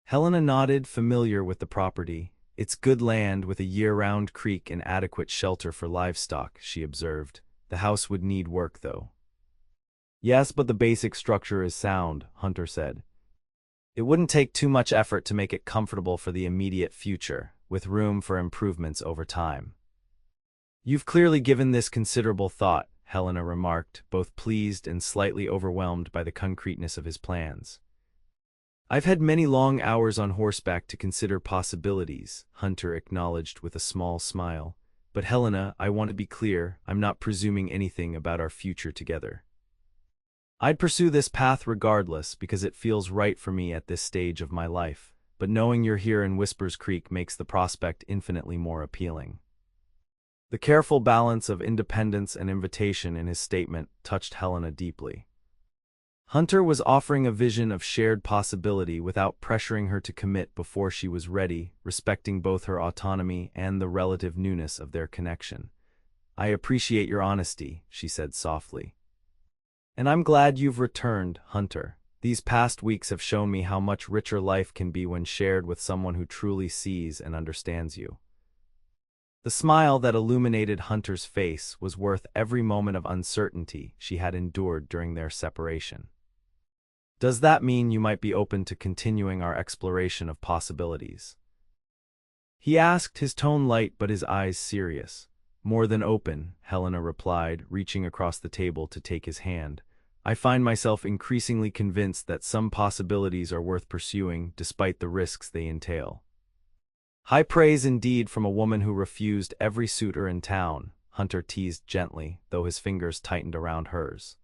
Helena nodded, familiar with the property. It's good land with a year-round creek and adequate shelter for livestock, she observed. The house would need work, though. Yes, but the basic structure is sound, Hunter said. It wouldn't take too much effort to make it comfortable for the immediate future, with room for improvements over time. You've clearly given this considerable thought, Helena remarked, both pleased and slightly overwhelmed by the concreteness of his plans. I've had many long hours on horseback to consider possibilities, Hunter acknowledged with a small smile. But Helena, I want to be clear, I'm not presuming anything about our future together. I'd pursue this path regardless because it feels right for me at this stage of my life, but knowing you're here in Whispers Creek makes the prospect infinitely more appealing. The careful balance of independence and invitation in his statement touched Helena deeply. Hunter was offering a vision of shared possibility without pressuring her to commit before she was ready, respecting both her autonomy and the relative newness of their connection. I appreciate your honesty, she said softly. And I'm glad you've returned, Hunter. These past weeks have shown me how much richer life can be when shared with someone who truly sees and understands you. The smile that illuminated Hunter's face was worth every moment of uncertainty she had endured during their separation. Does that mean you might be open to continuing our exploration of possibilities? He asked, his tone light but his eyes serious. More than open, Helena replied, reaching across the table to take his hand. I find myself increasingly convinced that some possibilities are worth pursuing despite the risks they entail. High praise indeed from a woman who refused every suitor in town, Hunter teased gently, though his fingers tightened around hers.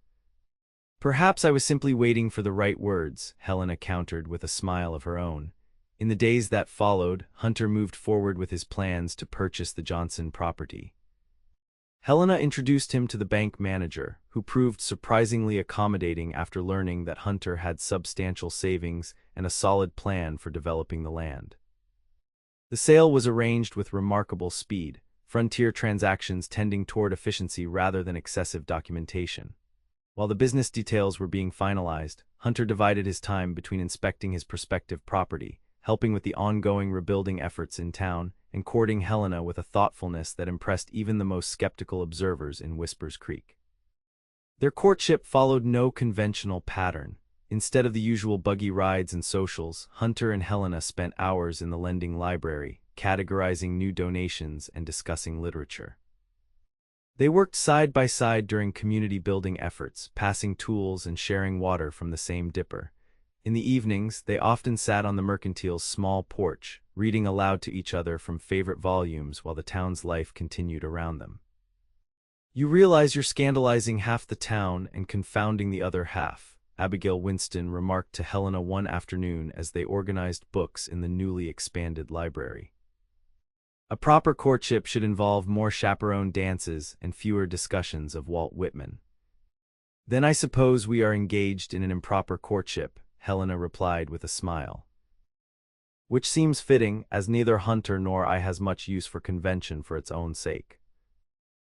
Perhaps I was simply waiting for the right words, Helena countered with a smile of her own. In the days that followed, Hunter moved forward with his plans to purchase the Johnson property. Helena introduced him to the bank manager, who proved surprisingly accommodating after learning that Hunter had substantial savings and a solid plan for developing the land. The sale was arranged with remarkable speed, frontier transactions tending toward efficiency rather than excessive documentation. While the business details were being finalized, Hunter divided his time between inspecting his prospective property, helping with the ongoing rebuilding efforts in town, and courting Helena with a thoughtfulness that impressed even the most skeptical observers in Whispers Creek. Their courtship followed no conventional pattern. Instead of the usual buggy rides and socials, Hunter and Helena spent hours in the lending library, categorizing new donations and discussing literature. They worked side by side during community-building efforts, passing tools and sharing water from the same dipper. In the evenings, they often sat on the mercantile's small porch, reading aloud to each other from favorite volumes while the town's life continued around them. You realize you're scandalizing half the town and confounding the other half, Abigail Winston remarked to Helena one afternoon as they organized books in the newly expanded library. A proper courtship should involve more chaperone dances and fewer discussions of Walt Whitman. Then I suppose we are engaged in an improper courtship, Helena replied with a smile. Which seems fitting, as neither Hunter nor I has much use for convention for its own sake.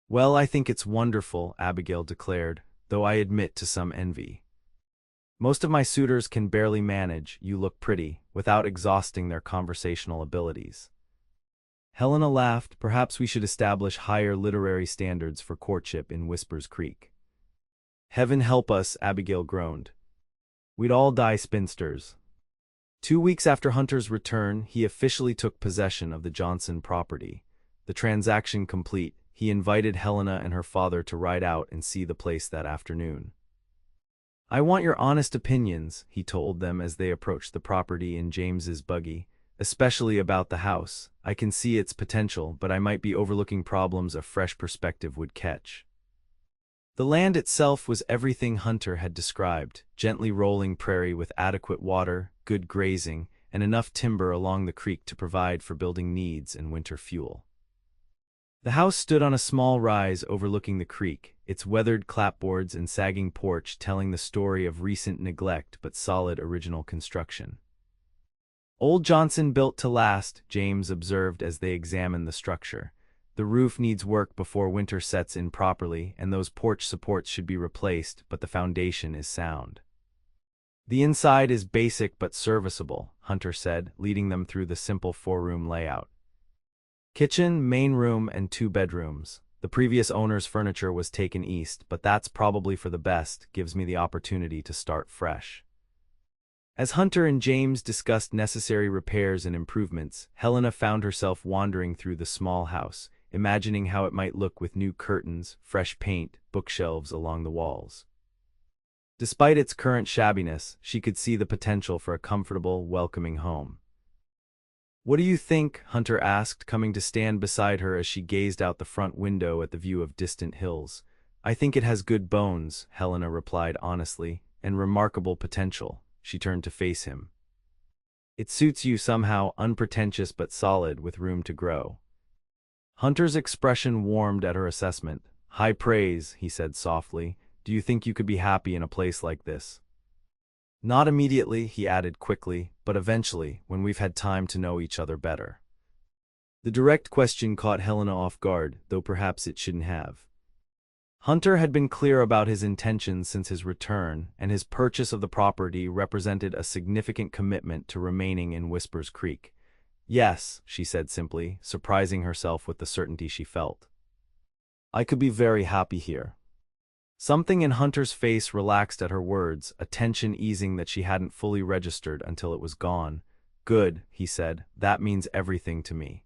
Well, I think it's wonderful, Abigail declared, though I admit to some envy. Most of my suitors can barely manage, you look pretty, without exhausting their conversational abilities. Helena laughed. Perhaps we should establish higher literary standards for courtship in Whispers Creek. Heaven help us, Abigail groaned. We'd all die spinsters. 2 weeks after Hunter's return, he officially took possession of the Johnson property. The transaction complete, he invited Helena and her father to ride out and see the place that afternoon. I want your honest opinions, he told them as they approached the property in James's buggy. Especially about the house. I can see its potential, but I might be overlooking problems a fresh perspective would catch. The land itself was everything Hunter had described, gently rolling prairie with adequate water, good grazing, and enough timber along the creek to provide for building needs and winter fuel. The house stood on a small rise overlooking the creek, its weathered clapboards and sagging porch telling the story of recent neglect but solid original construction. "Old Johnson built to last," James observed as they examined the structure. "The roof needs work before winter sets in properly, and those porch supports should be replaced, but the foundation is sound." "The inside is basic but serviceable," Hunter said, leading them through the simple four-room layout. "Kitchen, main room, and 2 bedrooms. The previous owner's furniture was taken east, but that's probably for the best, gives me the opportunity to start fresh." As Hunter and James discussed necessary repairs and improvements, Helena found herself wandering through the small house, imagining how it might look with new curtains, fresh paint, bookshelves along the walls. Despite its current shabbiness, she could see the potential for a comfortable, welcoming home. "What do you think?" Hunter asked, coming to stand beside her as she gazed out the front window at the view of distant hills. "I think it has good bones," Helena replied honestly, "and remarkable potential." She turned to face him. "It suits you somehow, unpretentious but solid, with room to grow." Hunter's expression warmed at her assessment. "High praise," he said softly. "Do you think you could be happy in a place like this?" "Not immediately," he added quickly, "but eventually, when we've had time to know each other better." The direct question caught Helena off guard, though perhaps it shouldn't have. Hunter had been clear about his intentions since his return, and his purchase of the property represented a significant commitment to remaining in Whispers Creek. "Yes," she said simply, surprising herself with the certainty she felt. "I could be very happy here." Something in Hunter's face relaxed at her words, a tension easing that she hadn't fully registered until it was gone. "Good," he said, "that means everything to me."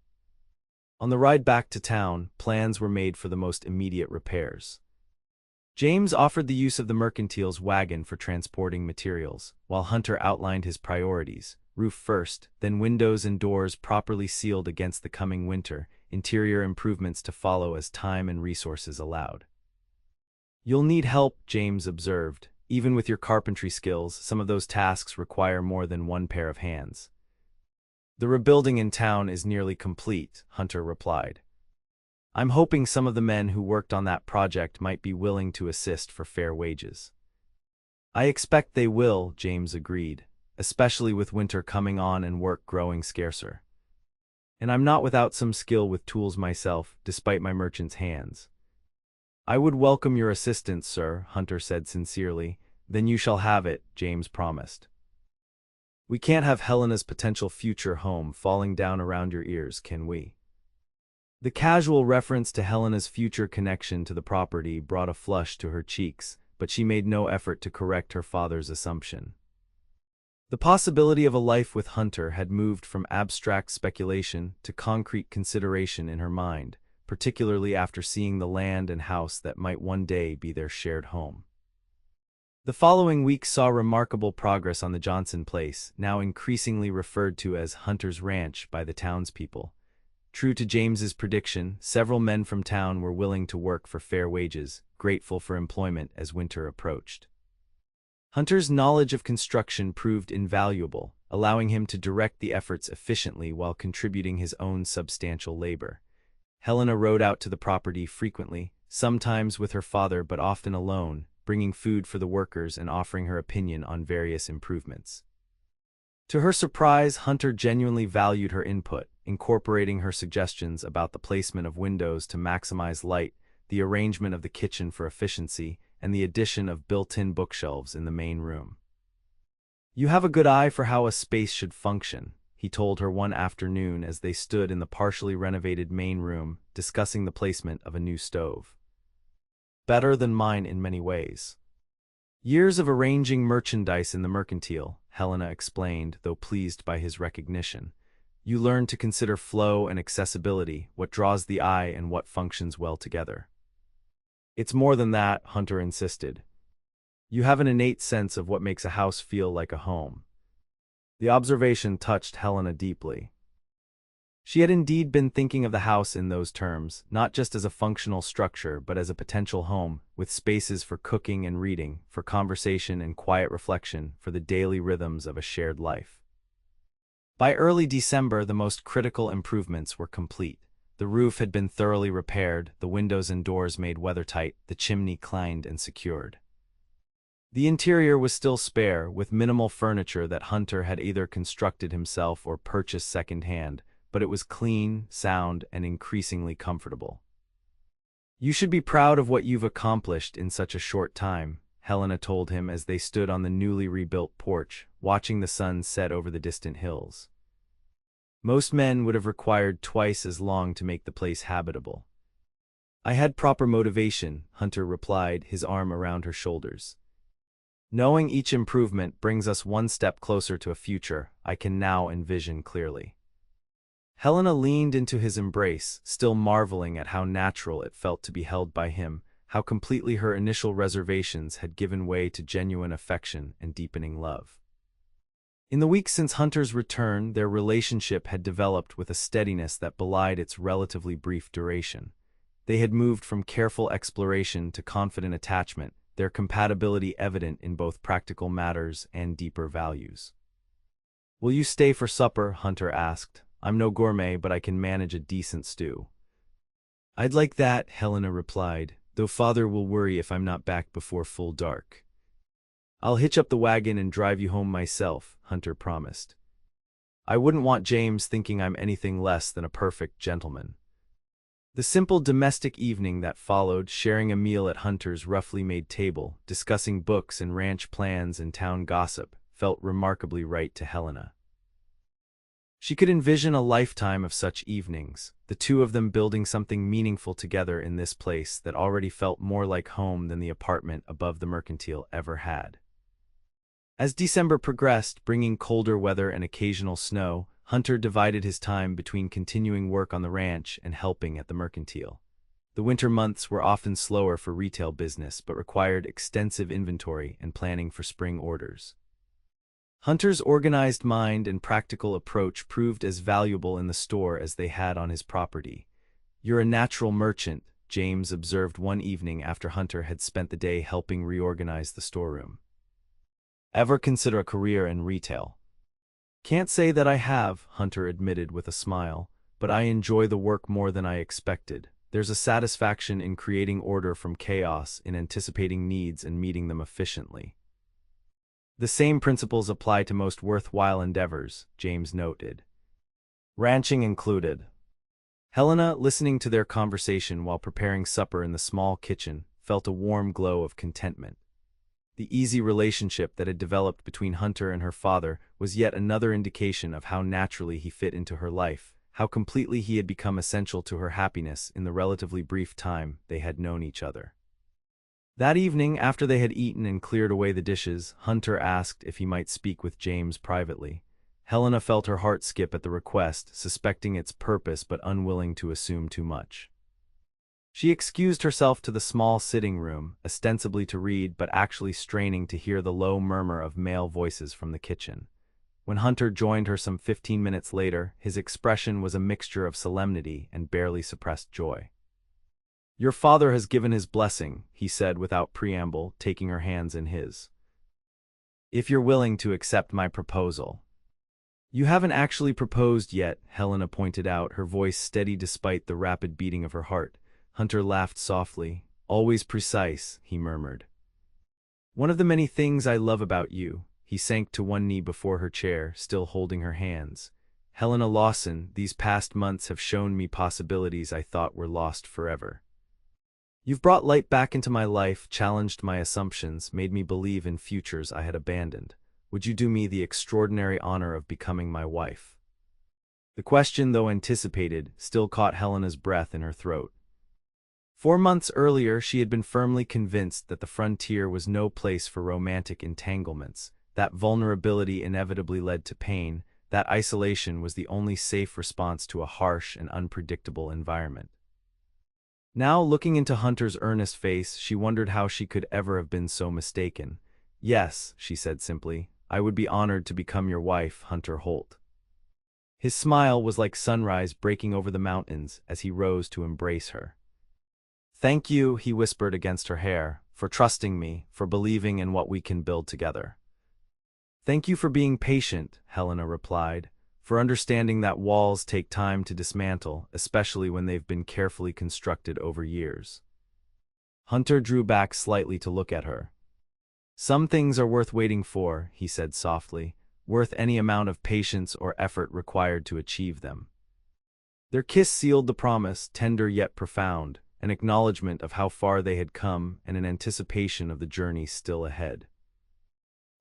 On the ride back to town, plans were made for the most immediate repairs. James offered the use of the mercantile's wagon for transporting materials, while Hunter outlined his priorities: roof first, then windows and doors properly sealed against the coming winter, interior improvements to follow as time and resources allowed. "You'll need help," James observed. "Even with your carpentry skills, some of those tasks require more than one pair of hands." "The rebuilding in town is nearly complete," Hunter replied. "I'm hoping some of the men who worked on that project might be willing to assist for fair wages." "I expect they will," James agreed, "especially with winter coming on and work growing scarcer. And I'm not without some skill with tools myself, despite my merchant's hands." "I would welcome your assistance, sir," Hunter said sincerely. "Then you shall have it," James promised. "We can't have Helena's potential future home falling down around your ears, can we?" The casual reference to Helena's future connection to the property brought a flush to her cheeks, but she made no effort to correct her father's assumption. The possibility of a life with Hunter had moved from abstract speculation to concrete consideration in her mind, particularly after seeing the land and house that might one day be their shared home. The following week saw remarkable progress on the Johnson place, now increasingly referred to as Hunter's Ranch by the townspeople. True to James's prediction, several men from town were willing to work for fair wages, grateful for employment as winter approached. Hunter's knowledge of construction proved invaluable, allowing him to direct the efforts efficiently while contributing his own substantial labor. Helena rode out to the property frequently, sometimes with her father but often alone, bringing food for the workers and offering her opinion on various improvements. To her surprise, Hunter genuinely valued her input, incorporating her suggestions about the placement of windows to maximize light, the arrangement of the kitchen for efficiency, and the addition of built-in bookshelves in the main room. "You have a good eye for how a space should function," he told her one afternoon as they stood in the partially renovated main room, discussing the placement of a new stove. "Better than mine in many ways." "Years of arranging merchandise in the mercantile," Helena explained, though pleased by his recognition. "You learn to consider flow and accessibility, what draws the eye and what functions well together." "It's more than that," Hunter insisted. "You have an innate sense of what makes a house feel like a home." The observation touched Helena deeply. She had indeed been thinking of the house in those terms, not just as a functional structure but as a potential home, with spaces for cooking and reading, for conversation and quiet reflection, for the daily rhythms of a shared life. By early December, the most critical improvements were complete. The roof had been thoroughly repaired, the windows and doors made weathertight, the chimney cleaned and secured. The interior was still spare, with minimal furniture that Hunter had either constructed himself or purchased second-hand, but it was clean, sound, and increasingly comfortable. "You should be proud of what you've accomplished in such a short time," Helena told him as they stood on the newly rebuilt porch, watching the sun set over the distant hills. "Most men would have required twice as long to make the place habitable." "I had proper motivation," Hunter replied, his arm around her shoulders. "Knowing each improvement brings us one step closer to a future I can now envision clearly." Helena leaned into his embrace, still marveling at how natural it felt to be held by him, how completely her initial reservations had given way to genuine affection and deepening love. In the weeks since Hunter's return, their relationship had developed with a steadiness that belied its relatively brief duration. They had moved from careful exploration to confident attachment, their compatibility evident in both practical matters and deeper values. "Will you stay for supper?" Hunter asked. "I'm no gourmet, but I can manage a decent stew." "I'd like that," Helena replied, "though Father will worry if I'm not back before full dark." "I'll hitch up the wagon and drive you home myself," Hunter promised. "I wouldn't want James thinking I'm anything less than a perfect gentleman." The simple domestic evening that followed, sharing a meal at Hunter's roughly made table, discussing books and ranch plans and town gossip, felt remarkably right to Helena. She could envision a lifetime of such evenings, the two of them building something meaningful together in this place that already felt more like home than the apartment above the mercantile ever had. As December progressed, bringing colder weather and occasional snow, Hunter divided his time between continuing work on the ranch and helping at the mercantile. The winter months were often slower for retail business but required extensive inventory and planning for spring orders. Hunter's organized mind and practical approach proved as valuable in the store as they had on his property. "You're a natural merchant," James observed one evening after Hunter had spent the day helping reorganize the storeroom. "Ever consider a career in retail?" "Can't say that I have," Hunter admitted with a smile, "but I enjoy the work more than I expected. There's a satisfaction in creating order from chaos, in anticipating needs and meeting them efficiently." "The same principles apply to most worthwhile endeavors," James noted. "Ranching included." Helena, listening to their conversation while preparing supper in the small kitchen, felt a warm glow of contentment. The easy relationship that had developed between Hunter and her father was yet another indication of how naturally he fit into her life, how completely he had become essential to her happiness in the relatively brief time they had known each other. That evening, after they had eaten and cleared away the dishes, Hunter asked if he might speak with James privately. Helena felt her heart skip at the request, suspecting its purpose but unwilling to assume too much. She excused herself to the small sitting room, ostensibly to read but actually straining to hear the low murmur of male voices from the kitchen. When Hunter joined her some 15 minutes later, his expression was a mixture of solemnity and barely suppressed joy. "Your father has given his blessing," he said without preamble, taking her hands in his. "If you're willing to accept my proposal." "You haven't actually proposed yet," Helena pointed out, her voice steady despite the rapid beating of her heart. Hunter laughed softly. "Always precise," he murmured. "One of the many things I love about you." He sank to one knee before her chair, still holding her hands. "Helena Lawson, these past months have shown me possibilities I thought were lost forever. You've brought light back into my life, challenged my assumptions, made me believe in futures I had abandoned. Would you do me the extraordinary honor of becoming my wife?" The question, though anticipated, still caught Helena's breath in her throat. 4 months earlier, she had been firmly convinced that the frontier was no place for romantic entanglements, that vulnerability inevitably led to pain, that isolation was the only safe response to a harsh and unpredictable environment. Now, looking into Hunter's earnest face, she wondered how she could ever have been so mistaken. "Yes," she said simply, "I would be honored to become your wife, Hunter Holt." His smile was like sunrise breaking over the mountains as he rose to embrace her. "Thank you," he whispered against her hair, "for trusting me, for believing in what we can build together." "Thank you for being patient," Helena replied, for understanding that walls take time to dismantle, especially when they've been carefully constructed over years. Hunter drew back slightly to look at her. "Some things are worth waiting for," he said softly, "worth any amount of patience or effort required to achieve them." Their kiss sealed the promise, tender yet profound, an acknowledgment of how far they had come and an anticipation of the journey still ahead.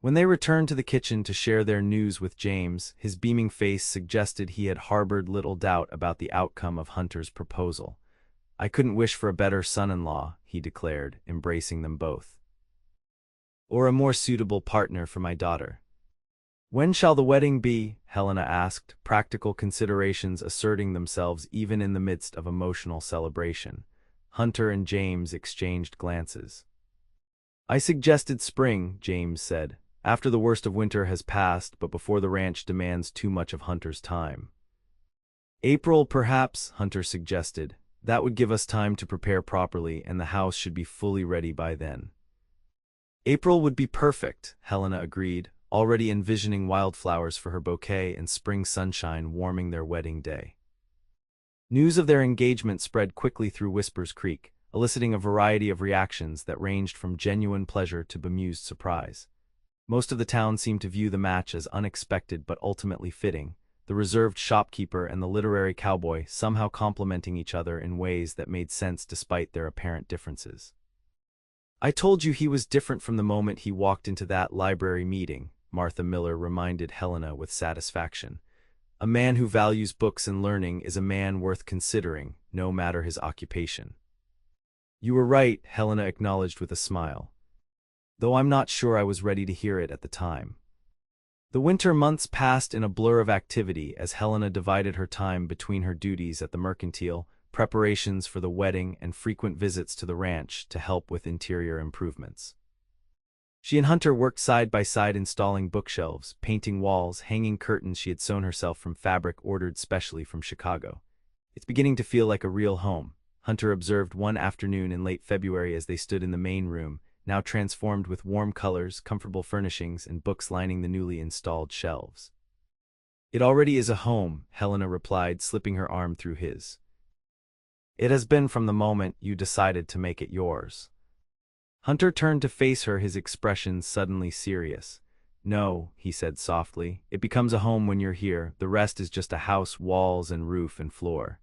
When they returned to the kitchen to share their news with James, his beaming face suggested he had harbored little doubt about the outcome of Hunter's proposal. "I couldn't wish for a better son-in-law," he declared, embracing them both. "Or a more suitable partner for my daughter." "When shall the wedding be?" Helena asked, practical considerations asserting themselves even in the midst of emotional celebration. Hunter and James exchanged glances. "I suggested spring," James said, "after the worst of winter has passed but before the ranch demands too much of Hunter's time." "April, perhaps," Hunter suggested. "That would give us time to prepare properly and the house should be fully ready by then." "April would be perfect," Helena agreed, already envisioning wildflowers for her bouquet and spring sunshine warming their wedding day. News of their engagement spread quickly through Whispers Creek, eliciting a variety of reactions that ranged from genuine pleasure to bemused surprise. Most of the town seemed to view the match as unexpected but ultimately fitting, the reserved shopkeeper and the literary cowboy somehow complementing each other in ways that made sense despite their apparent differences. "I told you he was different from the moment he walked into that library meeting," Martha Miller reminded Helena with satisfaction. "A man who values books and learning is a man worth considering, no matter his occupation." "You were right," Helena acknowledged with a smile. "Though I'm not sure I was ready to hear it at the time." The winter months passed in a blur of activity as Helena divided her time between her duties at the mercantile, preparations for the wedding, and frequent visits to the ranch to help with interior improvements. She and Hunter worked side by side installing bookshelves, painting walls, hanging curtains she had sewn herself from fabric ordered specially from Chicago. "It's beginning to feel like a real home," Hunter observed one afternoon in late February as they stood in the main room, now transformed with warm colors, comfortable furnishings, and books lining the newly installed shelves. "It already is a home," Helena replied, slipping her arm through his. "It has been from the moment you decided to make it yours." Hunter turned to face her, his expression suddenly serious. "No," he said softly, "it becomes a home when you're here. The rest is just a house, walls and roof and floor.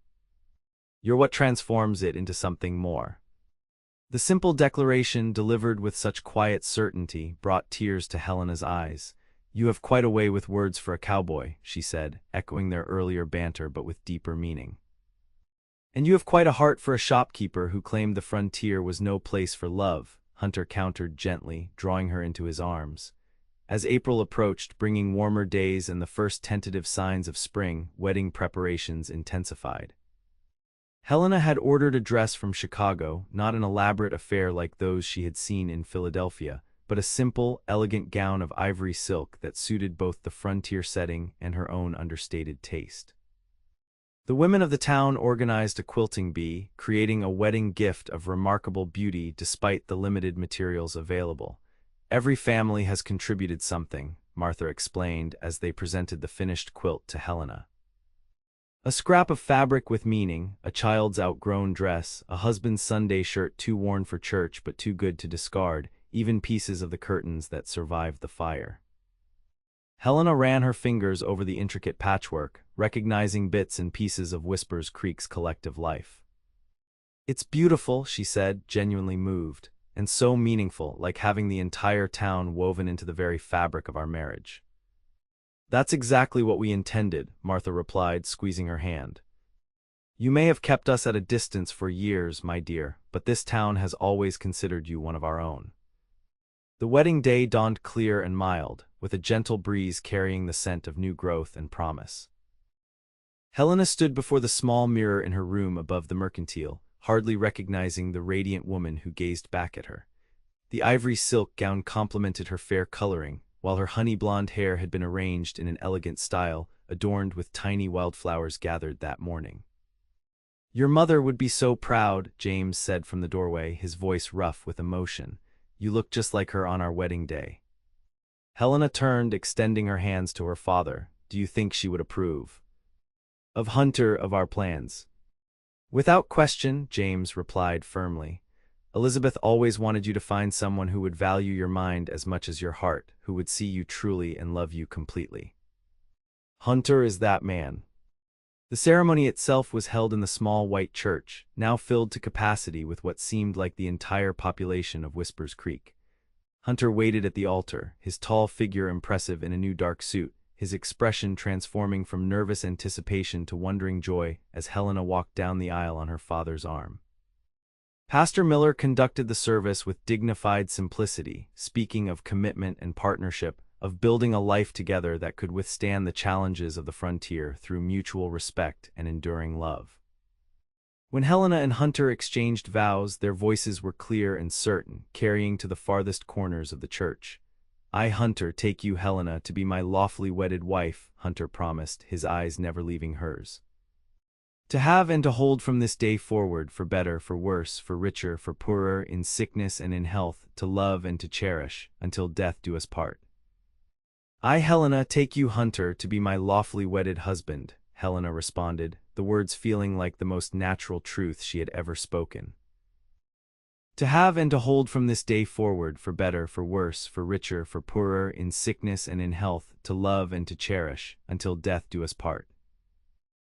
You're what transforms it into something more." The simple declaration, delivered with such quiet certainty, brought tears to Helena's eyes. "You have quite a way with words for a cowboy," she said, echoing their earlier banter but with deeper meaning. "And you have quite a heart for a shopkeeper who claimed the frontier was no place for love," Hunter countered gently, drawing her into his arms. As April approached, bringing warmer days and the first tentative signs of spring, wedding preparations intensified. Helena had ordered a dress from Chicago, not an elaborate affair like those she had seen in Philadelphia, but a simple, elegant gown of ivory silk that suited both the frontier setting and her own understated taste. The women of the town organized a quilting bee, creating a wedding gift of remarkable beauty despite the limited materials available. "Every family has contributed something," Martha explained as they presented the finished quilt to Helena. "A scrap of fabric with meaning, a child's outgrown dress, a husband's Sunday shirt too worn for church but too good to discard, even pieces of the curtains that survived the fire." Helena ran her fingers over the intricate patchwork, recognizing bits and pieces of Whispers Creek's collective life. "It's beautiful," she said, genuinely moved, "and so meaningful, like having the entire town woven into the very fabric of our marriage." "That's exactly what we intended," Martha replied, squeezing her hand. "You may have kept us at a distance for years, my dear, but this town has always considered you one of our own." The wedding day dawned clear and mild, with a gentle breeze carrying the scent of new growth and promise. Helena stood before the small mirror in her room above the mercantile, hardly recognizing the radiant woman who gazed back at her. The ivory silk gown complemented her fair coloring, while her honey-blonde hair had been arranged in an elegant style, adorned with tiny wildflowers gathered that morning. "Your mother would be so proud," James said from the doorway, his voice rough with emotion. "You look just like her on our wedding day." Helena turned, extending her hands to her father, do you think she would approve of Hunter of our plans? Without question, James replied firmly. Elizabeth always wanted you to find someone who would value your mind as much as your heart, who would see you truly and love you completely. Hunter is that man. The ceremony itself was held in the small white church, now filled to capacity with what seemed like the entire population of Whispers Creek. Hunter waited at the altar, his tall figure impressive in a new dark suit, his expression transforming from nervous anticipation to wondering joy as Helena walked down the aisle on her father's arm. Pastor Miller conducted the service with dignified simplicity, speaking of commitment and partnership, of building a life together that could withstand the challenges of the frontier through mutual respect and enduring love. When Helena and Hunter exchanged vows, their voices were clear and certain, carrying to the farthest corners of the church. I, Hunter, take you, Helena, to be my lawfully wedded wife, Hunter promised, his eyes never leaving hers. To have and to hold from this day forward, for better, for worse, for richer, for poorer, in sickness and in health, to love and to cherish, until death do us part. I, Helena, take you, Hunter, to be my lawfully wedded husband, Helena responded, the words feeling like the most natural truth she had ever spoken. To have and to hold from this day forward, for better, for worse, for richer, for poorer, in sickness and in health, to love and to cherish, until death do us part.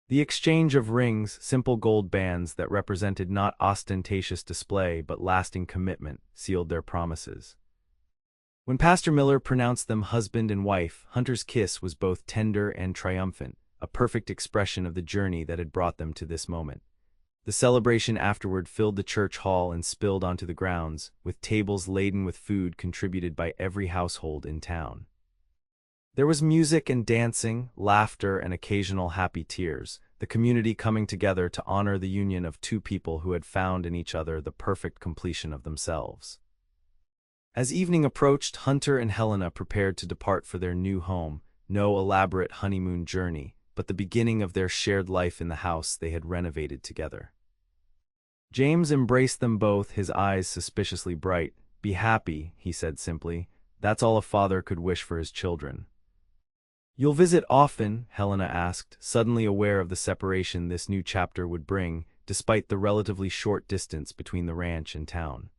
The exchange of rings, simple gold bands that represented not ostentatious display but lasting commitment, sealed their promises. When Pastor Miller pronounced them husband and wife, Hunter's kiss was both tender and triumphant, a perfect expression of the journey that had brought them to this moment. The celebration afterward filled the church hall and spilled onto the grounds, with tables laden with food contributed by every household in town. There was music and dancing, laughter and occasional happy tears, the community coming together to honor the union of two people who had found in each other the perfect completion of themselves. As evening approached, Hunter and Helena prepared to depart for their new home, no elaborate honeymoon journey, but the beginning of their shared life in the house they had renovated together. James embraced them both, his eyes suspiciously bright. Be happy, he said simply. That's all a father could wish for his children. You'll visit often? Helena asked, suddenly aware of the separation this new chapter would bring, despite the relatively short distance between the ranch and town.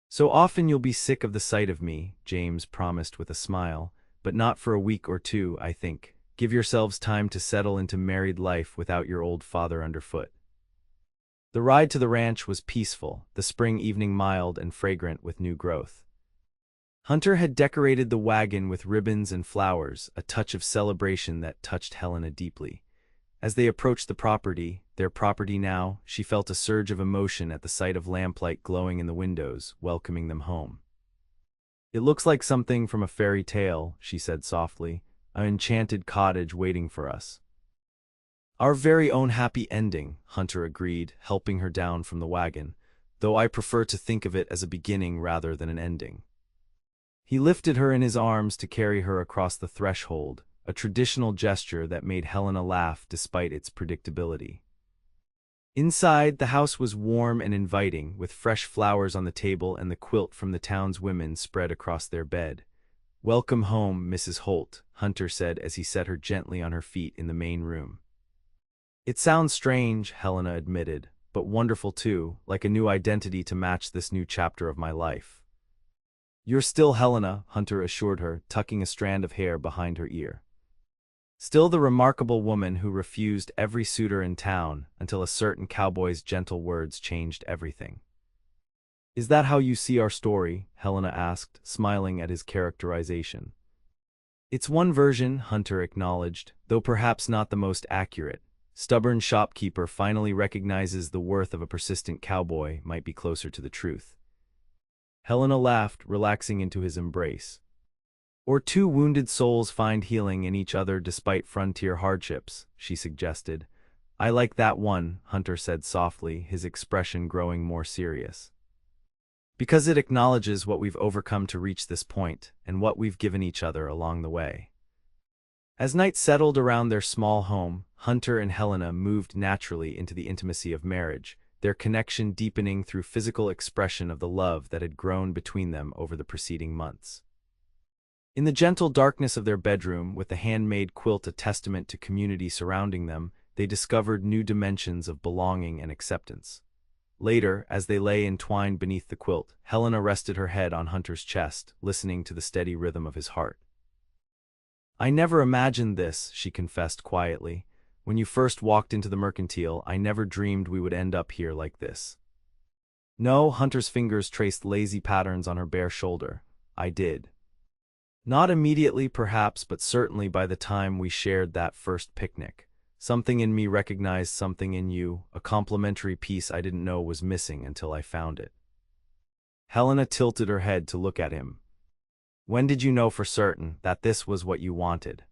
So often you'll be sick of the sight of me, James promised with a smile, but not for a week or two, I think. Give yourselves time to settle into married life without your old father underfoot. The ride to the ranch was peaceful, the spring evening mild and fragrant with new growth. Hunter had decorated the wagon with ribbons and flowers, a touch of celebration that touched Helena deeply. As they approached the property, their property now, she felt a surge of emotion at the sight of lamplight glowing in the windows, welcoming them home. It looks like something from a fairy tale, she said softly, an enchanted cottage waiting for us. Our very own happy ending, Hunter agreed, helping her down from the wagon, though I prefer to think of it as a beginning rather than an ending. He lifted her in his arms to carry her across the threshold, a traditional gesture that made Helena laugh despite its predictability. Inside, the house was warm and inviting, with fresh flowers on the table and the quilt from the town's women spread across their bed. Welcome home, Mrs. Holt, Hunter said as he set her gently on her feet in the main room. It sounds strange, Helena admitted, but wonderful too, like a new identity to match this new chapter of my life. You're still Helena, Hunter assured her, tucking a strand of hair behind her ear. Still the remarkable woman who refused every suitor in town until a certain cowboy's gentle words changed everything. Is that how you see our story? Helena asked, smiling at his characterization. It's one version, Hunter acknowledged, though perhaps not the most accurate. Stubborn shopkeeper finally recognizes the worth of a persistent cowboy might be closer to the truth. Helena laughed, relaxing into his embrace. Or two wounded souls find healing in each other despite frontier hardships, she suggested. I like that one, Hunter said softly, his expression growing more serious. Because it acknowledges what we've overcome to reach this point, and what we've given each other along the way. As night settled around their small home, Hunter and Helena moved naturally into the intimacy of marriage, their connection deepening through physical expression of the love that had grown between them over the preceding months. In the gentle darkness of their bedroom, with the handmade quilt a testament to community surrounding them, they discovered new dimensions of belonging and acceptance. Later, as they lay entwined beneath the quilt, Helena rested her head on Hunter's chest, listening to the steady rhythm of his heart. "I never imagined this," she confessed quietly. "When you first walked into the mercantile, I never dreamed we would end up here like this." "No," Hunter's fingers traced lazy patterns on her bare shoulder. "I did. Not immediately, perhaps, but certainly by the time we shared that first picnic. Something in me recognized something in you, a complementary piece I didn't know was missing until I found it." Helena tilted her head to look at him. "When did you know for certain that this was what you wanted?"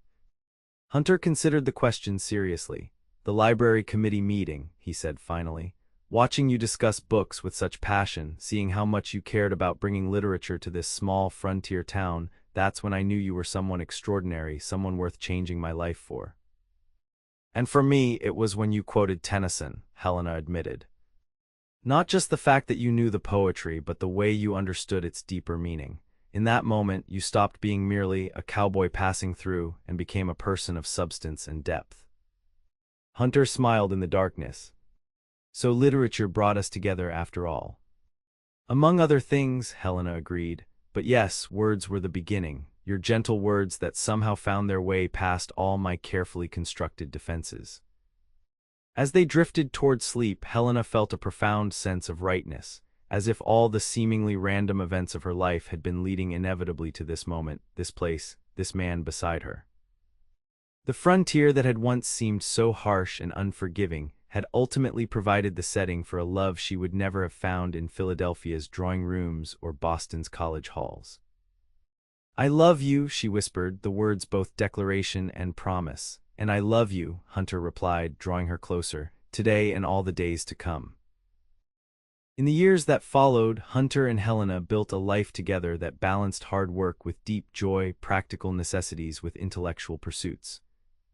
Hunter considered the question seriously. "The library committee meeting," he said finally. "Watching you discuss books with such passion, seeing how much you cared about bringing literature to this small frontier town, that's when I knew you were someone extraordinary, someone worth changing my life for." "And for me, it was when you quoted Tennyson," Helena admitted. "Not just the fact that you knew the poetry, but the way you understood its deeper meaning. In that moment, you stopped being merely a cowboy passing through and became a person of substance and depth." Hunter smiled in the darkness. "So literature brought us together after all." "Among other things," Helena agreed. "But yes, words were the beginning, your gentle words that somehow found their way past all my carefully constructed defenses." As they drifted toward sleep, Helena felt a profound sense of rightness, as if all the seemingly random events of her life had been leading inevitably to this moment, this place, this man beside her. The frontier that had once seemed so harsh and unforgiving had ultimately provided the setting for a love she would never have found in Philadelphia's drawing rooms or Boston's college halls. "I love you," she whispered, the words both declaration and promise. "And I love you," Hunter replied, drawing her closer, "today and all the days to come." In the years that followed, Hunter and Helena built a life together that balanced hard work with deep joy, practical necessities with intellectual pursuits.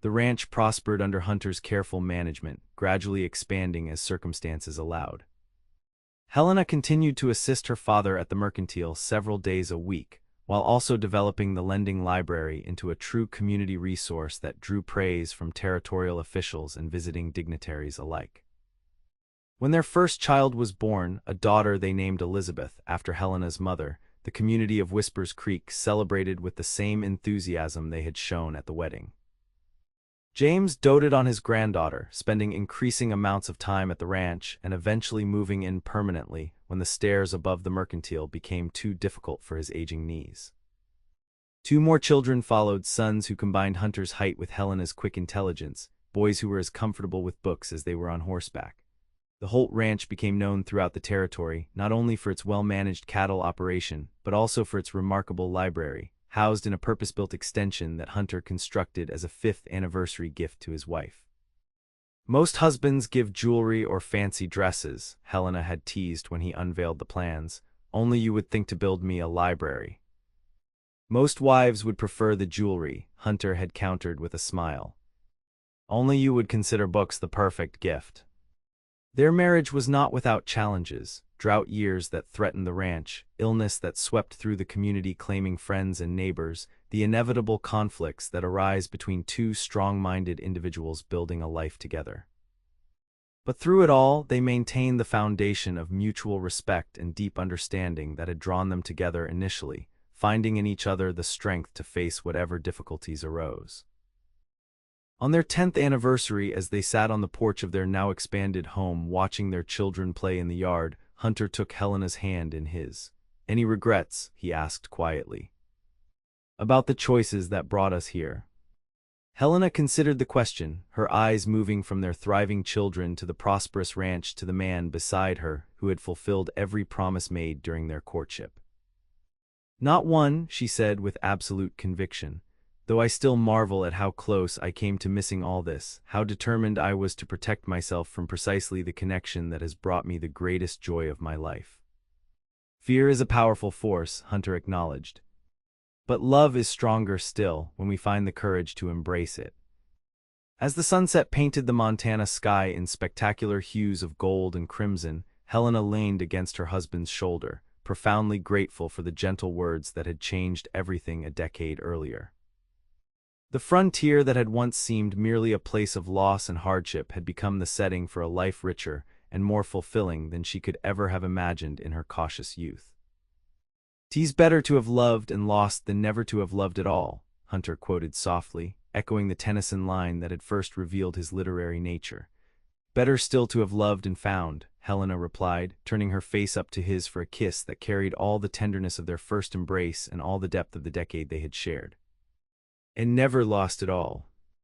The ranch prospered under Hunter's careful management, gradually expanding as circumstances allowed. Helena continued to assist her father at the mercantile several days a week, while also developing the lending library into a true community resource that drew praise from territorial officials and visiting dignitaries alike. When their first child was born, a daughter they named Elizabeth, after Helena's mother, the community of Whispers Creek celebrated with the same enthusiasm they had shown at the wedding. James doted on his granddaughter, spending increasing amounts of time at the ranch and eventually moving in permanently when the stairs above the mercantile became too difficult for his aging knees. 2 more children followed, sons who combined Hunter's height with Helena's quick intelligence, boys who were as comfortable with books as they were on horseback. The Holt Ranch became known throughout the territory, not only for its well-managed cattle operation, but also for its remarkable library, housed in a purpose-built extension that Hunter constructed as a 5th anniversary gift to his wife. "Most husbands give jewelry or fancy dresses," Helena had teased when he unveiled the plans. "Only you would think to build me a library." "Most wives would prefer the jewelry," Hunter had countered with a smile. "Only you would consider books the perfect gift." Their marriage was not without challenges: drought years that threatened the ranch, illness that swept through the community claiming friends and neighbors, the inevitable conflicts that arise between 2 strong-minded individuals building a life together. But through it all, they maintained the foundation of mutual respect and deep understanding that had drawn them together initially, finding in each other the strength to face whatever difficulties arose. On their 10th anniversary, as they sat on the porch of their now expanded home watching their children play in the yard, Hunter took Helena's hand in his. "Any regrets?" he asked quietly. "About the choices that brought us here?" Helena considered the question, her eyes moving from their thriving children to the prosperous ranch to the man beside her who had fulfilled every promise made during their courtship. "Not one," she said with absolute conviction. "Though I still marvel at how close I came to missing all this, how determined I was to protect myself from precisely the connection that has brought me the greatest joy of my life." "Fear is a powerful force," Hunter acknowledged. "But love is stronger still when we find the courage to embrace it." As the sunset painted the Montana sky in spectacular hues of gold and crimson, Helena leaned against her husband's shoulder, profoundly grateful for the gentle words that had changed everything a decade earlier. The frontier that had once seemed merely a place of loss and hardship had become the setting for a life richer and more fulfilling than she could ever have imagined in her cautious youth. "'Tis better to have loved and lost than never to have loved at all," Hunter quoted softly, echoing the Tennyson line that had first revealed his literary nature. "Better still to have loved and found," Helena replied, turning her face up to his for a kiss that carried all the tenderness of their first embrace and all the depth of the decade they had shared. "And never lost at all,"